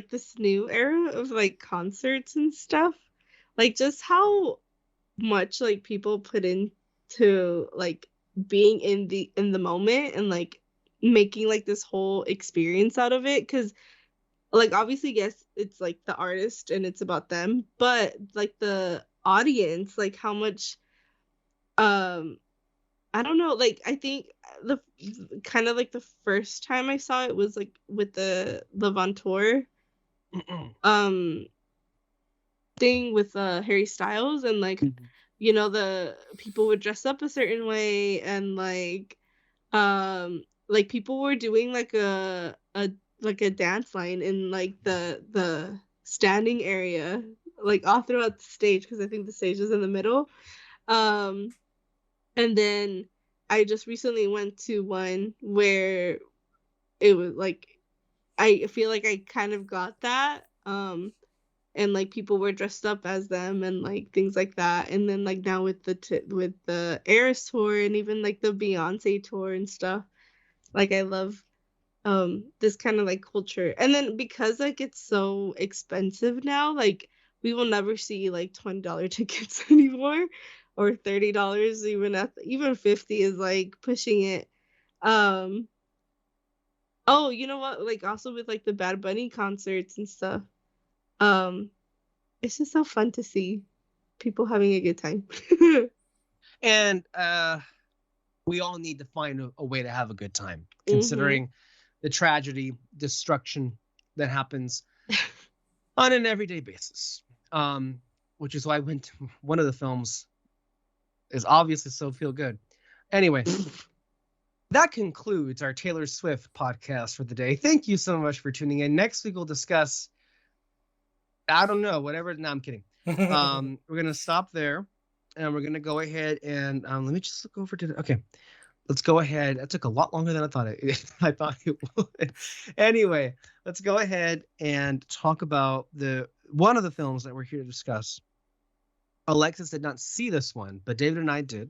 S2: this new era of concerts and stuff. Just how much people put into being in the moment and making this whole experience out of it, because obviously yes, it's the artist and it's about them, but the audience, how much I don't know, I think the kind of the first time I saw it was with the Von Tour thing with Harry Styles, and the people would dress up a certain way, and people were doing a dance line in the standing area, all throughout the stage, because I think the stage is in the middle. And then I just recently went to one where it was I feel I kind of got that, and people were dressed up as them and things like that. And then now with the Eras Tour and even the Beyonce tour and stuff, I love this kind of culture. And then because it's so expensive now, we will never see $20 tickets anymore, or $30, even 50 is pushing it. Oh, you know what, also with the Bad Bunny concerts and stuff, it's just so fun to see people having a good time.
S1: And we all need to find a way to have a good time, considering the tragedy, destruction that happens on an everyday basis. Which is why I went to one of the films is obviously So Feel Good. Anyway, that concludes our Taylor Swift podcast for the day. Thank you so much for tuning in. Next week we'll discuss, I don't know, whatever. No, I'm kidding. We're going to stop there, and we're going to go ahead and let me just look over to the, okay. Let's go ahead. That took a lot longer than I thought it would. Anyway, let's go ahead and talk about one of the films that we're here to discuss. Alexis did not see this one, but David and I did.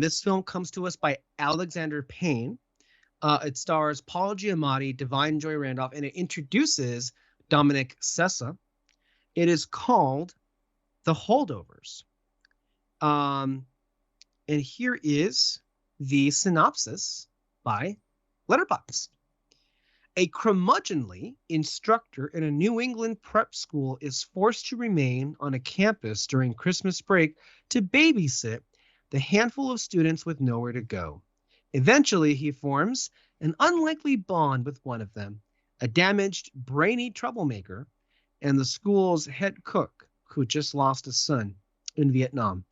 S1: This film comes to us by Alexander Payne. It stars Paul Giamatti, Divine Joy Randolph, and it introduces Dominic Sessa. It is called The Holdovers. And here is the synopsis by Letterboxd. A curmudgeonly instructor in a New England prep school is forced to remain on a campus during Christmas break to babysit the handful of students with nowhere to go. Eventually, he forms an unlikely bond with one of them, a damaged, brainy troublemaker, and the school's head cook who just lost his son in Vietnam.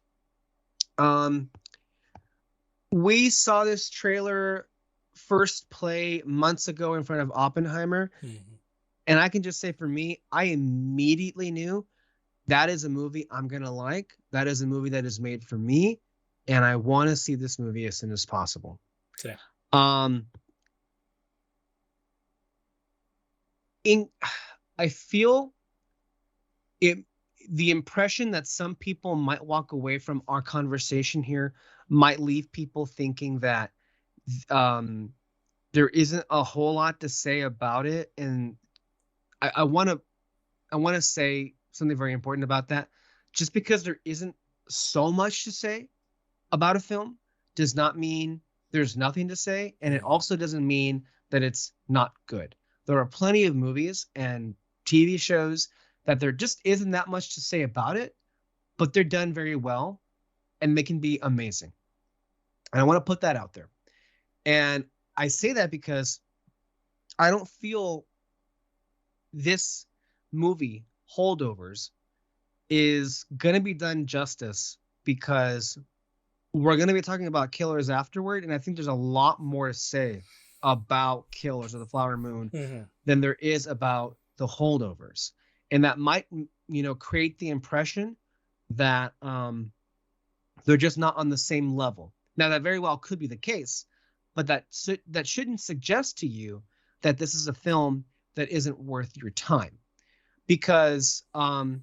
S1: We saw this trailer first play months ago in front of Oppenheimer. Mm-hmm. And I can just say for me, I immediately knew that is a movie I'm going to like. That is a movie that is made for me. And I want to see this movie as soon as possible. Okay. I feel the impression that some people might walk away from our conversation here might leave people thinking that there isn't a whole lot to say about it. And I want to say something very important about that. Just because there isn't so much to say about a film does not mean there's nothing to say. And it also doesn't mean that it's not good. There are plenty of movies and TV shows that there just isn't that much to say about it, but they're done very well and they can be amazing. And I want to put that out there. And I say that because I don't feel this movie, Holdovers, is going to be done justice because we're going to be talking about Killers afterward. And I think there's a lot more to say about Killers of the Flower Moon than there is about the Holdovers. And that might, create the impression that they're just not on the same level. Now, that very well could be the case, but that shouldn't suggest to you that this is a film that isn't worth your time. Because I'm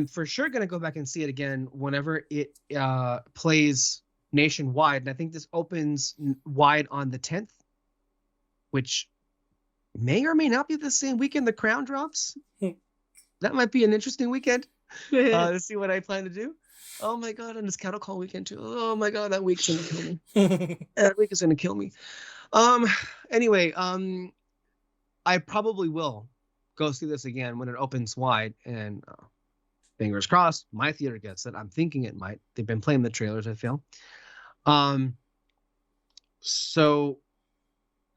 S1: for sure going to go back and see it again whenever it plays nationwide. And I think this opens wide on the 10th, which may or may not be the same weekend The Crown drops. That might be an interesting weekend to see what I plan to do. Oh my God, and it's cattle call weekend too. Oh my God, that week's gonna kill me. That week is gonna kill me. Anyway, I probably will go see this again when it opens wide, and fingers crossed, my theater gets it. I'm thinking it might. They've been playing the trailers, I feel. So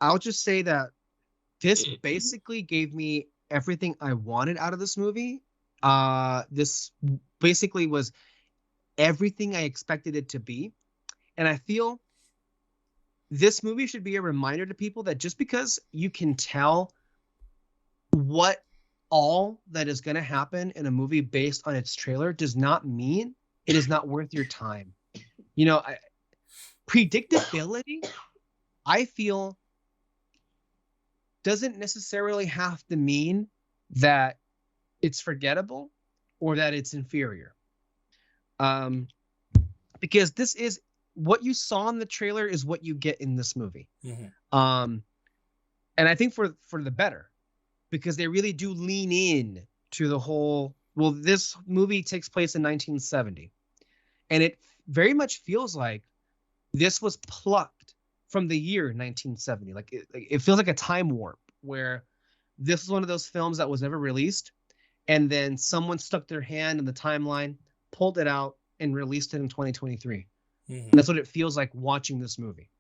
S1: I'll just say that this basically gave me everything I wanted out of this movie. This basically was everything I expected it to be. And I feel this movie should be a reminder to people that just because you can tell what all that is going to happen in a movie based on its trailer does not mean it is not worth your time. Predictability, I feel, doesn't necessarily have to mean that it's forgettable or that it's inferior. Because this is what you saw in the trailer is what you get in this movie. And I think for the better, because they really do lean in to the whole, well, this movie takes place in 1970. And it very much feels like this was plucked from the year 1970. Like it feels like a time warp where this is one of those films that was never released. And then someone stuck their hand in the timeline, pulled it out, and released it in 2023. And that's what it feels like watching this movie.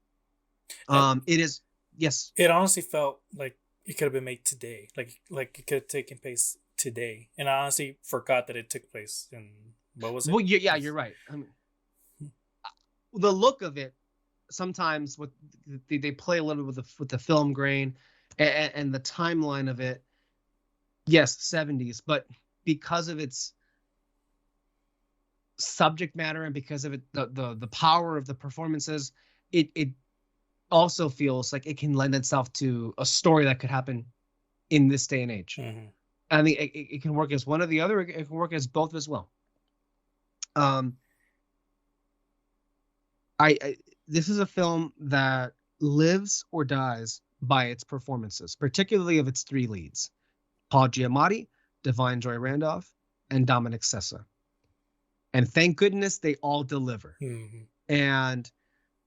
S1: It is, yes.
S3: It honestly felt like it could have been made today. Like it could have taken place today. And I honestly forgot that it took place in, what was it?
S1: Well, yeah, you're right. I mean, the look of it, sometimes they play a little bit with the film grain and the timeline of it. Yes, 70s, but because of its subject matter and because of it, the power of the performances, it also feels like it can lend itself to a story that could happen in this day and age. I think it can work as one or the other. It can work as both as well. This is a film that lives or dies by its performances, particularly of its three leads: Paul Giamatti, Divine Joy Randolph, and Dominic Sessa. And thank goodness they all deliver. And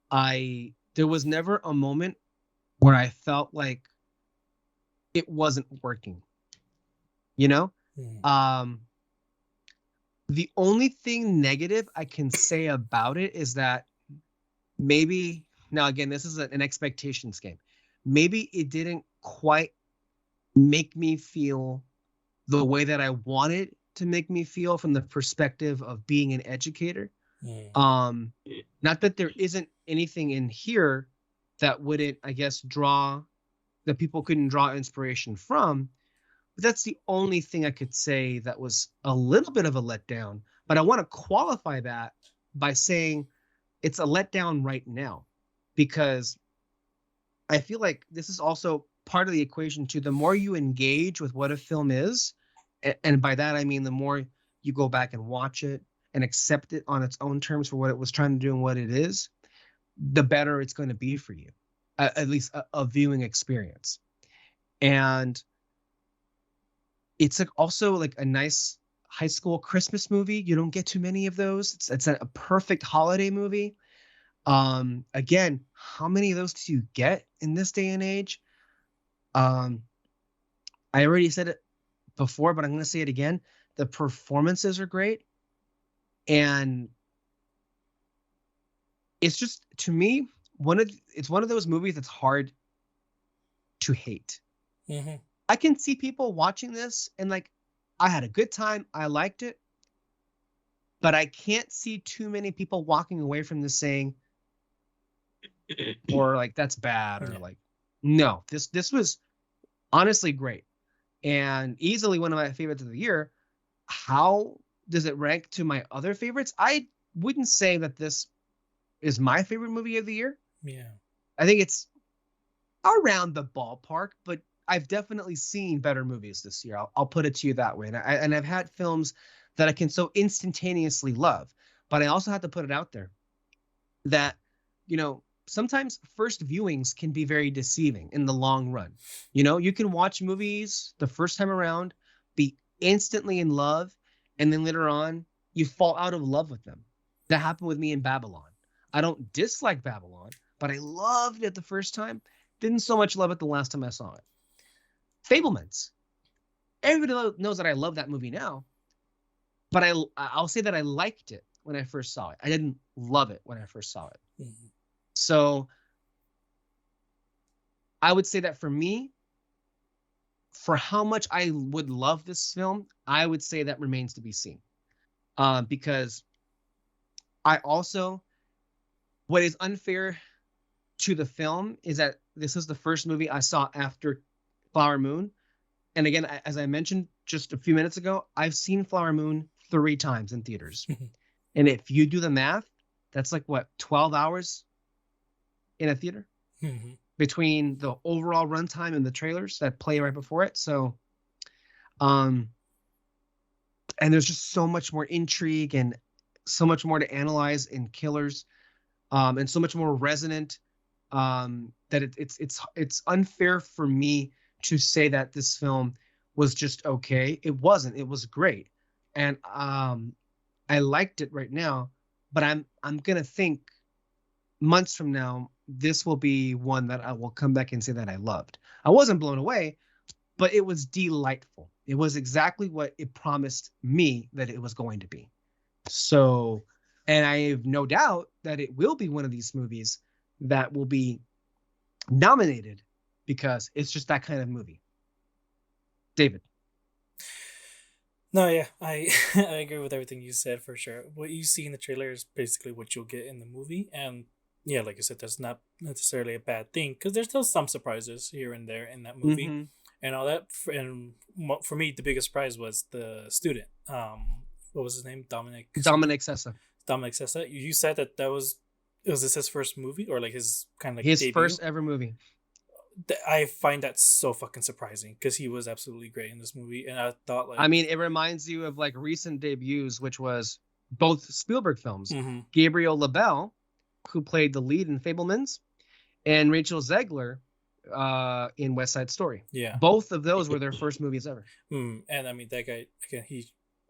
S1: there was never a moment where I felt like it wasn't working. The only thing negative I can say about it is that maybe, now again, this is an expectations game. Maybe it didn't quite make me feel the way that I wanted to make me feel from the perspective of being an educator. Not that there isn't anything in here that wouldn't, I guess, that people couldn't draw inspiration from. But that's the only thing I could say that was a little bit of a letdown. But I want to qualify that by saying it's a letdown right now, because I feel like this is also part of the equation too. The more you engage with what a film is, and by that I mean the more you go back and watch it and accept it on its own terms for what it was trying to do and what it is, the better it's going to be for you, at least a viewing experience. And it's also like a nice high school Christmas movie. You don't get too many of those. It's a perfect holiday movie. Again, how many of those do you get in this day and age? I already said it before, but I'm going to say it again. The performances are great. And it's just, to me, it's one of those movies that's hard to hate. Mm-hmm. I can see people watching this and like, I had a good time. I liked it. But I can't see too many people walking away from this saying, or like, that's bad, or like, no, this was honestly great and easily one of my favorites of the year. How does it rank to my other favorites? I wouldn't say that this is my favorite movie of the year.
S3: Yeah.
S1: I think it's around the ballpark, but I've definitely seen better movies this year. I'll put it to you that way. And I've had films that I can so instantaneously love, but I also have to put it out there that, you know, sometimes first viewings can be very deceiving in the long run. You know, you can watch movies the first time around, be instantly in love, and then later on you fall out of love with them. That happened with me in Babylon. I don't dislike Babylon, but I loved it the first time. Didn't so much love it the last time I saw it. Fabelmans. Everybody knows that I love that movie now, but I'll say that I liked it when I first saw it. I didn't love it when I first saw it. Mm-hmm. So I would say that for me, for how much I would love this film, I would say that remains to be seen. Because I also, what is unfair to the film is that this is the first movie I saw after Flower Moon. And again, as I mentioned just a few minutes ago, I've seen Flower Moon 3 times in theaters. And if you do the math, that's like what, 12 hours in a theater between the overall runtime and the trailers that play right before it. So, and there's just so much more intrigue and so much more to analyze in Killers, and so much more resonant, that it's unfair for me to say that this film was just okay. It wasn't. It was great, and I liked it right now. But I'm gonna think months from now, this will be one that I will come back and say that I loved. I wasn't blown away, but it was delightful. It was exactly what it promised me that it was going to be. So, and I have no doubt that it will be one of these movies that will be nominated because it's just that kind of movie. David.
S3: No, yeah, I agree with everything you said for sure. What you see in the trailer is basically what you'll get in the movie, and yeah, like you said, that's not necessarily a bad thing because there's still some surprises here and there in that movie and all that. And for me, the biggest surprise was the student. What was his name? Dominic
S1: Sessa.
S3: Dominic Sessa. You said that was this his first movie or like his kind of like
S1: his
S3: debut?
S1: First ever movie.
S3: I find that so fucking surprising because he was absolutely great in this movie, and I thought like,
S1: I mean, it reminds you of like recent debuts, which was both Spielberg films. Gabriel LaBelle, who played the lead in Fabelmans, and Rachel Zegler in West Side Story.
S3: Yeah,
S1: both of those were their first movies ever.
S3: And I mean, that guy again, he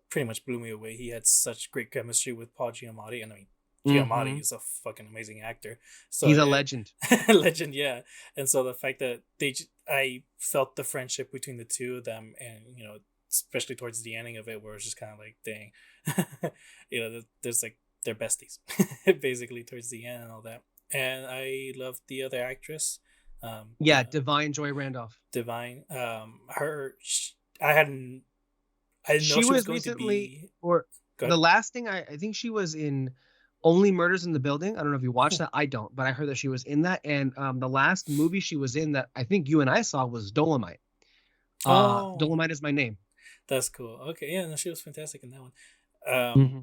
S3: pretty much blew me away. He had such great chemistry with Paul Giamatti, and I mean, Giamatti is a fucking amazing actor. So
S1: he's a legend.
S3: Legend, yeah. And so the fact that I felt the friendship between the two of them, and you know, especially towards the ending of it, where it's just kind of like, dang, you know, there's like they're besties, basically towards the end and all that. And I loved the other actress.
S1: Divine Joy Randolph.
S3: Divine. I didn't know she was going recently, to be.
S1: Or the last thing I think she was in Only Murders in the Building. I don't know if you watched that. I don't, but I heard that she was in that. And the last movie she was in that I think you and I saw was Dolomite. Dolomite Is My Name.
S3: That's cool. Okay, yeah, no, she was fantastic in that one.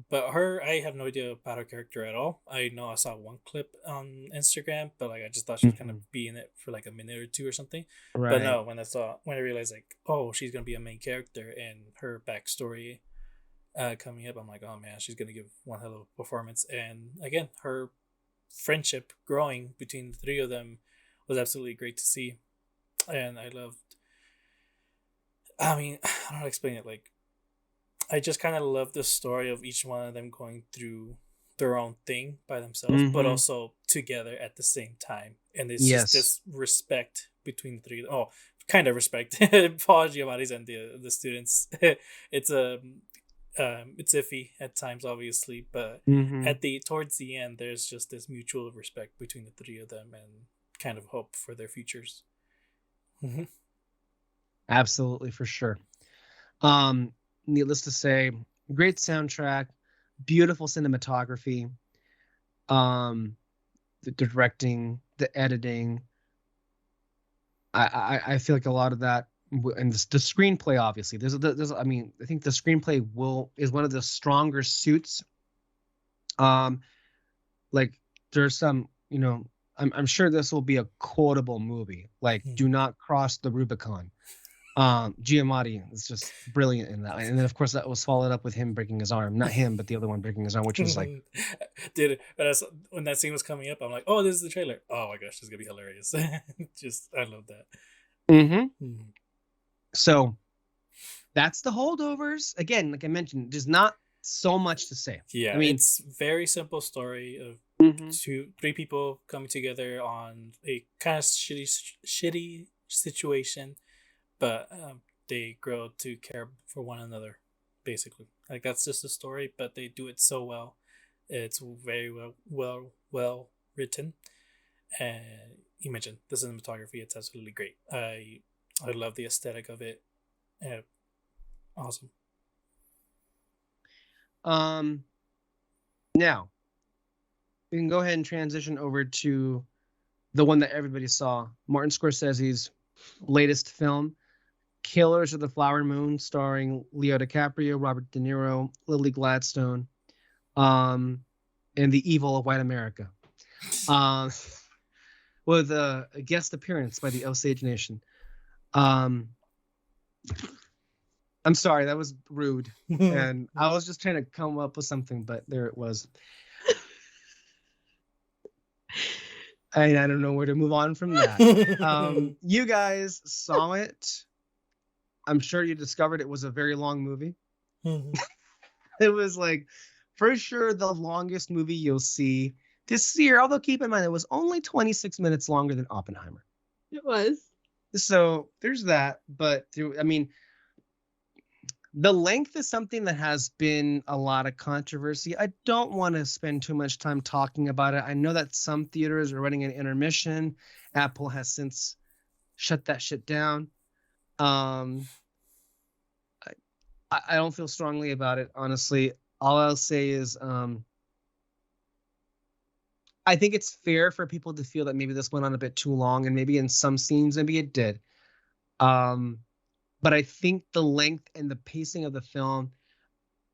S3: But I have no idea about her character at all. I know I saw one clip on Instagram, but like I just thought she was gonna be in it for like a minute or two or something. Right. But no, when I realized like, oh, she's gonna be a main character and her backstory coming up, I'm like, oh man, she's gonna give one hell of a performance. And again, her friendship growing between the three of them was absolutely great to see. And I don't know how to explain it. Like, I just kind of love the story of each one of them going through their own thing by themselves, but also together at the same time. And it's just this respect between the three. Oh, kind of respect. Paul Giamatti's and the students. It's iffy at times, obviously, but towards the end, there's just this mutual respect between the three of them and kind of hope for their futures.
S1: Absolutely, for sure. Needless to say, great soundtrack, beautiful cinematography, the directing, the editing. I feel like a lot of that, and the screenplay, obviously. I think the screenplay is one of the stronger suits. Like there's some, I'm sure this will be a quotable movie. Like, do not cross the Rubicon. Giamatti is just brilliant in that, and then of course that was followed up with him breaking his arm. Not him, but the other one breaking his arm, which was like,
S3: dude. When that scene was coming up, I'm like, oh, this is the trailer. Oh my gosh, this is gonna be hilarious. I love that.
S1: So that's the Holdovers. Again, like I mentioned, there's not so much to say.
S3: Yeah, it's very simple story of three people coming together on a kind of shitty situation. But they grow to care for one another, basically. Like, that's just the story, but they do it so well. It's very well written. And you mentioned the cinematography; it's absolutely great. I love the aesthetic of it. Awesome.
S1: Now we can go ahead and transition over to the one that everybody saw, Martin Scorsese's latest film, Killers of the Flower Moon, starring Leo DiCaprio, Robert De Niro, Lily Gladstone, and the evil of white America, with a guest appearance by the Osage Nation. I'm sorry, that was rude, and I was just trying to come up with something, but there it was. I don't know where to move on from that. You guys saw it. I'm sure you discovered it was a very long movie. It was like, for sure, the longest movie you'll see this year. Although keep in mind, it was only 26 minutes longer than Oppenheimer.
S2: It was.
S1: So there's that. But I mean, the length is something that has been a lot of controversy. I don't want to spend too much time talking about it. I know that some theaters are running an intermission. Apple has since shut that shit down. I don't feel strongly about it, honestly. All I'll say is I think it's fair for people to feel that maybe this went on a bit too long, and maybe in some scenes maybe it did. But I think the length and the pacing of the film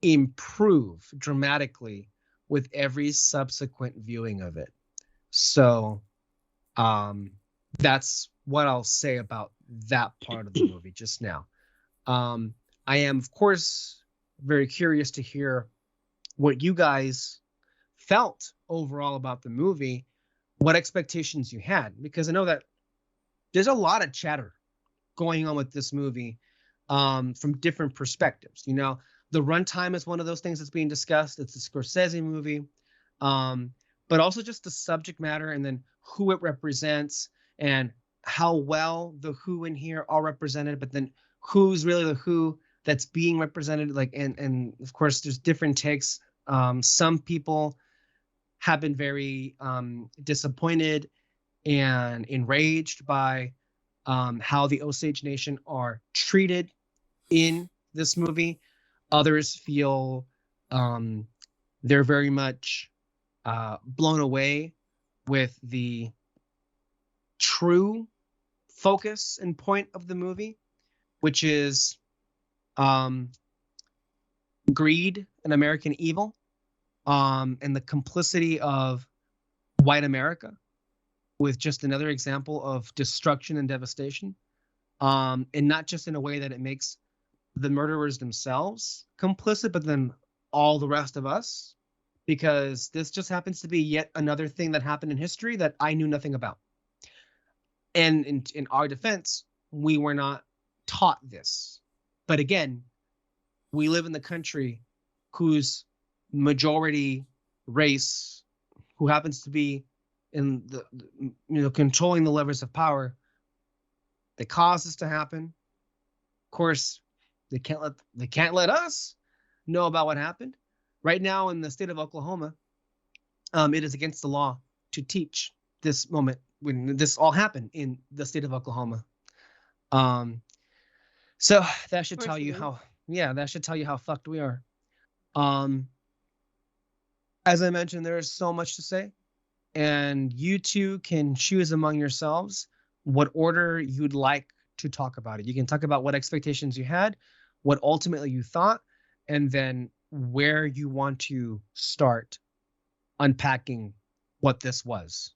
S1: improve dramatically with every subsequent viewing of it. So that's what I'll say about that part of the movie just now. I am, of course, very curious to hear what you guys felt overall about the movie, what expectations you had, because I know that there's a lot of chatter going on with this movie from different perspectives. The runtime is one of those things that's being discussed. It's a Scorsese movie, but also just the subject matter and then who it represents and how well the who in here are represented, but then who's really the who that's being represented. Like, and of course there's different takes. Some people have been very disappointed and enraged by how the Osage Nation are treated in this movie. Others feel they're very much blown away with the true focus and point of the movie, which is greed and American evil, and the complicity of white America, with just another example of destruction and devastation, and not just in a way that it makes the murderers themselves complicit, but then all the rest of us, because this just happens to be yet another thing that happened in history that I knew nothing about. And in our defense, we were not taught this. But again, we live in the country whose majority race, who happens to be in the controlling the levers of power, they caused this to happen. Of course, they can't let us know about what happened. Right now in the state of Oklahoma, it is against the law to teach this moment when this all happened in the state of Oklahoma. So that should tell you how fucked we are. As I mentioned, there is so much to say, and you two can choose among yourselves what order you'd like to talk about it. You can talk about what expectations you had, what ultimately you thought, and then where you want to start unpacking what this was.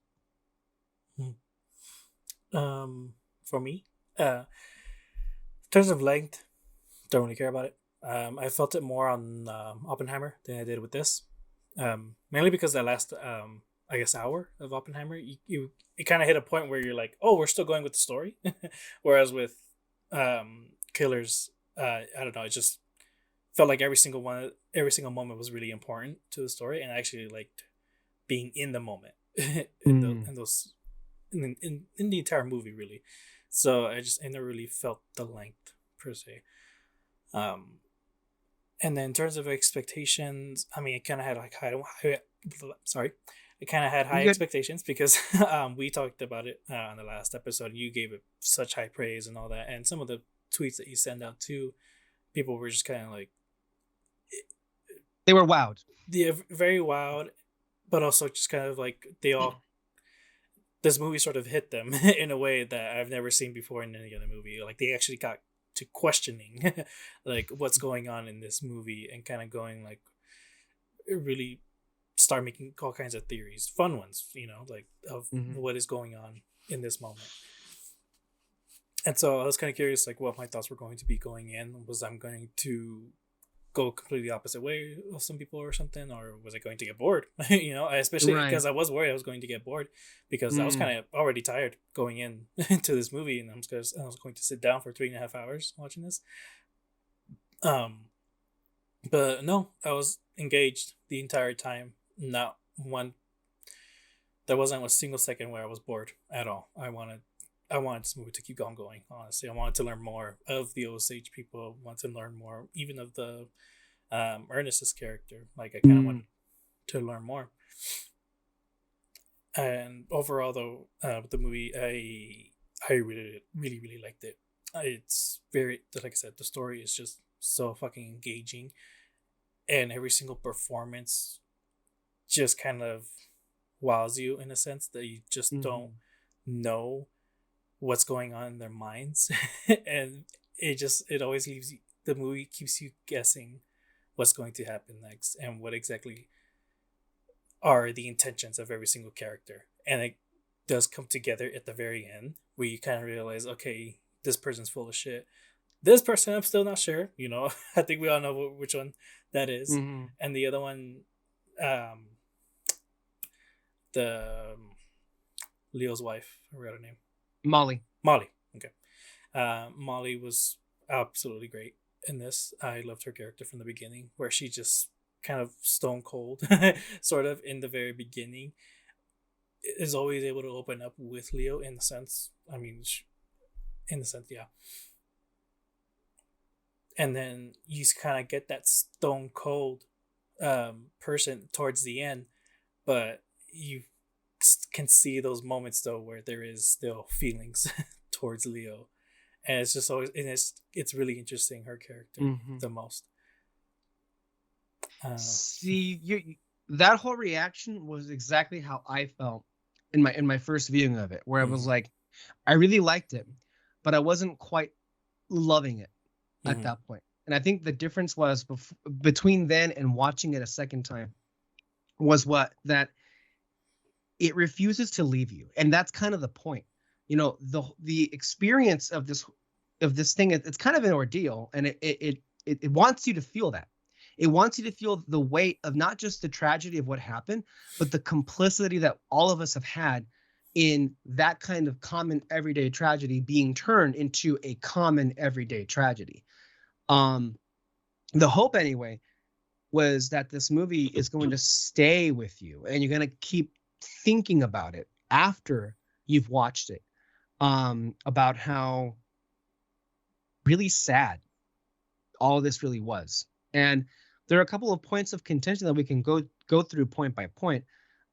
S3: For me, in terms of length, don't really care about it. I felt it more on Oppenheimer than I did with this, mainly because that last I guess hour of Oppenheimer, it kind of hit a point where you're like, oh, we're still going with the story, whereas with Killers, I don't know, it just felt like every single moment was really important to the story, and I actually liked being in the moment in the entire movie, really. So I never really felt the length per se. And then in terms of expectations, I mean, I kind of had like high expectations because we talked about it on the last episode. You gave it such high praise and all that, and some of the tweets that you send out too, people were just kind of like,
S1: they were wowed.
S3: Yeah, very wowed, but also just kind of like this movie sort of hit them in a way that I've never seen before in any other movie. Like they actually got to questioning like what's going on in this movie, and kind of going like, really start making all kinds of theories, fun ones, like of what is going on in this moment. And so I was kind of curious, like what my thoughts were going to be going in. Was I'm going to go completely opposite way of some people or something, or was I going to get bored? Especially because I was worried I was going to get bored, because I was kind of already tired going into this movie, and I was going to sit down for 3.5 hours watching this. But no, I was engaged the entire time. Not one. There wasn't a single second where I was bored at all. I wanted this movie to keep on going. Honestly, I wanted to learn more of the Osage people. I wanted to learn more, even of the Ernest's character. Like I kind of wanted to learn more. And overall, though, the movie, I really, really, really liked it. It's very, like I said, the story is just so fucking engaging, and every single performance just kind of wows you in a sense that you just don't know what's going on in their minds. And it always leaves you, the movie keeps you guessing what's going to happen next and what exactly are the intentions of every single character. And it does come together at the very end where you kind of realize, okay, this person's full of shit. This person, I'm still not sure, I think we all know which one that is. And the other one, the Leo's wife, I forgot her name.
S1: Molly.
S3: Okay. Molly was absolutely great in this. I loved her character from the beginning, where she just kind of stone cold, sort of in the very beginning, is always able to open up with Leo in the sense. I mean, yeah. And then you kind of get that stone cold person towards the end, but you can see those moments though where there is still feelings towards Leo, and it's just always, and it's really interesting, her character the most.
S1: See, that whole reaction was exactly how I felt in my first viewing of it, where I was like, I really liked it, but I wasn't quite loving it at that point. And I think the difference was between then and watching it a second time was that it refuses to leave you, and that's kind of the point. You know, the experience of this thing, it's kind of an ordeal, and it wants you to feel that. It wants you to feel the weight of not just the tragedy of what happened, but the complicity that all of us have had in that kind of common everyday tragedy being turned into a common everyday tragedy. The hope, anyway, was that this movie is going to stay with you, and you're going to keep thinking about it after you've watched it, about how really sad all this really was. And there are a couple of points of contention that we can go through point by point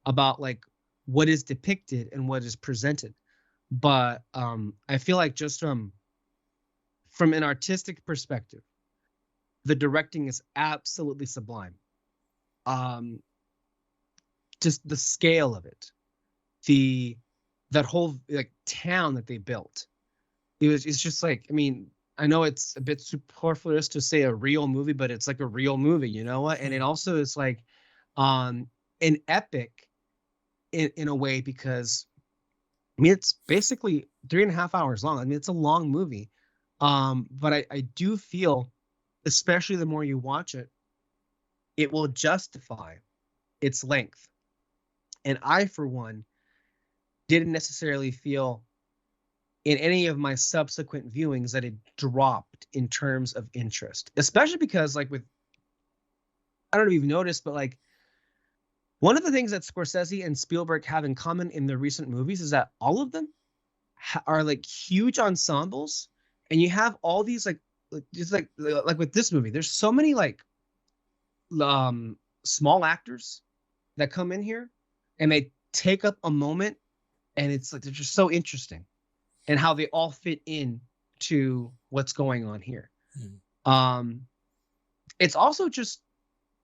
S1: about like what is depicted and what is presented. But I feel like just from an artistic perspective, the directing is absolutely sublime. Just the scale of it, that whole like town that they built, it's just like, I mean, I know it's a bit superfluous to say a real movie, but it's like a real movie, you know what? And it also is like an epic in a way, because I mean, it's basically 3.5 hours long. I mean, it's a long movie. But I do feel, especially the more you watch it, it will justify its length. And I, for one, didn't necessarily feel in any of my subsequent viewings that it dropped in terms of interest, especially because like I don't know if you've noticed, but like one of the things that Scorsese and Spielberg have in common in their recent movies is that all of them are like huge ensembles, and you have all these like just like with this movie, there's so many like small actors that come in here and they take up a moment, and it's like they're just so interesting, and how they all fit in to what's going on here. It's also just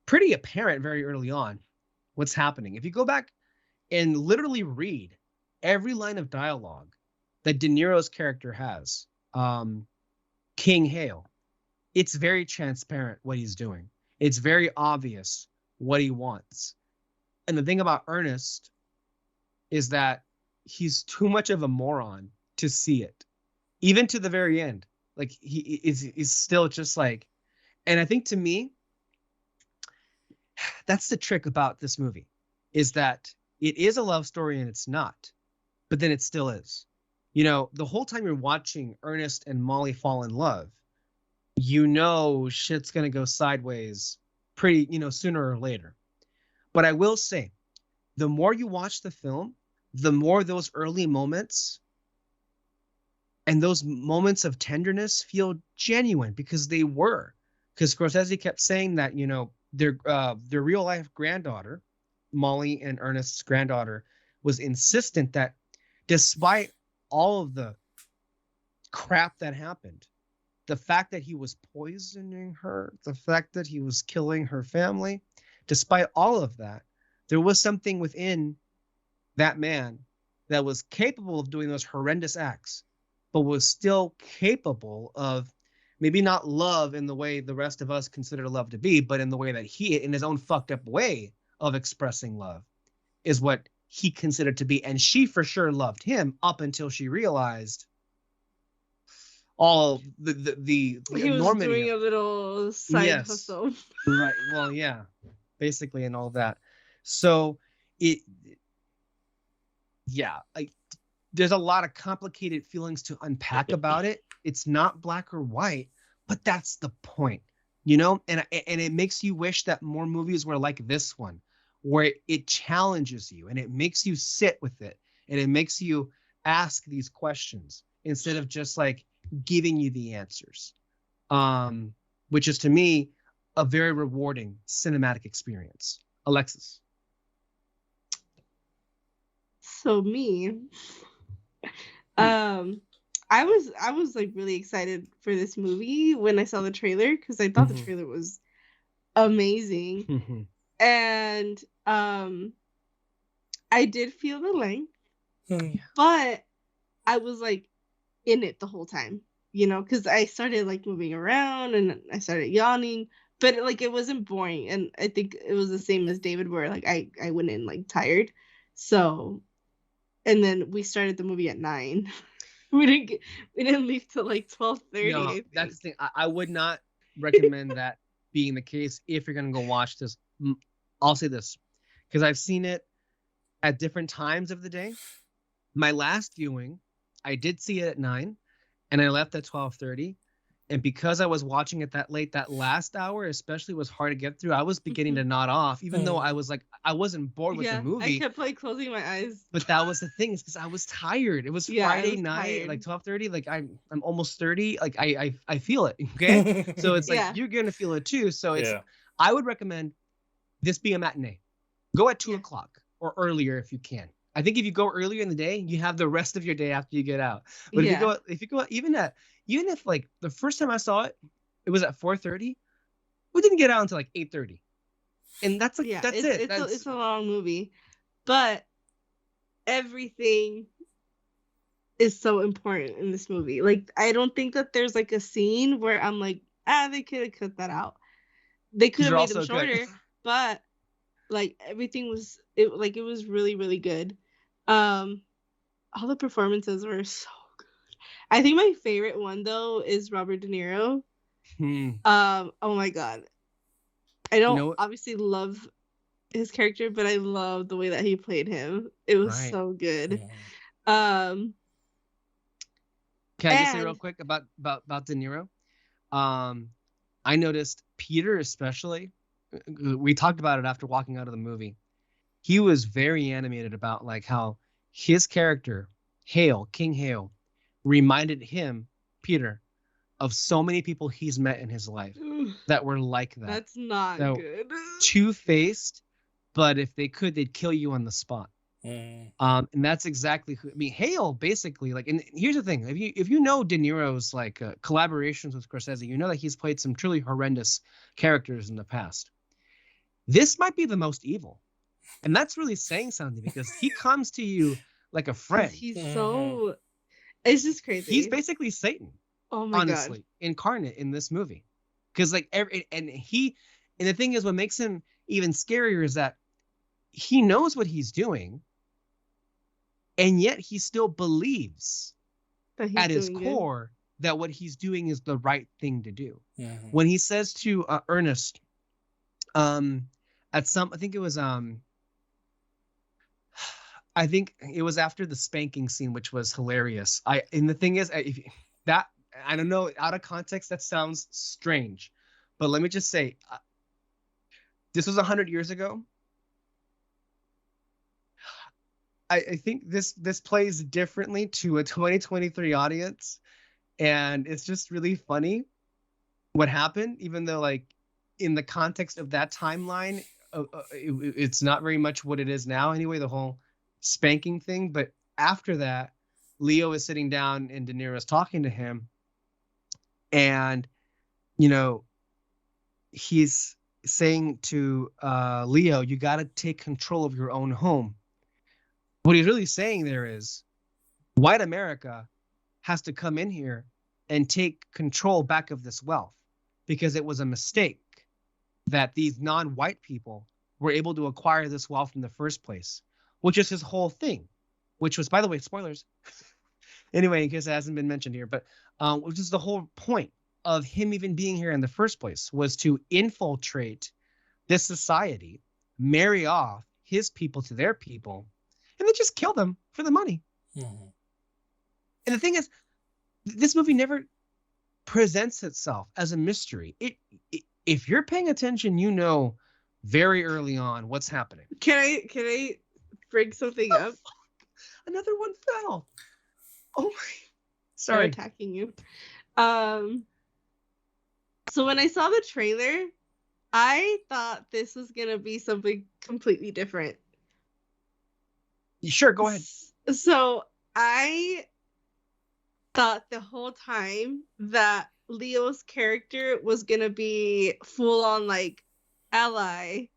S1: pretty apparent very early on what's happening. If you go back and literally read every line of dialogue that De Niro's character has, King Hale, it's very transparent what he's doing. It's very obvious what he wants. And the thing about Ernest is that he's too much of a moron to see it, even to the very end. Like he is still just like, and I think to me, that's the trick about this movie, is that it is a love story and it's not, but then it still is. You know, the whole time you're watching Ernest and Molly fall in love, you know shit's gonna go sideways pretty, sooner or later. But I will say, the more you watch the film, the more those early moments and those moments of tenderness feel genuine, because they were. Because Scorsese kept saying that, their real life granddaughter, Molly and Ernest's granddaughter, was insistent that despite all of the crap that happened, the fact that he was poisoning her, the fact that he was killing her family, despite all of that, there was something within that man that was capable of doing those horrendous acts, but was still capable of maybe not love in the way the rest of us consider love to be, but in the way that he, in his own fucked up way of expressing love, is what he considered to be. And she for sure loved him up until she realized all the
S2: he was doing a little side hustle.
S1: Right. Well, yeah, basically, and all that. So there's a lot of complicated feelings to unpack about it. It's not black or white, but that's the point, and it makes you wish that more movies were like this one, where it challenges you and it makes you sit with it and it makes you ask these questions instead of just like giving you the answers, which is to me a very rewarding cinematic experience. Alexis.
S2: So me, I was like really excited for this movie when I saw the trailer, because I thought the trailer was amazing. And I did feel the length, but I was like in it the whole time, you know, because I started like moving around and I started yawning, but like it wasn't boring. And I think it was the same as David, where like I went in like tired. So, and then we started the movie at 9. we didn't leave till like 12:30.
S1: No, that's the thing. I would not recommend that being the case if you're gonna go watch this. I'll say this because I've seen it at different times of the day. My last viewing, I did see it at 9, and I left at 12:30. And because I was watching it that late, that last hour especially was hard to get through. I was beginning to nod off, even though I was like, I wasn't bored with the movie.
S2: I kept like closing my eyes.
S1: But that was the thing, is because I was tired. It was Friday night, like 12:30. Like I'm almost 30. Like I feel it. Okay, so it's like you're gonna feel it too. So it's I would recommend this be a matinee. Go at 2 o'clock or earlier if you can. I think if you go earlier in the day, you have the rest of your day after you get out. But if you go even if like the first time I saw it, it was at 4:30. We didn't get out until like 8:30, and that's like that's it.
S2: It's a long movie, but everything is so important in this movie. Like I don't think that there's like a scene where I'm like, they could have cut that out. They could have made them shorter, but like everything was it was really, really good. All the performances were so good. I think my favorite one though is Robert De Niro. Oh my god. I don't obviously love his character, but I love the way that he played him. It was so good.
S1: Can I just say real quick about De Niro? I noticed Peter especially. We talked about it after walking out of the movie. He was very animated about like how his character, King Hale, reminded him, Peter, of so many people he's met in his life that were like that.
S2: That's not good.
S1: Two-faced, but if they could, they'd kill you on the spot. And that's exactly who. I mean, Hale basically like. And here's the thing: if you know De Niro's like collaborations with Scorsese, you know that he's played some truly horrendous characters in the past. This might be the most evil. And that's really saying something because he comes to you like a friend.
S2: He's so... It's just crazy.
S1: He's basically Satan.
S2: Oh my
S1: God. Incarnate in this movie. Because like and the thing is, what makes him even scarier is that he knows what he's doing, and yet he still believes at his core that what he's doing is the right thing to do. When he says to Ernest, I think it was after the spanking scene, which was hilarious. And the thing is, that I don't know, out of context, that sounds strange, but let me just say, this was 100 years ago. I think this plays differently to a 2023 audience, and it's just really funny what happened, even though like in the context of that timeline, it's not very much what it is now anyway, the whole spanking thing. But after that, Leo is sitting down and De Niro's talking to him, and he's saying to Leo, you got to take control of your own home. What he's really saying there is white America has to come in here and take control back of this wealth, because it was a mistake that these non-white people were able to acquire this wealth in the first place, which is his whole thing, which was, by the way, spoilers. Anyway, in case it hasn't been mentioned here, but which is the whole point of him even being here in the first place, was to infiltrate this society, marry off his people to their people, and then just kill them for the money. And the thing is, this movie never presents itself as a mystery. If you're paying attention, you know very early on what's happening.
S2: Can I bring something up?
S1: Another one fell. Oh my! Sorry,
S2: they're attacking you. So when I saw the trailer, I thought this was gonna be something completely different.
S1: Sure, go ahead.
S2: So I thought the whole time that Leo's character was gonna be full on like ally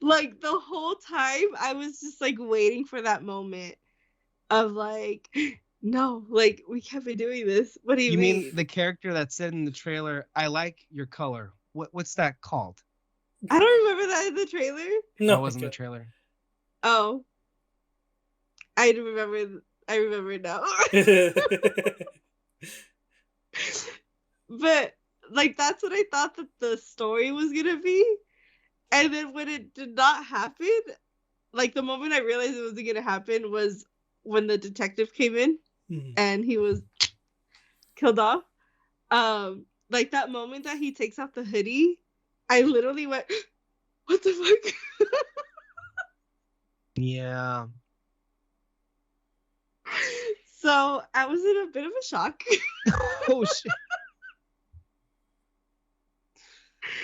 S2: Like the whole time I was just like waiting for that moment of like, no, like we can't be doing this. What do you mean?
S1: Mean the character that said in the trailer, "I like your color"? What's that called?
S2: I don't remember that in the trailer.
S1: No, that wasn't the trailer.
S2: Oh, I remember. I remember now. But like that's what I thought that the story was gonna be, and then when it did not happen, like the moment I realized it wasn't gonna happen was when the detective came in and he was killed off. Like that moment that he takes off the hoodie, I literally went, "What the fuck?"
S1: Yeah.
S2: So I was in a bit of a shock.
S1: Oh shit.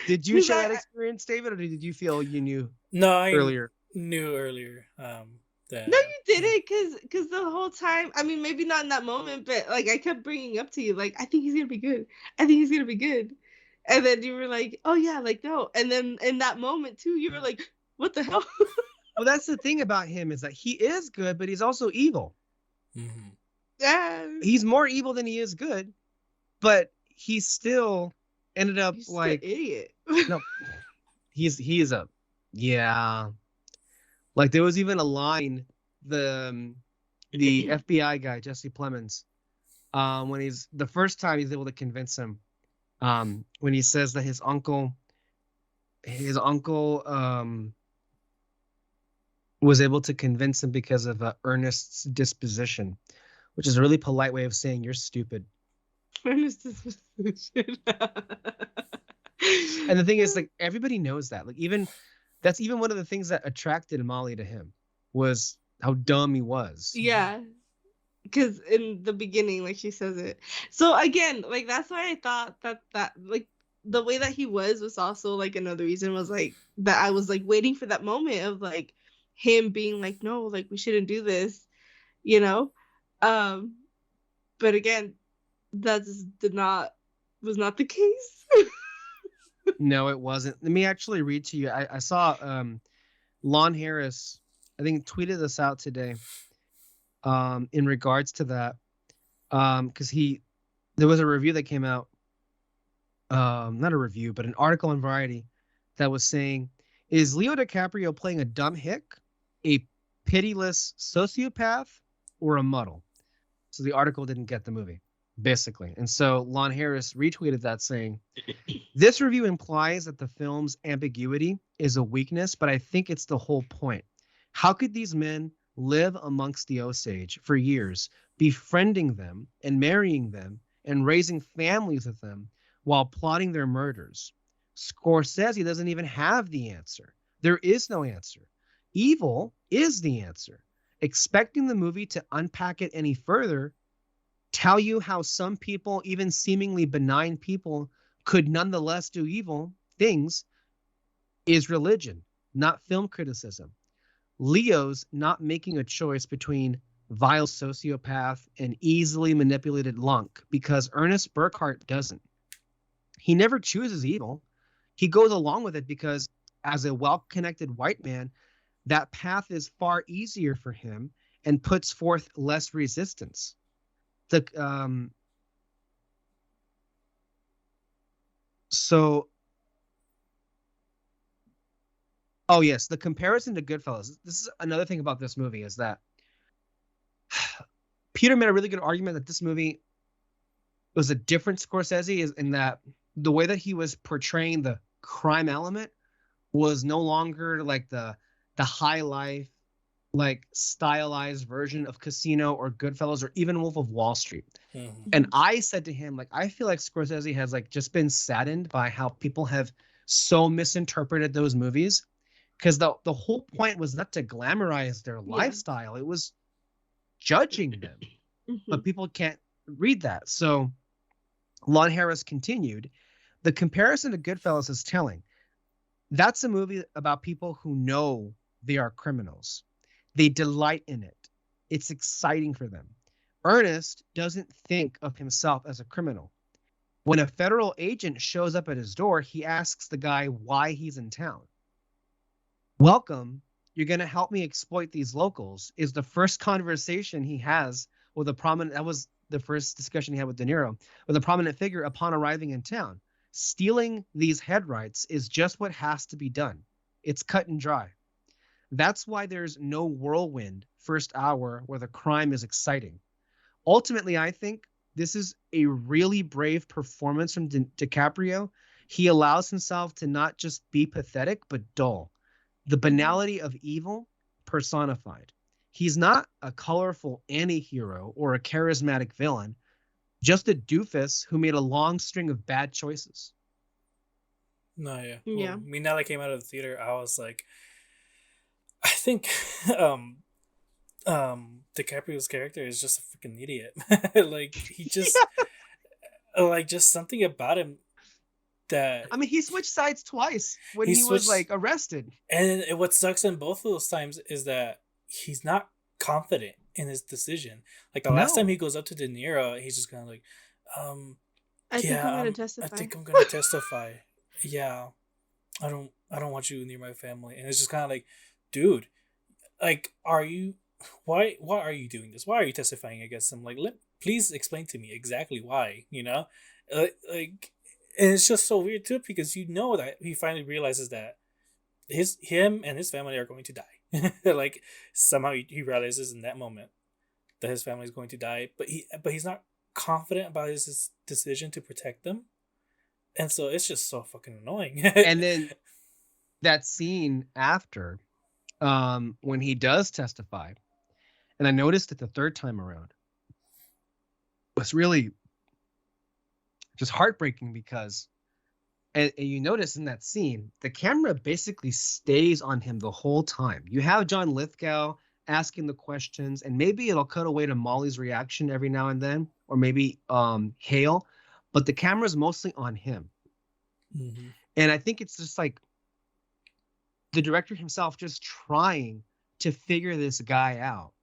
S1: Did you share that experience, David, or did you feel you knew?
S3: No, I
S1: earlier.
S3: Knew earlier. That,
S2: no, you didn't, because the whole time, I mean, maybe not in that moment, but like I kept bringing up to you, like, I think he's gonna be good. I think he's gonna be good. And then you were like, oh yeah, like no. And then in that moment too, you were like, what the hell?
S1: Well, that's the thing about him is that he is good, but he's also evil.
S3: Mm-hmm.
S2: Yeah.
S1: He's more evil than he is good, but he still ended up
S2: he's
S1: like
S2: an idiot.
S1: No, he's a yeah. Like there was even a line the FBI guy Jesse Plemons, when he's the first time he's able to convince him, when he says that his uncle was able to convince him because of Ernest's disposition, which is a really polite way of saying you're stupid.
S2: Ernest's disposition.
S1: And the thing is, like, everybody knows that. Like, that's even one of the things that attracted Molly to him was how dumb he was.
S2: Yeah. Because in the beginning, like she says it. So again, like that's why I thought that like the way that he was also like another reason was like that I was like waiting for that moment of like him being like, no, like we shouldn't do this, you know? But again, that just was not the case.
S1: No, it wasn't. Let me actually read to you. I saw Lon Harris, I think, tweeted this out today in regards to that, because there was a review that came out, not a review, but an article in Variety that was saying, is Leo DiCaprio playing a dumb hick, a pitiless sociopath, or a muddle? So the article didn't get the movie, basically. And so Lon Harris retweeted that saying, this review implies that the film's ambiguity is a weakness, but I think it's the whole point. How could these men live amongst the Osage for years, befriending them and marrying them and raising families with them while plotting their murders? Scorsese doesn't even have the answer. There is no answer. Evil is the answer. Expecting the movie to unpack it any further, tell you how some people, even seemingly benign people, could nonetheless do evil things, is religion, not film criticism. Leo's not making a choice between vile sociopath and easily manipulated lunk because Ernest Burkhart doesn't. He never chooses evil. He goes along with it because, as a well-connected white man, that path is far easier for him and puts forth less resistance. Oh yes, the comparison to Goodfellas. This is another thing about this movie is that Peter made a really good argument that this movie was a different Scorsese, is in that the way that he was portraying the crime element was no longer like the high life, like stylized version of Casino or Goodfellas or even Wolf of Wall Street. Mm-hmm. And I said to him, like, I feel like Scorsese has like just been saddened by how people have so misinterpreted those movies, because the whole point was not to glamorize their lifestyle. It was judging them. Mm-hmm. But people can't read that. So Lon Harris continued, the comparison to Goodfellas is telling. That's a movie about people who know they are criminals. They delight in it. It's exciting for them. Ernest doesn't think of himself as a criminal. When a federal agent shows up at his door, he asks the guy why he's in town. Welcome, you're going to help me exploit these locals, is the first conversation he has with a prominent, that was the first discussion he had with De Niro, with a prominent figure upon arriving in town. Stealing these headrights is just what has to be done. It's cut and dry. That's why there's no whirlwind first hour where the crime is exciting. Ultimately, I think this is a really brave performance from DiCaprio. He allows himself to not just be pathetic, but dull. The banality of evil personified. He's not a colorful anti-hero or a charismatic villain, just a doofus who made a long string of bad choices.
S3: No, yeah.
S2: Yeah.
S3: Well, I mean, now that I came out of the theater, I was like, I think DiCaprio's character is just a freaking idiot. Like, he just like, just something about him that,
S1: I mean, he switched sides twice when he was like arrested.
S3: And what sucks in both of those times is that he's not confident in his decision. Like, the last time he goes up to De Niro, he's just kind of like,
S2: I think I'm gonna testify.
S3: I think I'm gonna testify. Yeah, I don't want you near my family. And it's just kind of like, dude, like, why are you doing this? Why are you testifying against him? Like, please explain to me exactly why, you know? Like, and it's just so weird too, because you know that he finally realizes that him and his family are going to die. Like, somehow he realizes in that moment that his family is going to die, but he's not confident about his decision to protect them. And so it's just so fucking annoying.
S1: And then that scene after, when he does testify, and I noticed it the third time around, was really just heartbreaking because, and you notice in that scene, the camera basically stays on him the whole time. You have John Lithgow asking the questions, and maybe it'll cut away to Molly's reaction every now and then, or maybe Hale, but the camera's mostly on him.
S3: Mm-hmm.
S1: And I think it's just like the director himself just trying to figure this guy out.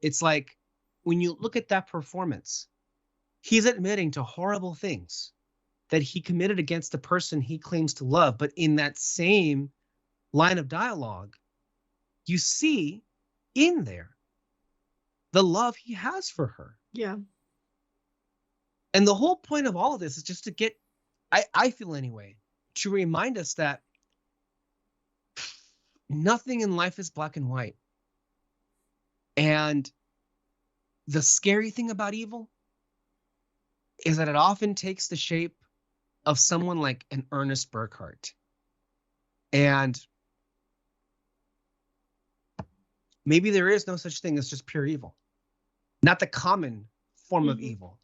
S1: It's like, when you look at that performance, he's admitting to horrible things that he committed against the person he claims to love. But in that same line of dialogue, you see in there the love he has for her.
S2: Yeah.
S1: And the whole point of all of this is just to get, I feel anyway, to remind us that nothing in life is black and white. And the scary thing about evil is that it often takes the shape of someone like an Ernest Burkhart. And maybe there is no such thing as just pure evil. Not the common form of evil.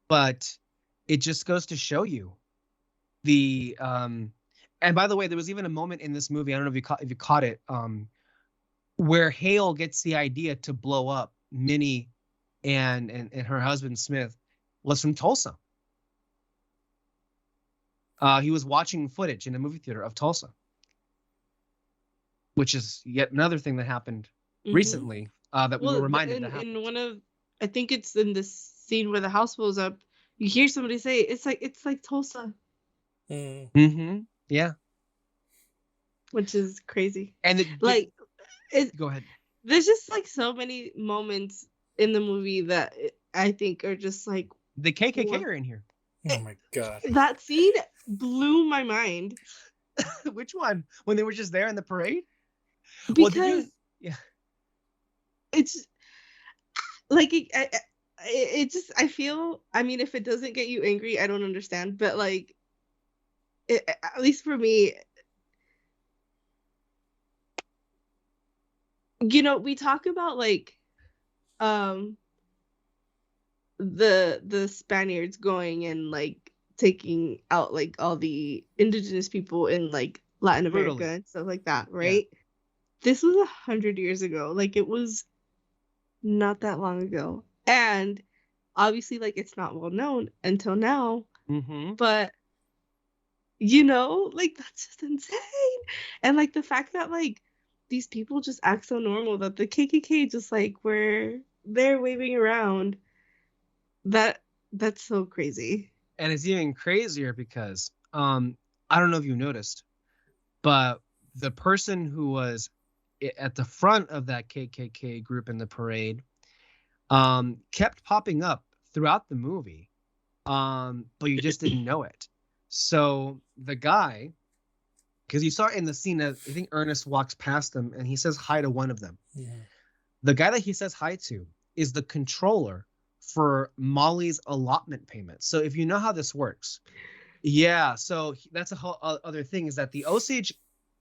S1: But it just goes to show you the and by the way, there was even a moment in this movie, I don't know if you caught it, where Hale gets the idea to blow up Minnie and her husband Smith was from Tulsa. He was watching footage in a movie theater of Tulsa, which is yet another thing that happened recently that we were reminded to happen.
S2: In one of, I think it's in this scene where the house blows up, you hear somebody say, it's like Tulsa.
S1: Yeah.
S2: Which is crazy.
S1: And go ahead.
S2: There's just like so many moments in the movie that I think are just like,
S1: the KKK are in here.
S3: Oh my god.
S2: That scene blew my mind.
S1: Which one? When they were just there in the parade?
S2: Because it's like it just, I feel, I mean, if it doesn't get you angry, I don't understand, but like, at least for me, you know, we talk about like the Spaniards going and like taking out like all the indigenous people in like Latin America and stuff like that, right? Yeah. This was 100 years ago. Like, it was not that long ago, and obviously like it's not well known until now. But you know, like, that's just insane. And like the fact that like these people just act so normal, that the KKK just like were there waving around, that's so crazy.
S1: And it's even crazier because I don't know if you noticed, but the person who was at the front of that KKK group in the parade kept popping up throughout the movie, but you just didn't know it. So the guy, because you saw in the scene, I think Ernest walks past them and he says hi to one of them. Yeah. The guy that he says hi to is the controller for Molly's allotment payment. So if you know how this works, yeah, so that's a whole other thing, is that the Osage,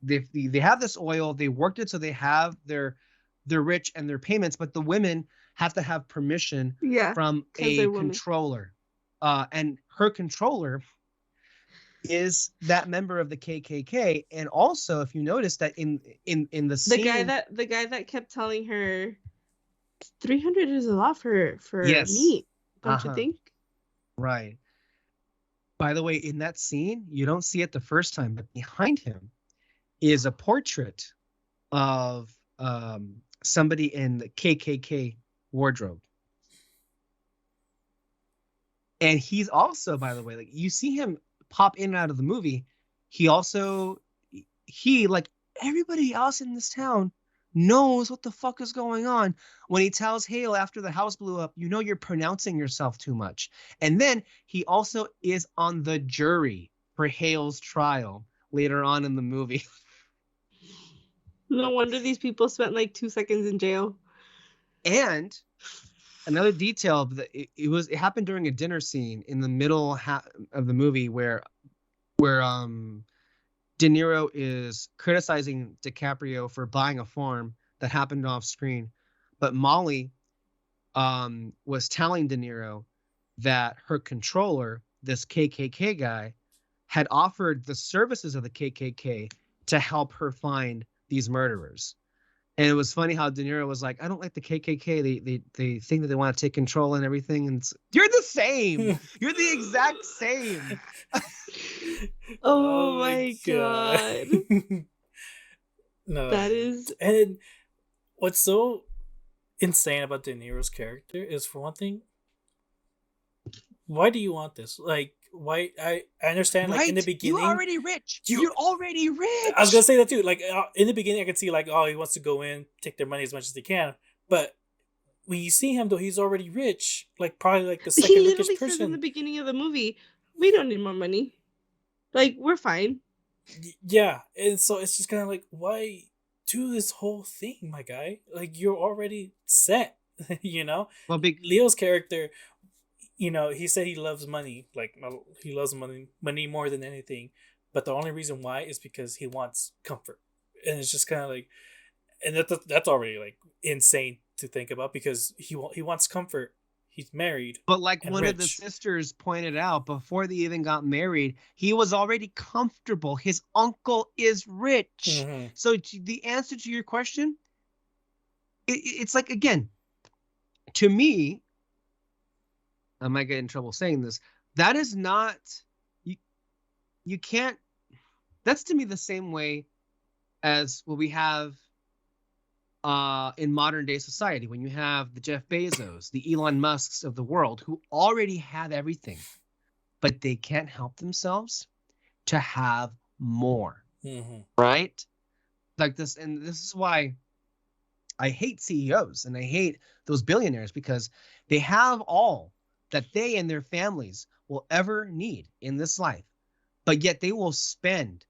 S1: they have this oil, they worked it so they have their rich and their payments, but the women have to have permission from a controller. And her controller is that member of the KKK. And also, if you notice that in the scene,
S2: the guy that kept telling her 300 is a lot for meat, don't you think?
S1: Right. By the way, in that scene, you don't see it the first time, but behind him is a portrait of somebody in the KKK wardrobe. And he's also, by the way, like, you see him pop in and out of the movie. He like everybody else in this town knows what the fuck is going on. When he tells Hale after the house blew up, you know, you're pronouncing yourself too much. And then he also is on the jury for Hale's trial later on in the movie.
S2: No wonder these people spent like 2 seconds in jail.
S1: And another detail, it happened during a dinner scene in the middle of the movie where De Niro is criticizing DiCaprio for buying a farm that happened off screen. But Molly was telling De Niro that her controller, this KKK guy, had offered the services of the KKK to help her find these murderers. And it was funny how De Niro was like, I don't like the KKK. They think that they want to take control and everything. And you're the same. You're the exact same.
S2: Oh my God.
S3: No.
S2: That is.
S3: And what's so insane about De Niro's character is, for one thing, why do you want this? Like, why? I understand, like, in the beginning,
S1: you're already rich. You're already rich.
S3: I was gonna say that too. Like, in the beginning, I could see, like, oh, he wants to go in, take their money as much as they can. But when you see him, though, he's already rich. Like, probably like the second richest person. He literally says
S2: in the beginning of the movie, "We don't need more money. Like, we're fine."
S3: Yeah, and so it's just kind of like, why do this whole thing, my guy? Like, you're already set, you know?
S1: Well,
S3: Leo's character, you know, he said he loves money. Like, he loves money more than anything. But the only reason why is because he wants comfort. And it's just kind of like, and that's already, like, insane to think about, because he wants comfort. He's married.
S1: But like one of the sisters pointed out, before they even got married, he was already comfortable. His uncle is rich. Mm-hmm. So the answer to your question, it's like, again, to me, I might get in trouble saying this, that is not, you can't, that's to me the same way as what we have in modern day society, when you have the Jeff Bezos, the Elon Musks of the world, who already have everything, but they can't help themselves to have more. Mm-hmm. Right? Like this, and this is why I hate CEOs and I hate those billionaires, because they have all that they and their families will ever need in this life, but yet they will spend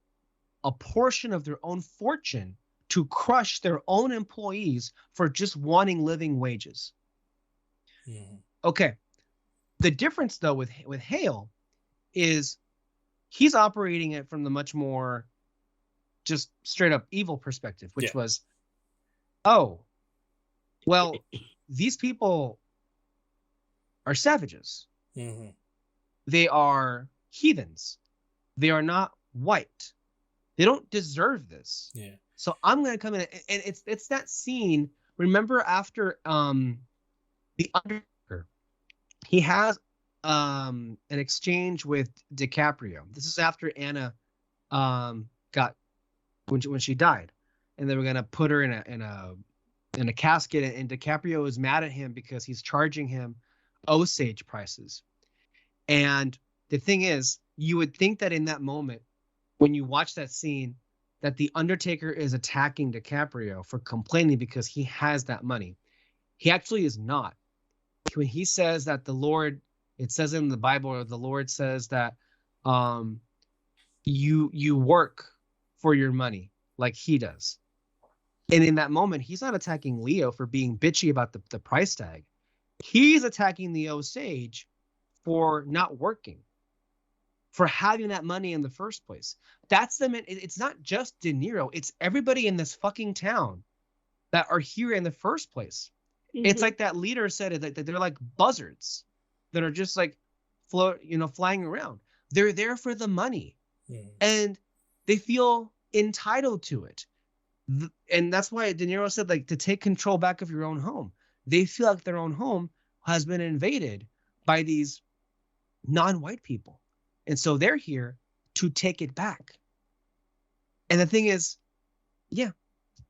S1: a portion of their own fortune to crush their own employees for just wanting living wages. Mm-hmm. Okay. The difference, though, with Hale is he's operating it from the much more just straight up evil perspective, which was, oh, well, these people are savages. Mm-hmm. They are heathens. They are not white. They don't deserve this. Yeah. So I'm going to come in, and it's that scene. Remember after the Undertaker, he has an exchange with DiCaprio. This is after Anna got when she died, and they were going to put her in a casket, and DiCaprio is mad at him because he's charging him Osage prices. And The thing is, you would think that in that moment, when you watch that scene, that the Undertaker is attacking DiCaprio for complaining because he has that money. He actually is not. When he says that the Lord, it says in the Bible, or the Lord says that you work for your money like he does. And in that moment, he's not attacking Leo for being bitchy about the price tag. He's attacking the Osage for not working, for having that money in the first place. That's them. It's not just De Niro. It's everybody in this fucking town that are here in the first place. Mm-hmm. It's like that leader said it, that they're like buzzards that are just like flying around. They're there for the money, and they feel entitled to it. And that's why De Niro said, like, to take control back of your own home. They feel like their own home has been invaded by these non-white people. And so they're here to take it back. And the thing is, yeah,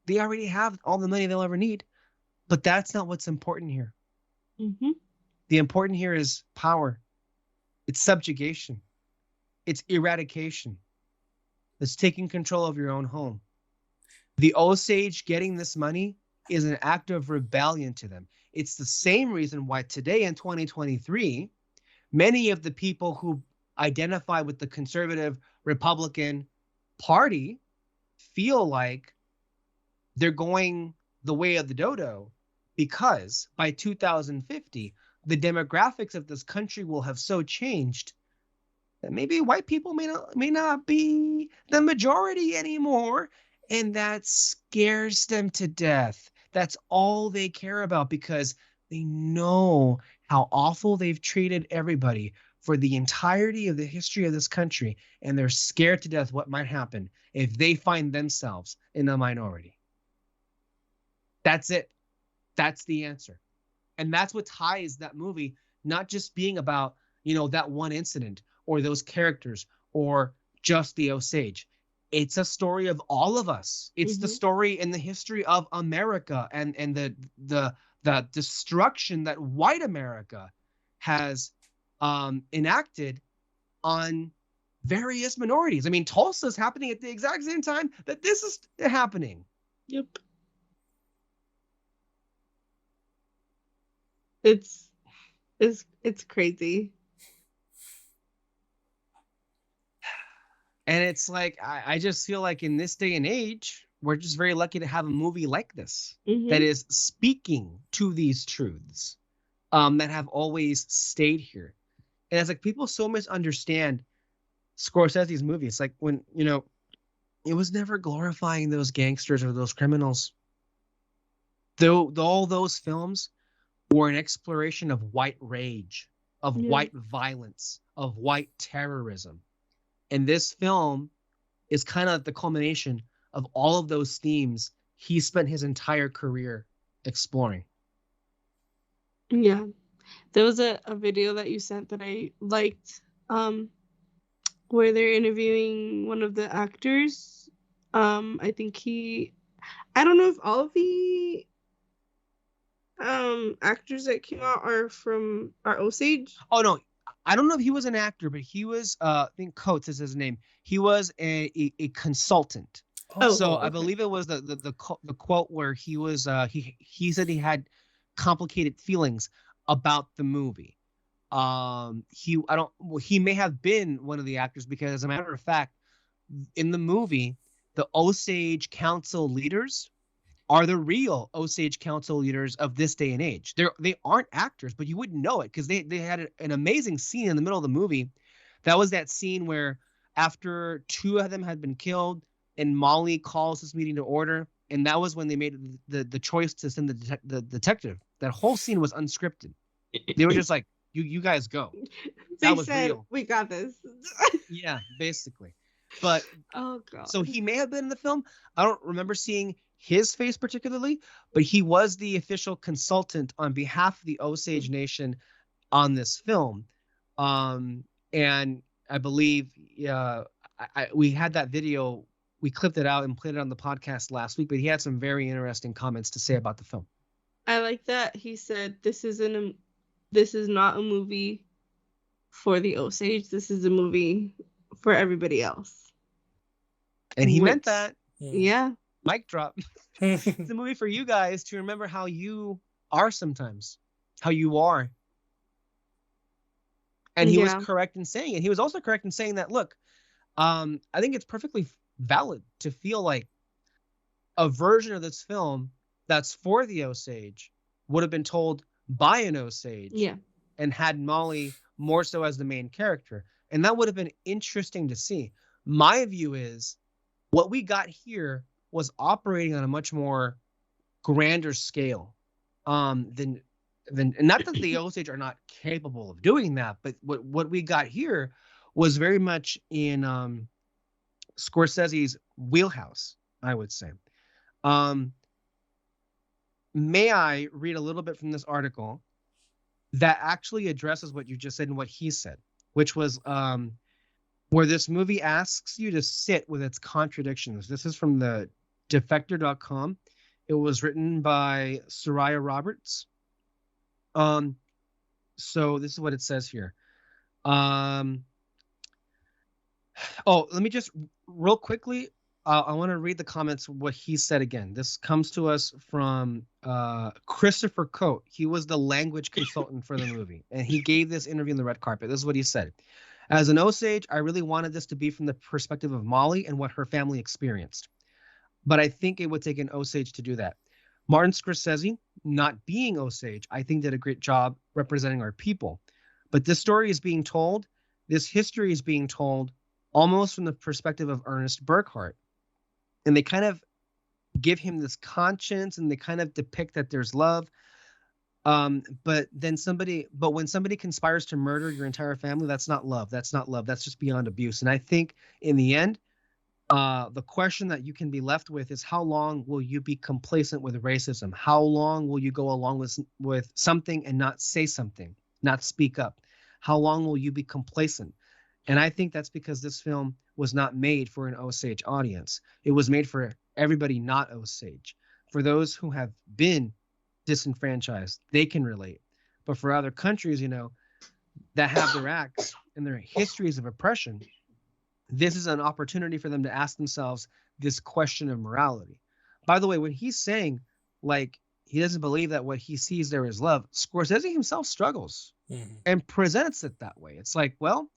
S1: they already have all the money they'll ever need, but that's not what's important here. Mm-hmm. The important here is power. It's subjugation. It's eradication. It's taking control of your own home. The Osage getting this money is an act of rebellion to them. It's the same reason why today in 2023, many of the people who identify with the conservative Republican Party feel like they're going the way of the dodo, because by 2050, the demographics of this country will have so changed that maybe white people may not be the majority anymore. And that scares them to death. That's all they care about, because they know how awful they've treated everybody for the entirety of the history of this country. And they're scared to death what might happen if they find themselves in a minority. That's it. That's the answer. And that's what ties that movie, not just being about, that one incident or those characters or just the Osage. It's a story of all of us. It's the story in the history of America and the destruction that white America has enacted on various minorities. I mean, Tulsa's happening at the exact same time that this is happening.
S2: Yep. It's crazy.
S1: And it's like, I just feel like in this day and age, we're just very lucky to have a movie like this that is speaking to these truths that have always stayed here. And it's like people so misunderstand Scorsese's movie. It's like when, it was never glorifying those gangsters or those criminals. Though all those films were an exploration of white rage, of white violence, of white terrorism. And this film is kind of the culmination of all of those themes he spent his entire career exploring.
S2: Yeah. There was a video that you sent that I liked, where they're interviewing one of the actors. I think I don't know if all of the actors that came out are Osage.
S1: Oh, no. I don't know if he was an actor, but he was, I think Coates is his name. He was a consultant. So okay. I believe it was the quote where he was, he said he had complicated feelings about the movie. He may have been one of the actors, because as a matter of fact, in the movie, the Osage Council leaders are the real Osage Council leaders of this day and age. They aren't actors, but you wouldn't know it, because they had an amazing scene in the middle of the movie. That was that scene where after two of them had been killed and Molly calls this meeting to order, and that was when they made the choice to send the detective. That whole scene was unscripted. They were just like, you guys go.
S2: That was real. We got this.
S1: Yeah, basically. But
S2: oh god.
S1: So he may have been in the film. I don't remember seeing his face particularly, but he was the official consultant on behalf of the Osage Nation on this film. And I believe we had that video, we clipped it out and played it on the podcast last week, but he had some very interesting comments to say about the film.
S2: I like that he said this is not a movie for the Osage. This is a movie for everybody else.
S1: And he meant that.
S2: Yeah.
S1: Mic drop. It's a movie for you guys to remember how you are sometimes, how you are. And he was correct in saying it. He was also correct in saying that, look, I think it's perfectly valid to feel like a version of this film that's for the Osage would have been told by an Osage.
S2: Yeah.
S1: And had Molly more so as the main character. And that would have been interesting to see. My view is what we got here was operating on a much more grander scale than not that the Osage are not capable of doing that, but what we got here was very much in Scorsese's wheelhouse, I would say. May I read a little bit from this article that actually addresses what you just said and what he said, which was where this movie asks you to sit with its contradictions. This is from the defector.com. It was written by Soraya Roberts. So this is what it says here. Let me just real quickly, I want to read the comments, what he said again. This comes to us from Christopher Coate. He was the language consultant for the movie, and he gave this interview on the red carpet. This is what he said. As an Osage, I really wanted this to be from the perspective of Molly and what her family experienced. But I think it would take an Osage to do that. Martin Scorsese, not being Osage, I think did a great job representing our people. But this story is being told, this history is being told almost from the perspective of Ernest Burkhart. And they kind of give him this conscience and they kind of depict that there's love. But when somebody conspires to murder your entire family, that's not love. That's not love. That's just beyond abuse. And I think in the end, the question that you can be left with is how long will you be complacent with racism? How long will you go along with something and not say something, not speak up? How long will you be complacent? And I think that's because this film was not made for an Osage audience. It was made for everybody not Osage. For those who have been disenfranchised, they can relate. But for other countries, that have their acts and their histories of oppression, this is an opportunity for them to ask themselves this question of morality. By the way, when he's saying, like, he doesn't believe that what he sees there is love, Scorsese himself struggles and presents it that way. It's like, well,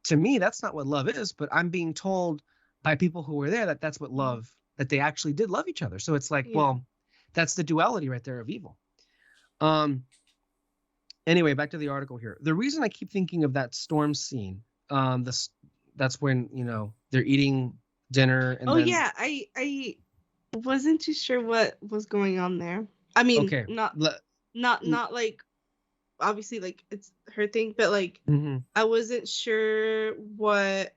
S1: to me, that's not what love is, but I'm being told by people who were there that that's what love, that they actually did love each other. So it's like, well, that's the duality right there of evil. Anyway, back to the article here. The reason I keep thinking of that storm scene, that's when, they're eating dinner. And
S2: I wasn't too sure what was going on there. I mean,
S1: okay.
S2: not like, obviously, like, it's her thing, but like, I wasn't sure what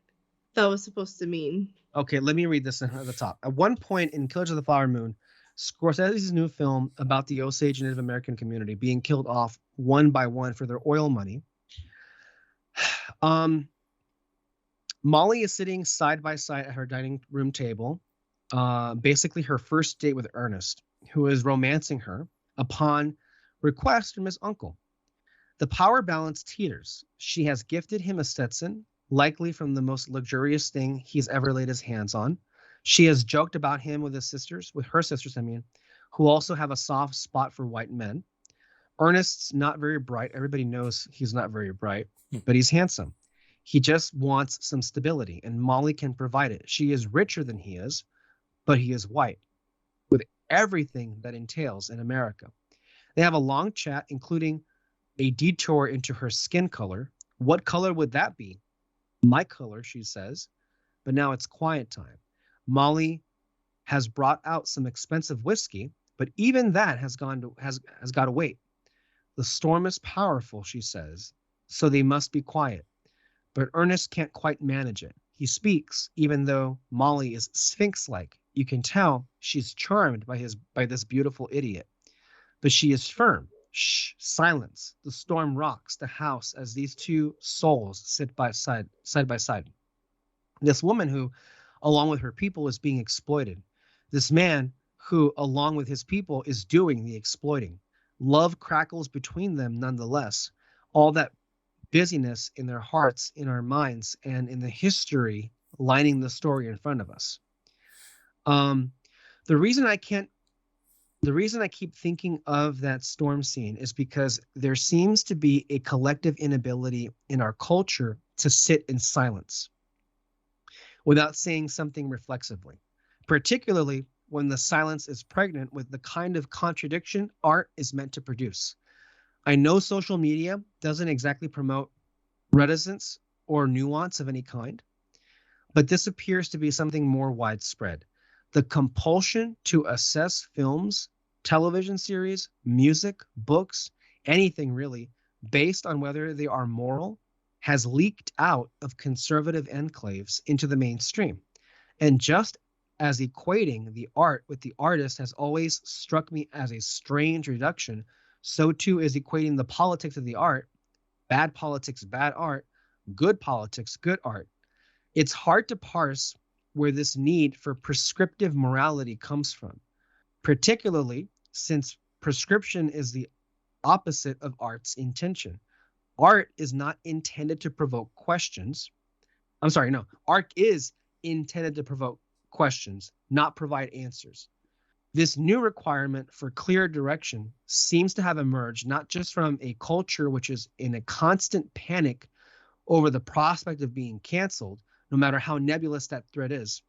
S2: that was supposed to mean.
S1: Okay, let me read this at the top. At one point in Killers of the Flower Moon, Scorsese's new film about the Osage Native American community being killed off one by one for their oil money. Molly is sitting side by side at her dining room table, basically her first date with Ernest, who is romancing her upon request from his uncle. The power balance teeters. She has gifted him a Stetson, likely from the most luxurious thing he's ever laid his hands on. She has joked about him with her sisters, who also have a soft spot for white men. Ernest's not very bright. Everybody knows he's not very bright, but he's handsome. He just wants some stability, and Molly can provide it. She is richer than he is, but he is white, with everything that entails in America. They have a long chat, including a detour into her skin color. What color would that be? My color, she says. But now it's quiet time. Molly has brought out some expensive whiskey, but even that has got to wait. The storm is powerful, she says, so they must be quiet. But Ernest can't quite manage it. He speaks, even though Molly is sphinx-like. You can tell she's charmed by this beautiful idiot. But she is firm. Shh, silence. The storm rocks the house as these two souls sit side by side. This woman who, along with her people, is being exploited. This man who, along with his people, is doing the exploiting. Love crackles between them nonetheless. All that busyness in their hearts, in our minds, and in the history lining the story in front of us. The reason I keep thinking of that storm scene is because there seems to be a collective inability in our culture to sit in silence without saying something reflexively, particularly when the silence is pregnant with the kind of contradiction art is meant to produce. I know social media doesn't exactly promote reticence or nuance of any kind, but this appears to be something more widespread. The compulsion to assess films, television series, music, books, anything really, based on whether they are moral, has leaked out of conservative enclaves into the mainstream. And just as equating the art with the artist has always struck me as a strange reduction, so too is equating the politics of the art, bad politics, bad art, good politics, good art. It's hard to parse where this need for prescriptive morality comes from, particularly since prescription is the opposite of art's intention. Art is not intended to provoke questions. I'm sorry, no. Art is intended to provoke questions, not provide answers. This new requirement for clear direction seems to have emerged not just from a culture which is in a constant panic over the prospect of being canceled, no matter how nebulous that threat is,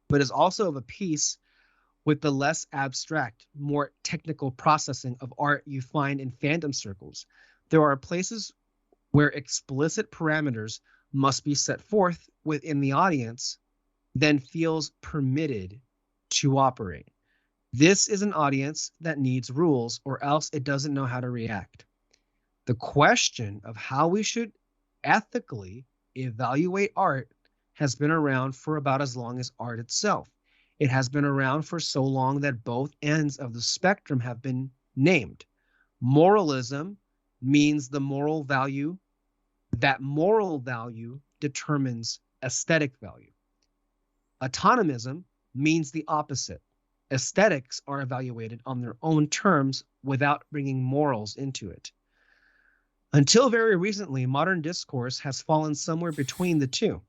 S1: but is also of a piece with the less abstract, more technical processing of art you find in fandom circles. There are places where explicit parameters must be set forth within the audience, then feels permitted to operate. This is an audience that needs rules, or else it doesn't know how to react. The question of how we should ethically evaluate art has been around for about as long as art itself. It has been around for so long that both ends of the spectrum have been named. Moralism means the moral value, that moral value determines aesthetic value. Autonomism means the opposite. Aesthetics are evaluated on their own terms without bringing morals into it. Until very recently, modern discourse has fallen somewhere between the two.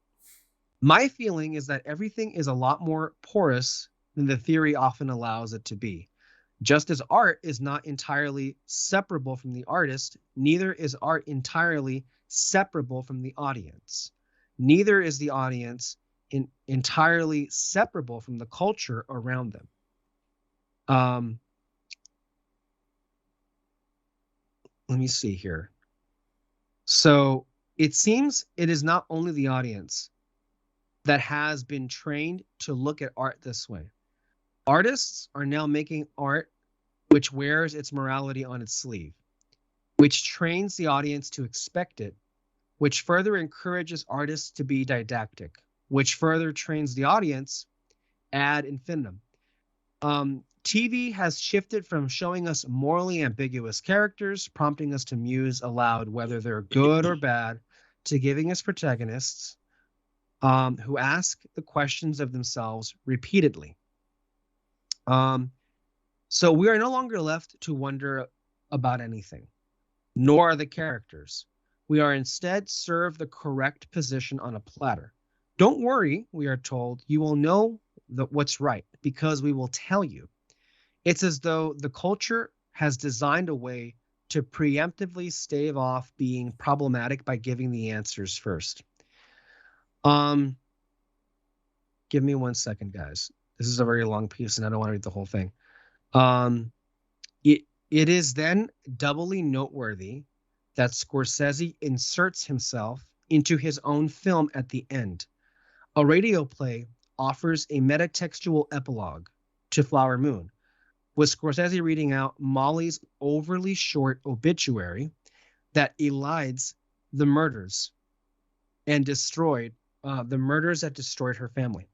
S1: My feeling is that everything is a lot more porous than the theory often allows it to be. Just as art is not entirely separable from the artist, neither is art entirely separable from the audience. Neither is the audience entirely separable from the culture around them. Let me see here. So it seems it is not only the audience that has been trained to look at art this way. Artists are now making art which wears its morality on its sleeve, which trains the audience to expect it, which further encourages artists to be didactic, which further trains the audience ad infinitum. TV has shifted from showing us morally ambiguous characters, prompting us to muse aloud whether they're good or bad, to giving us protagonists who ask the questions of themselves repeatedly. So we are no longer left to wonder about anything, nor are the characters. We are instead served the correct position on a platter. Don't worry, we are told, you will know what's right because we will tell you. It's as though the culture has designed a way to preemptively stave off being problematic by giving the answers first. Give me 1 second, guys. This is a very long piece and I don't want to read the whole thing. It is then doubly noteworthy that Scorsese inserts himself into his own film at the end. A radio play offers a metatextual epilogue to Flower Moon, with Scorsese reading out Molly's overly short obituary that elides the murders and destroyed the murders that destroyed her family.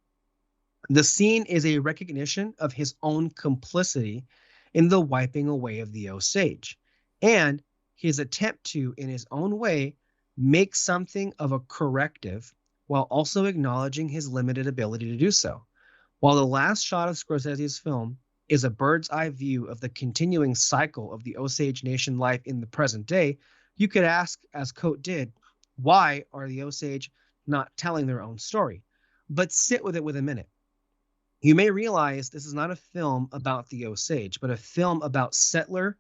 S1: The scene is a recognition of his own complicity in the wiping away of the Osage, and his attempt to, in his own way, make something of a corrective while also acknowledging his limited ability to do so. While the last shot of Scorsese's film is a bird's eye view of the continuing cycle of the Osage Nation life in the present day, You could ask, as Coate did, why are the Osage not telling their own story? But sit with it with a minute. You may realize this is not a film about the Osage, but a film about settler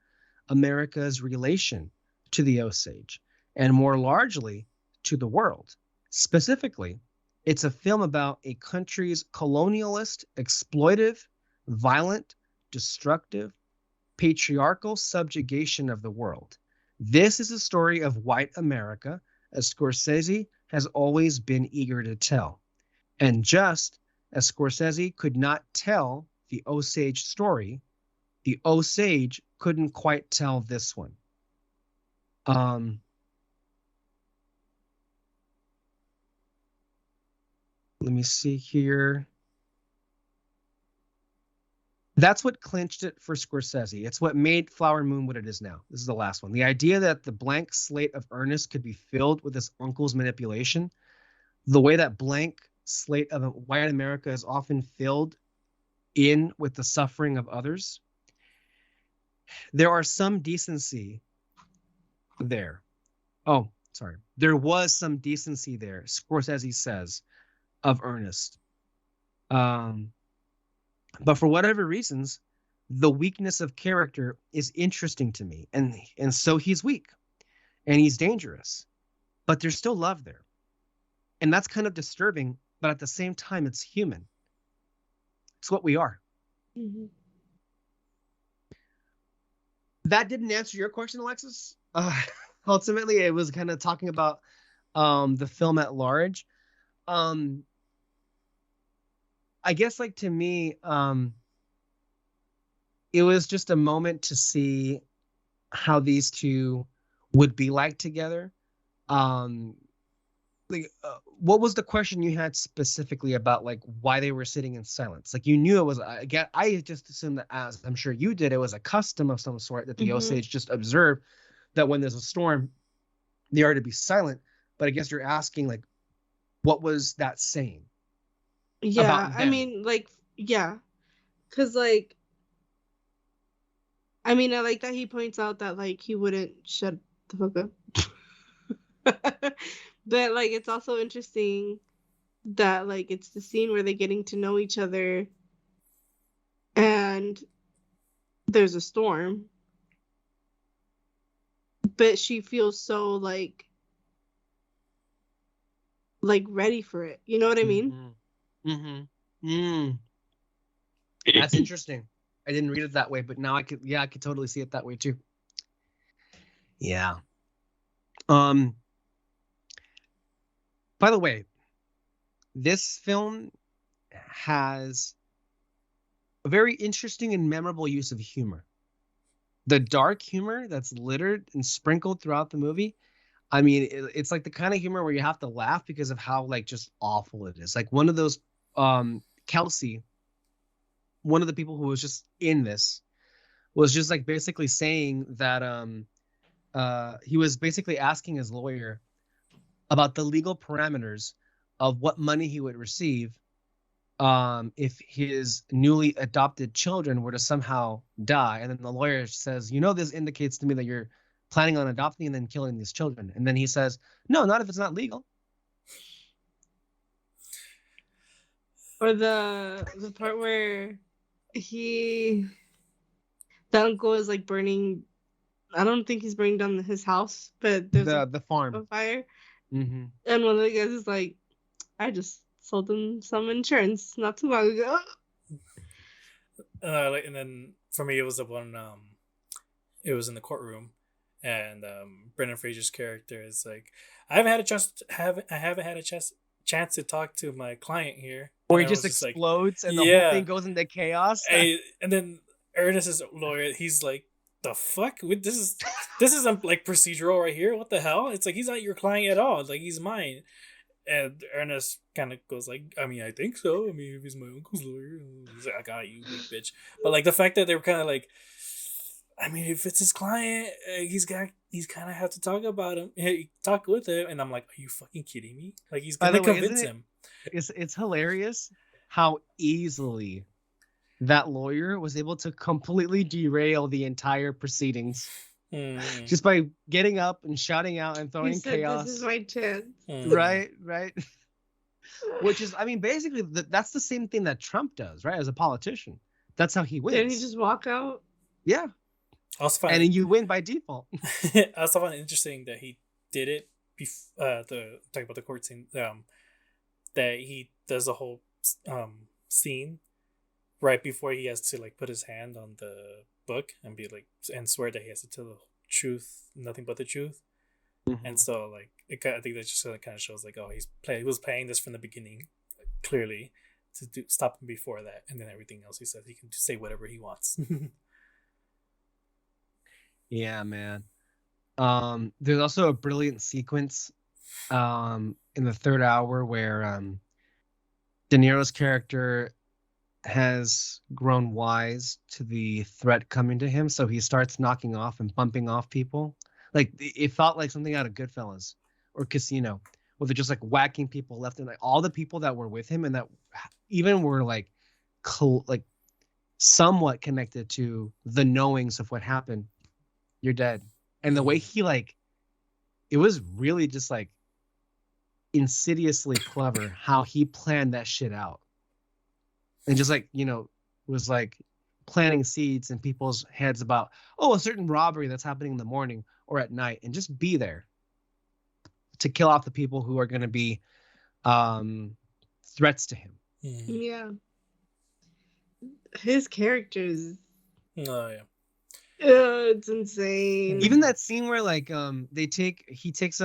S1: America's relation to the Osage, and more largely to the world. Specifically, it's a film about a country's colonialist, exploitive, violent, destructive, patriarchal subjugation of the world. This is a story of white America, as Scorsese has always been eager to tell. And just as Scorsese could not tell the Osage story, the Osage couldn't quite tell this one. Let me see here. That's what clinched it for Scorsese. It's what made Flower Moon what it is now. This is the last one. The idea that the blank slate of Ernest could be filled with his uncle's manipulation, the way that blank slate of white America is often filled in with the suffering of others. There are some decency there. Oh, sorry. There was some decency there, Scorsese says, of Ernest. But for whatever reasons, the weakness of character is interesting to me. And so he's weak and he's dangerous, but there's still love there. And that's kind of disturbing, but at the same time, it's human. It's what we are.
S2: Mm-hmm.
S1: That didn't answer your question, Alexis. Ultimately, it was kind of talking about the film at large. I guess, like, to me, it was just a moment to see how these two would be like together. What was the question you had specifically about, like, why they were sitting in silence? Like, you knew it was, I just assumed that, as I'm sure you did, it was a custom of some sort that the Osage just observed, that when there's a storm, they are to be silent. But I guess you're asking, like, what was that saying?
S2: Yeah, I mean, like, yeah. Because, like, I mean, I like that he points out that, like, he wouldn't shut the fuck up. But, like, it's also interesting that, like, it's the scene where they're getting to know each other and there's a storm. But she feels so, like ready for it. You know what I mean?
S1: That's interesting. I didn't read it that way, but now I could totally see it that way too. Yeah. By the way, this film has a very interesting and memorable use of humor. The dark humor that's littered and sprinkled throughout the movie. I mean, it's like the kind of humor where you have to laugh because of how, like, just awful it is. Like, one of those, Kelsey, one of the people who was just in this, was just, like, basically saying that he was basically asking his lawyer about the legal parameters of what money he would receive if his newly adopted children were to somehow die. And then the lawyer says, this indicates to me that you're planning on adopting and then killing these children. And then he says, no, not if it's not legal.
S2: Or the part where the uncle is, like, burning. I don't think he's burning down his house, but there's
S1: the farm
S2: a fire.
S1: Mm-hmm.
S2: And one of the guys is like, I just sold them some insurance not too long ago.
S3: And then for me, it was the one. It was in the courtroom, and Brendan Fraser's character is like, I haven't had a chance to talk to my client here.
S1: Or he just explodes, like, and the whole thing goes into chaos.
S3: And then Ernest's lawyer, he's like, the fuck? This isn't, like, procedural right here. What the hell? It's like, he's not your client at all. Like, he's mine. And Ernest kind of goes like, I mean, I think so. I mean, if he's my uncle's lawyer, he's like, I got you, big bitch. But, like, the fact that they were kind of like, I mean, if it's his client, he's kind of have to talk about him, talk with him. And I'm like, are you fucking kidding me? Like, he's gonna convince him.
S1: It's hilarious how easily that lawyer was able to completely derail the entire proceedings. just by getting up and shouting out and throwing chaos.
S2: This is my chance.
S1: Right. Which is, I mean, basically that's the same thing that Trump does, right? As a politician, that's how he wins.
S2: Didn't he just walk out?
S1: Yeah. And then you win by default.
S3: I also find it interesting that he did it talking about the court scene, that he does the whole scene right before he has to like put his hand on the book and be like and swear that he has to tell the truth, nothing but the truth. Mm-hmm. And so like I think that just kind of shows like, oh, he was playing this from the beginning, like, clearly to stop him before that, and then everything else he says he can say whatever he wants.
S1: Yeah, man. There's also a brilliant sequence in the third hour where De Niro's character has grown wise to the threat coming to him, so he starts knocking off and bumping off people. Like it felt like something out of Goodfellas or Casino, where they're just like whacking people left and right. All the people that were with him and that even were like somewhat connected to the knowings of what happened, you're dead. And the way he it was really just like insidiously clever how he planned that shit out. And just was like planting seeds in people's heads about, a certain robbery that's happening in the morning or at night, and just be there to kill off the people who are going to be threats to him.
S2: Yeah. His characters.
S3: Oh, yeah.
S2: It's insane.
S1: Even that scene where he takes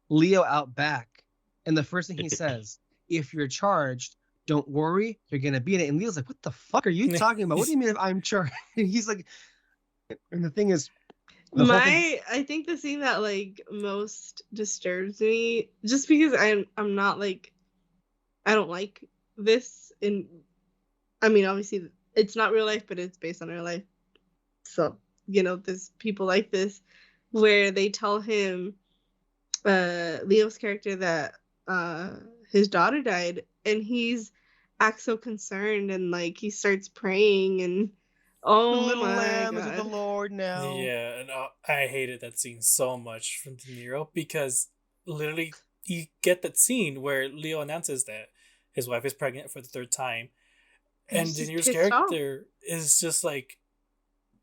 S1: Leo out back, and the first thing he says, if you're charged, don't worry, you're gonna beat it. And Leo's like, what the fuck are you talking about? What do you mean if I'm charged? And he's like, and the thing is,
S2: I think the scene that most disturbs me, just because I'm not I don't like this obviously it's not real life, but it's based on real life. So, there's people like this where they tell him, Leo's character, that his daughter died, and he's acts so concerned, and he starts praying, and
S1: the little lamb is with the Lord now.
S3: Yeah, and I hated that scene so much from De Niro, because literally you get that scene where Leo announces that his wife is pregnant for the third time, and De Niro's character is just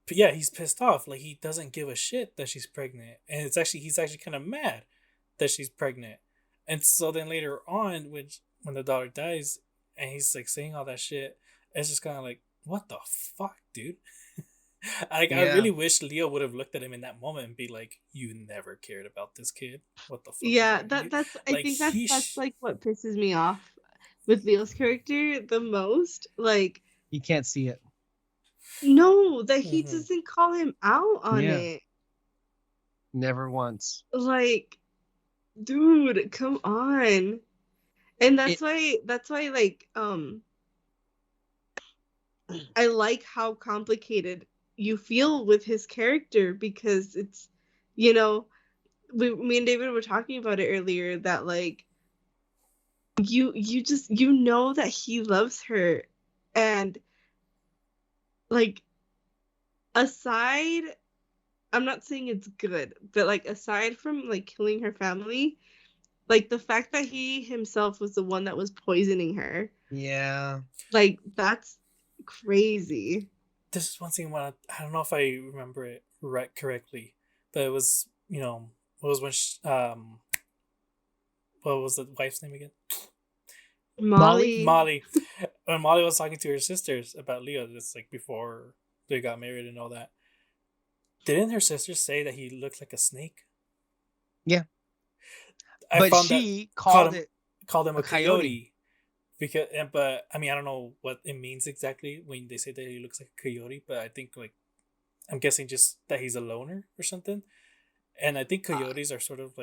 S3: he's pissed off. Like, he doesn't give a shit that she's pregnant, and he's actually kind of mad that she's pregnant. And so then later on, when the daughter dies, and he's saying all that shit, it's just kind of like, what the fuck, dude? I really wish Leo would have looked at him in that moment and be like, you never cared about this kid. What the fuck?
S2: Yeah, that's I think that's what pisses me off with Leo's character the most.
S1: He can't see it.
S2: No, that he doesn't call him out on it.
S1: Never once.
S2: Dude, come on. And that's why I like how complicated you feel with his character, because it's, me and David were talking about it earlier, that you just that he loves her, and aside, I'm not saying it's good, but aside from killing her family, the fact that he himself was the one that was poisoning her, that's crazy.
S3: This is one thing I don't know if I remember it correctly, but it was, what was when what was the wife's name again?
S2: Molly.
S3: When Molly was talking to her sisters about Leo, it's before they got married and all that. Didn't her sisters say that he looked like a snake?
S1: Yeah. But she called
S3: him a coyote. But I don't know what it means exactly when they say that he looks like a coyote, but I think I'm guessing just that he's a loner or something. And I think coyotes are sort of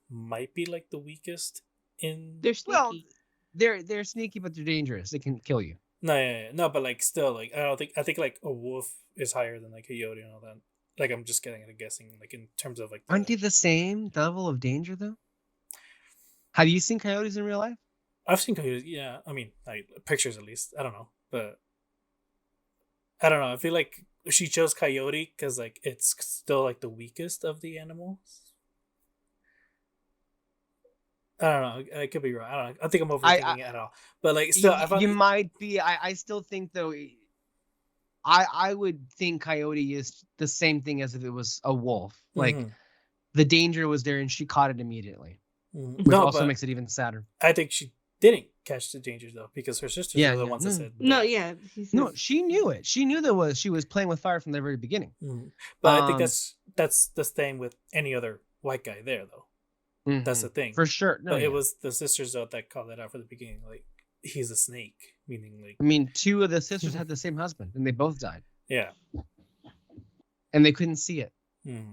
S3: might be the weakest in.
S2: They're sneaky. Well,
S1: they're sneaky, but they're dangerous. They can kill you.
S3: No, but still, I don't think. I think a wolf is higher than a coyote and all that. I'm just guessing in terms of
S1: aren't they the same level of danger though? Have you seen coyotes in real life?
S3: I've seen coyotes, yeah. Pictures at least. I don't know, but I don't know. I feel like she chose Coyote because like it's still like the weakest of the animals. I don't know. I could be wrong. I don't know. I think I'm overthinking it at all. But like, still, I found
S1: you might be. I still think though. I would think Coyote is the same thing as if it was a wolf. Like the danger was there, and she caught it immediately, which also makes it even sadder.
S3: I think she didn't catch the danger though, because her sisters were the ones that said
S2: no.
S3: that.
S2: Yeah,
S1: no, she knew it. She knew she was playing with fire from the very beginning.
S3: But I think that's the same with any other white guy there though. That's the thing,
S1: for sure.
S3: No, but it was the sisters though that called that out from the beginning. Like, he's a snake, meaning like.
S1: I mean, 2 of the sisters had the same husband, and they both died.
S3: Yeah.
S1: And they couldn't see it. It's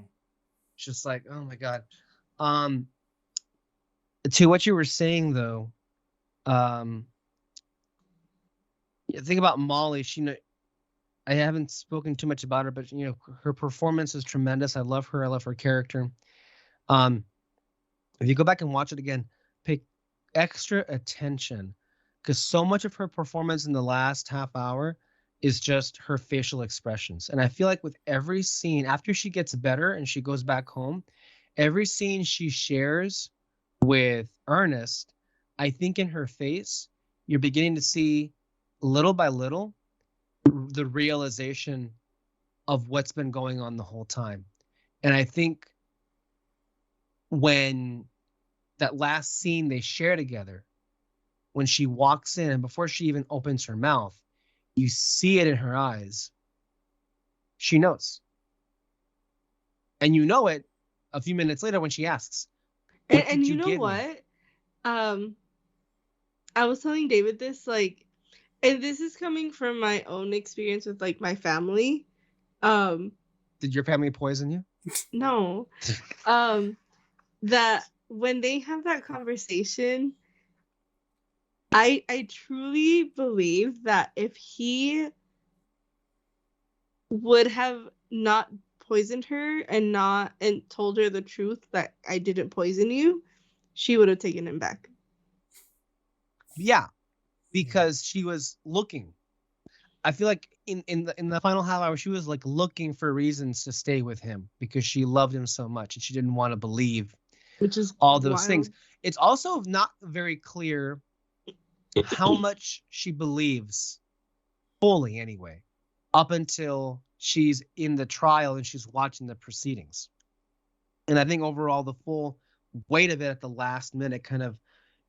S1: just like, oh my god. To what you were saying though, think about Molly. I haven't spoken too much about her, but her performance is tremendous. I love her. I love her character. If you go back and watch it again, pay extra attention, because so much of her performance in the last half hour is just her facial expressions. And I feel like with every scene, after she gets better and she goes back home, every scene she shares with Ernest, I think in her face, you're beginning to see little by little the realization of what's been going on the whole time. And I think when that last scene they share together, when she walks in and before she even opens her mouth, you see it in her eyes. She knows. And you know it a few minutes later when she asks.
S2: And you know what? I was telling David this, like, and this is coming from my own experience with like my family.
S1: Did your family poison you?
S2: No. That when they have that conversation, I truly believe that if he would have not poisoned her and told her the truth that I didn't poison you, she would have taken him back.
S1: Yeah, because she was looking. I feel like in the final half hour, she was like looking for reasons to stay with him because she loved him so much and she didn't want to believe
S2: which is
S1: all those
S2: wild.
S1: things. It's also not very clear how much she believes fully anyway, up until she's in the trial and she's watching the proceedings. And I think overall the full weight of it at the last minute kind of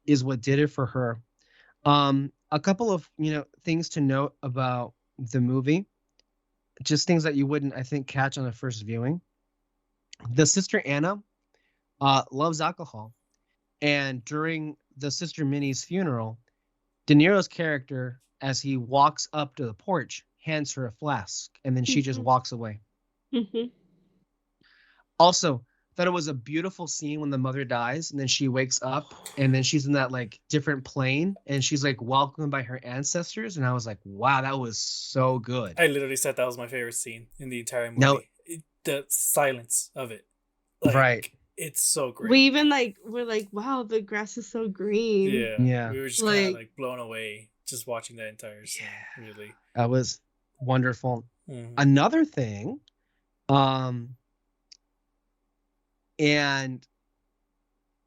S1: is what did it for her. A couple of things to note about the movie, just things that you wouldn't, I think, catch on a first viewing. The sister Anna loves alcohol, and during the sister Minnie's funeral, De Niro's character, as he walks up to the porch, hands her a flask, and then she just walks away. Also, thought it was a beautiful scene when the mother dies and then she wakes up and then she's in that like different plane and she's like welcomed by her ancestors, and I was like, wow, that was so good.
S3: I literally said that was my favorite scene in the entire movie. The silence of it, like,
S1: right?
S3: It's so great.
S2: We even we're like, wow, the grass is so green.
S1: Yeah.
S3: We were just kind of like blown away just watching that entire scene. Really,
S1: that was wonderful. Another thing, and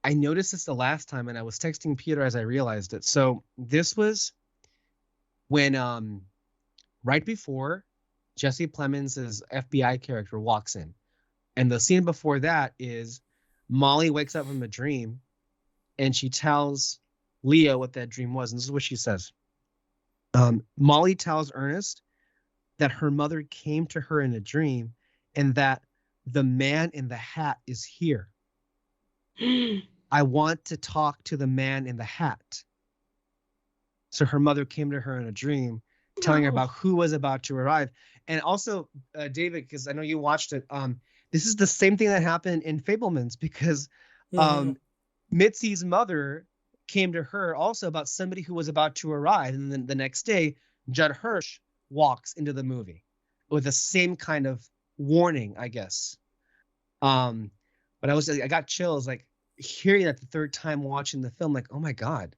S1: I noticed this the last time, and I was texting Peter as I realized it. So this was when, right before Jesse Plemons' FBI character walks in. And the scene before that is Molly wakes up from a dream, and she tells Leah what that dream was. And this is what she says. Molly tells Ernest that her mother came to her in a dream and that the man in the hat is here. I want to talk to the man in the hat. So her mother came to her in a dream, telling her about who was about to arrive. And also, David, because I know you watched it, this is the same thing that happened in Fabelmans, because Mitzi's mother came to her also about somebody who was about to arrive. And then the next day, Judd Hirsch walks into the movie with the same kind of warning, I guess. But I got chills, like hearing that the third time watching the film, like, oh my God.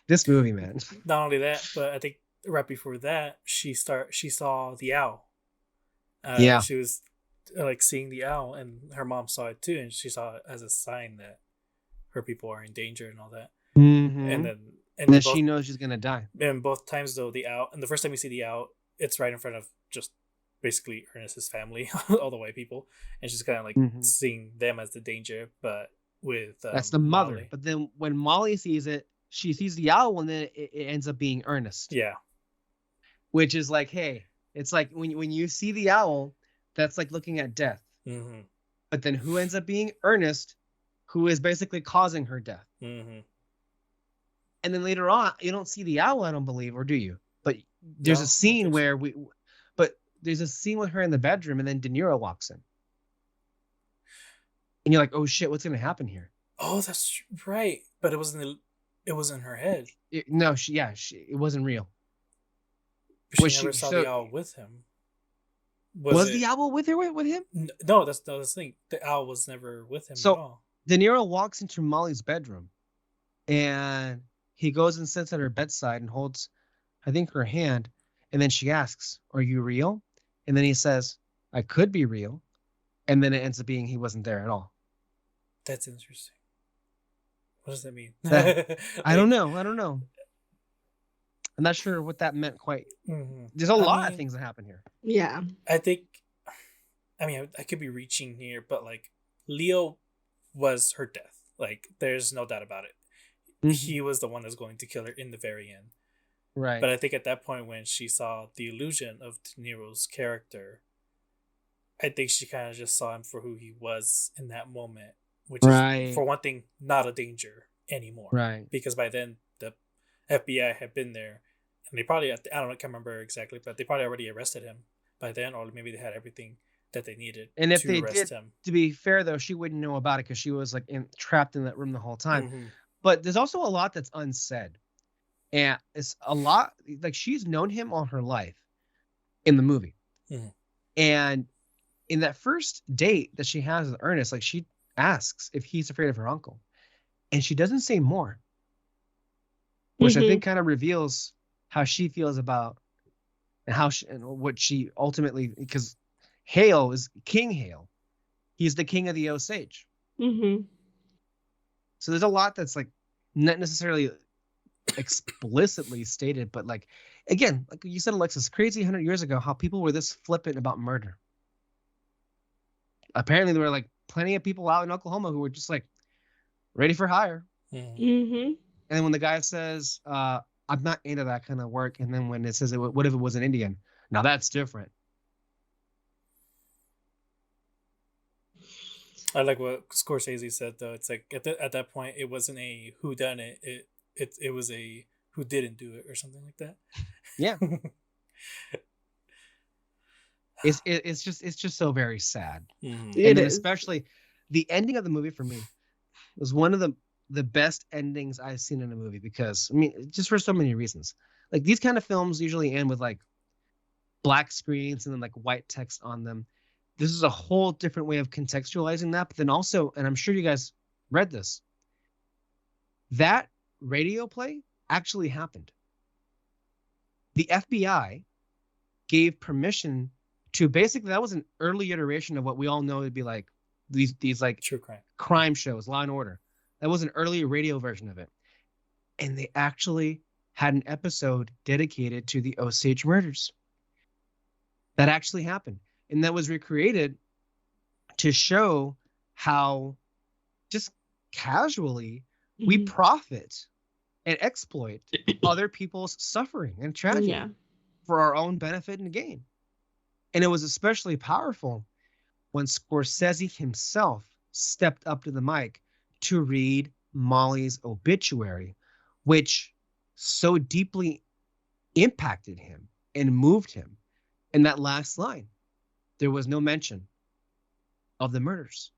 S1: This movie, man.
S3: Not only that, but I think right before that, she saw the owl. She was like seeing the owl, and her mom saw it too, and she saw it as a sign that her people are in danger and all that.
S1: Mm-hmm.
S3: And
S1: then she knows she's gonna die.
S3: And both times though, the owl, and the first time you see the owl, it's right in front of just basically Ernest's family, all the white people, and she's kind of like seeing them as the danger, but with
S1: that's the mother.
S3: Molly.
S1: But then when Molly sees it, she sees the owl, and then it ends up being Ernest.
S3: Yeah,
S1: which is like, hey, it's like when you see the owl, that's like looking at death.
S3: Mm-hmm.
S1: But then who ends up being Ernest, who is basically causing her death.
S3: Mm-hmm.
S1: And then later on, you don't see the owl, I don't believe, or do you? But there's a scene where there's a scene with her in the bedroom, and then De Niro walks in. And you're like, oh shit, what's gonna happen here?
S3: Oh, that's right. But it wasn't her head.
S1: It wasn't real.
S3: But she never saw the owl with him.
S1: Was the owl with him?
S3: No, that's the thing. The owl was never with him at all.
S1: De Niro walks into Molly's bedroom, and he goes and sits at her bedside and holds, I think, her hand. And then she asks, are you real? And then he says, I could be real. And then it ends up being he wasn't there at all.
S3: That's interesting. What does that mean?
S1: I don't know. I'm not sure what that meant quite. Mm-hmm. There's a lot of things that happen here.
S2: Yeah.
S3: I could be reaching here, but like Leo was her death. Like there's no doubt about it. Mm-hmm. He was the one that's going to kill her in the very end.
S1: Right.
S3: But I think at that point when she saw the illusion of De Niro's character, I think she kind of just saw him for who he was in that moment, which is, for one thing, not a danger anymore.
S1: Right.
S3: Because by then the FBI had been there, and they probably, I can't remember exactly, but they probably already arrested him by then, or maybe they had everything that they needed
S1: and if
S3: to
S1: they
S3: arrest
S1: did,
S3: him.
S1: To be fair though, she wouldn't know about it because she was like trapped in that room the whole time.
S3: Mm-hmm.
S1: But there's also a lot that's unsaid. And it's a lot, like she's known him all her life in the movie.
S3: Mm-hmm.
S1: And in that first date that she has with Ernest, like she asks if he's afraid of her uncle. And she doesn't say more. Which I think kind of reveals how she feels about and what she ultimately, because Hale is King Hale. He's the king of the Osage.
S2: Mm-hmm.
S1: So there's a lot that's like not necessarily explicitly stated, but like, again, like you said, Alexis, crazy 100 years ago, how people were this flippant about murder. Apparently there were like plenty of people out in Oklahoma who were just like ready for hire.
S2: Mm-hmm.
S1: And then when the guy says, I'm not into that kind of work. And then when it says, what if it was an Indian? Now that's different.
S3: I like what Scorsese said though. It's like at that point, it wasn't a who done it. It was a who didn't do it or something like that.
S1: Yeah. It's just so very sad.
S3: Mm-hmm.
S1: And especially the ending of the movie for me was one of the best endings I've seen in a movie, because I mean, just for so many reasons. Like these kind of films usually end with like black screens and then like white text on them. This is a whole different way of contextualizing that. But then also, and I'm sure you guys read this, that radio play actually happened. The FBI gave permission to basically, that was an early iteration of what we all know would be like these like
S3: true
S1: crime shows, Law and Order. That was an early radio version of it. And they actually had an episode dedicated to the Osage murders. That actually happened. And that was recreated to show how just casually we profit and exploit other people's suffering and tragedy for our own benefit and gain. And it was especially powerful when Scorsese himself stepped up to the mic to read Molly's obituary, which so deeply impacted him and moved him. In that last line, there was no mention of the murders.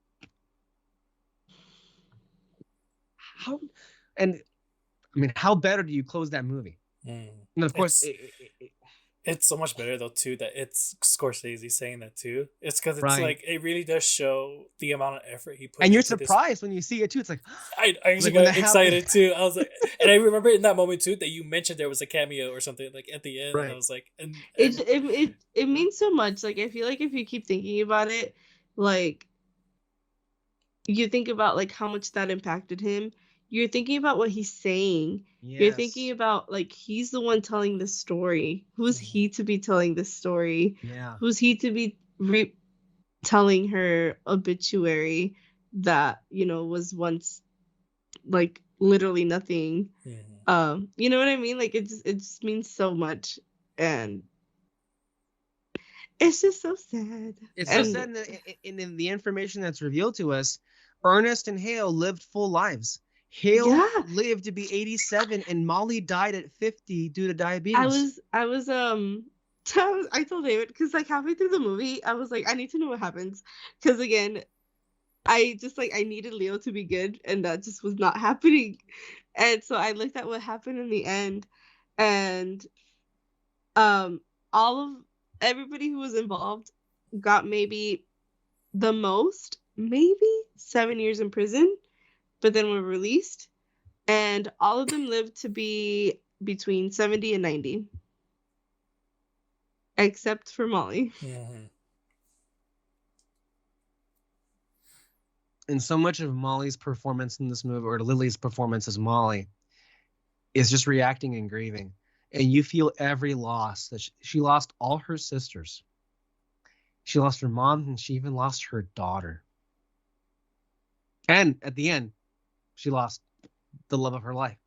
S1: How better do you close that movie?
S3: Mm.
S1: And of course,
S3: It's so much better though too that it's Scorsese saying that too. It's because it's
S1: Right.
S3: like it really does show the amount of effort he put.
S1: And you're surprised when you see it too. It's like
S3: I actually got excited too. I was like, and I remember in that moment too that you mentioned there was a cameo or something like at the end.
S1: Right.
S3: And I was like, and
S2: it means so much. Like I feel like if you keep thinking about it, like you think about like how much that impacted him. You're thinking about what he's saying. Yes. You're thinking about like he's the one telling the story. Who's he to be telling this story?
S1: Yeah.
S2: Who's he to be telling her obituary that, you know, was once like literally nothing. Mm-hmm. You know what I mean? Like it just means so much, and it's just so sad.
S1: It's so sad in the information that's revealed to us. Ernest and Hale lived full lives. Hale lived to be 87, and Molly died at 50 due to diabetes.
S2: I told David, because like halfway through the movie, I was like, I need to know what happens, because again, I needed Leo to be good, and that just was not happening. And so I looked at what happened in the end, and everybody who was involved got maybe the most, maybe 7 years in prison, but then were released, and all of them lived to be between 70 and 90, except for Molly.
S3: Mm-hmm.
S1: And so much of Molly's performance in this movie, or Lily's performance as Molly, is just reacting and grieving. And you feel every loss that she lost all her sisters. She lost her mom, and she even lost her daughter. And at the end, she lost the love of her life,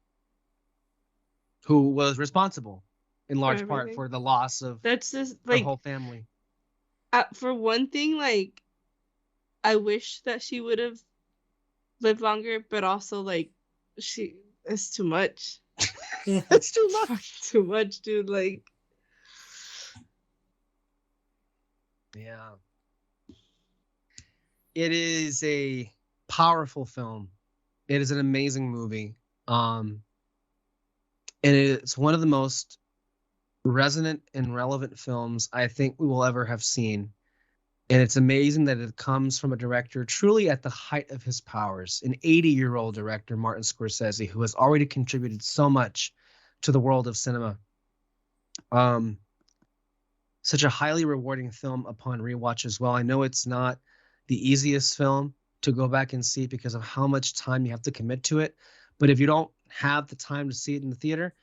S1: who was responsible in large part for the loss of
S2: that's just like
S1: her whole family.
S2: For one thing, like I wish that she would have lived longer, but also like it's too much.
S1: It's too much.
S2: Too much, dude. Like,
S1: yeah, it is a powerful film. It is an amazing movie. And it's one of the most resonant and relevant films I think we will ever have seen. And it's amazing that it comes from a director truly at the height of his powers, an 80-year-old director, Martin Scorsese, who has already contributed so much to the world of cinema. Such a highly rewarding film upon rewatch as well. I know it's not the easiest film to go back and see because of how much time you have to commit to it. But if you don't have the time to see it in the theater,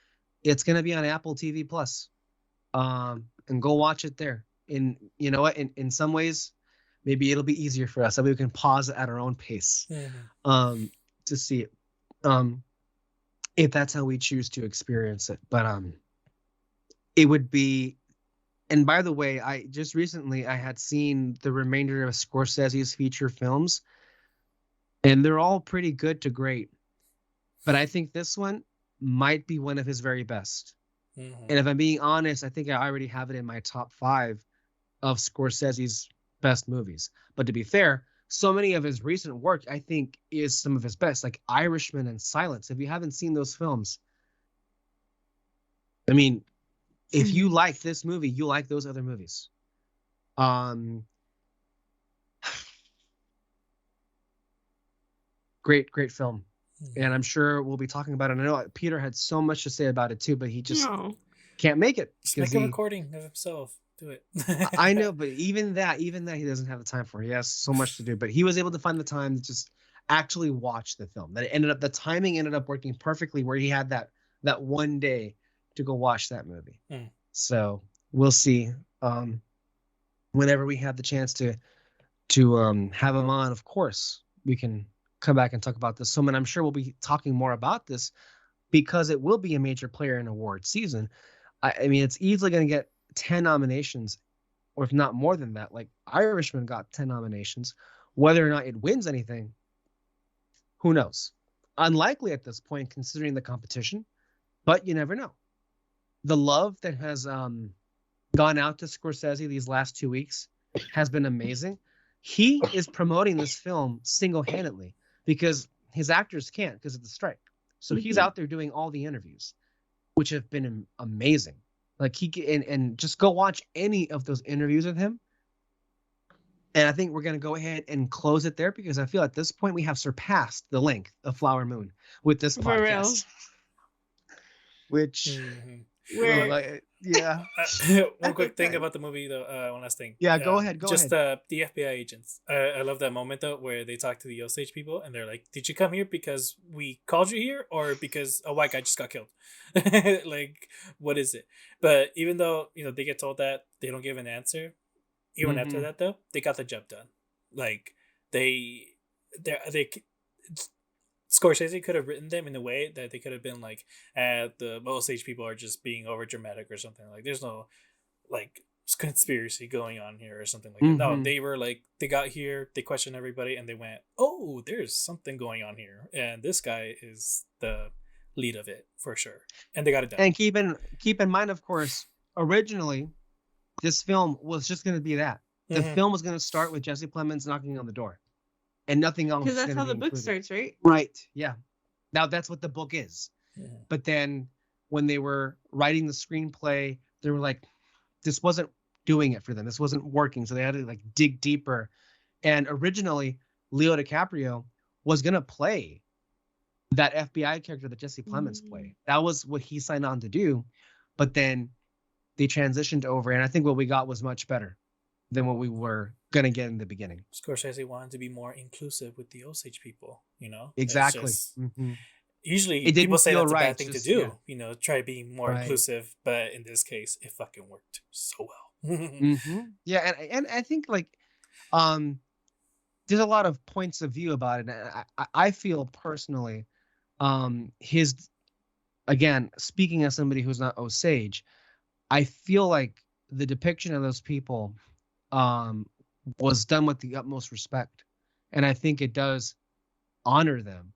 S1: it's going to be on Apple TV Plus. And go watch it there. In you know what, in some ways, maybe it'll be easier for us. That way we can pause it at our own pace, to see it. If that's how we choose to experience it. But it would be. And by the way, I just recently I had seen the remainder of Scorsese's feature films, and they're all pretty good to great. But I think this one might be one of his very best. Mm-hmm. And if I'm being honest, I think I already have it in my top 5 of Scorsese's best movies. But to be fair, so many of his recent work, I think, is some of his best, like Irishman and Silence. If you haven't seen those films, I mean, if you like this movie, you like those other movies. Great film. And I'm sure we'll be talking about it. I know Peter had so much to say about it too, but he just can't make it.
S3: Just make a recording of himself. Do it.
S1: I know, but even that he doesn't have the time for. He has so much to do, but he was able to find the time to just actually watch the film. The timing ended up working perfectly, where he had that one day to go watch that movie. So we'll see. Whenever we have the chance to have him on, of course, we can come back and talk about this. So, I'm sure we'll be talking more about this because it will be a major player in award season. I mean, it's easily going to get 10 nominations, or if not more than that. Like Irishman got 10 nominations. Whether or not it wins anything, who knows? Unlikely at this point, considering the competition, but you never know. The love that has gone out to Scorsese these last 2 weeks has been amazing. He is promoting this film single-handedly because his actors can't because of the strike. So he's out there doing all the interviews, which have been amazing. Like and just go watch any of those interviews with him. And I think we're going to go ahead and close it there because I feel at this point we have surpassed the length of Flower Moon with this podcast. Which, yeah.
S3: One quick thing about the movie, though. One last thing.
S1: Yeah, go ahead.
S3: The FBI agents. I love that moment though, where they talk to the Osage people, and they're like, "Did you come here because we called you here, or because a white guy just got killed? Like, what is it?" But even though they get told that, they don't give an answer. Even after that, though, they got the job done. Like they Scorsese could have written them in a way that they could have been like, the Osage people are just being over dramatic or something. Like there's no like conspiracy going on here or something like that. No, they were like, they got here, they questioned everybody, and they went, "Oh, there's something going on here, and this guy is the lead of it for sure." And they got it done.
S1: And keep in mind, of course, originally this film was just going to be that. The film was going to start with Jesse Plemons knocking on the door. And nothing else.
S2: Because that's how the book starts, right?
S1: Right. Yeah. Now that's what the book is. Yeah. But then when they were writing the screenplay, they were like, this wasn't doing it for them. This wasn't working. So they had to like dig deeper. And originally, Leo DiCaprio was going to play that FBI character that Jesse Plemons played. That was what he signed on to do. But then they transitioned over. And I think what we got was much better than what we were going to get in the beginning.
S3: Scorsese wanted to be more inclusive with the Osage people,
S1: Exactly.
S3: Just, usually people say that's a bad thing to do, try being more inclusive, but in this case it fucking worked so well.
S1: Yeah, and I think like there's a lot of points of view about it, and I feel personally his, again, speaking as somebody who's not Osage, I feel like the depiction of those people was done with the utmost respect, and I think it does honor them.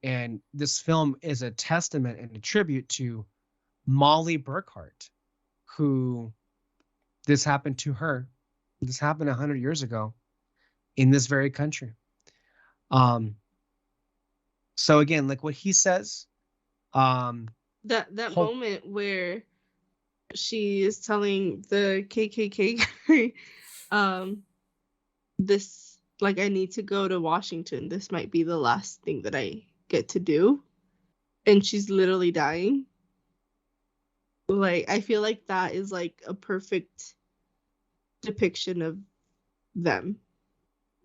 S1: And this film is a testament and a tribute to Molly Burkhart, who this happened to her. This happened 100 years ago in this very country. So again, like what he says,
S2: that moment where she is telling the KKK this, like, I need to go to Washington. This might be the last thing that I get to do. And she's literally dying. Like, I feel like that is like a perfect depiction of them.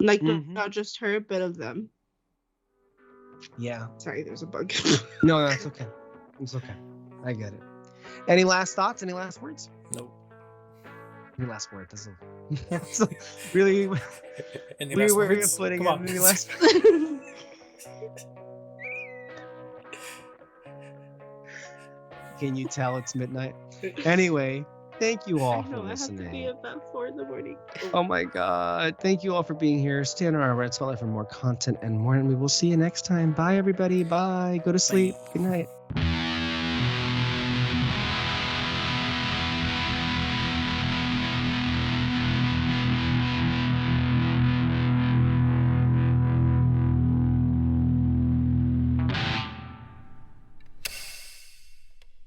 S2: Like, not just her, but of them.
S1: Yeah.
S2: Sorry, there's a bug.
S1: No, that's okay. It's okay. I get it. Any last thoughts? Any last words?
S3: Nope.
S1: Any last word? This is really.
S3: Any last words? Come on.
S1: Any last... Can you tell it's midnight? Anyway, thank you all for listening. I have to
S2: be up at 4 a.m.
S1: Oh my God. Thank you all for being here. Stay on our red spotlight for more content and more. And we will see you next time. Bye, everybody. Bye. Go to sleep. Good night.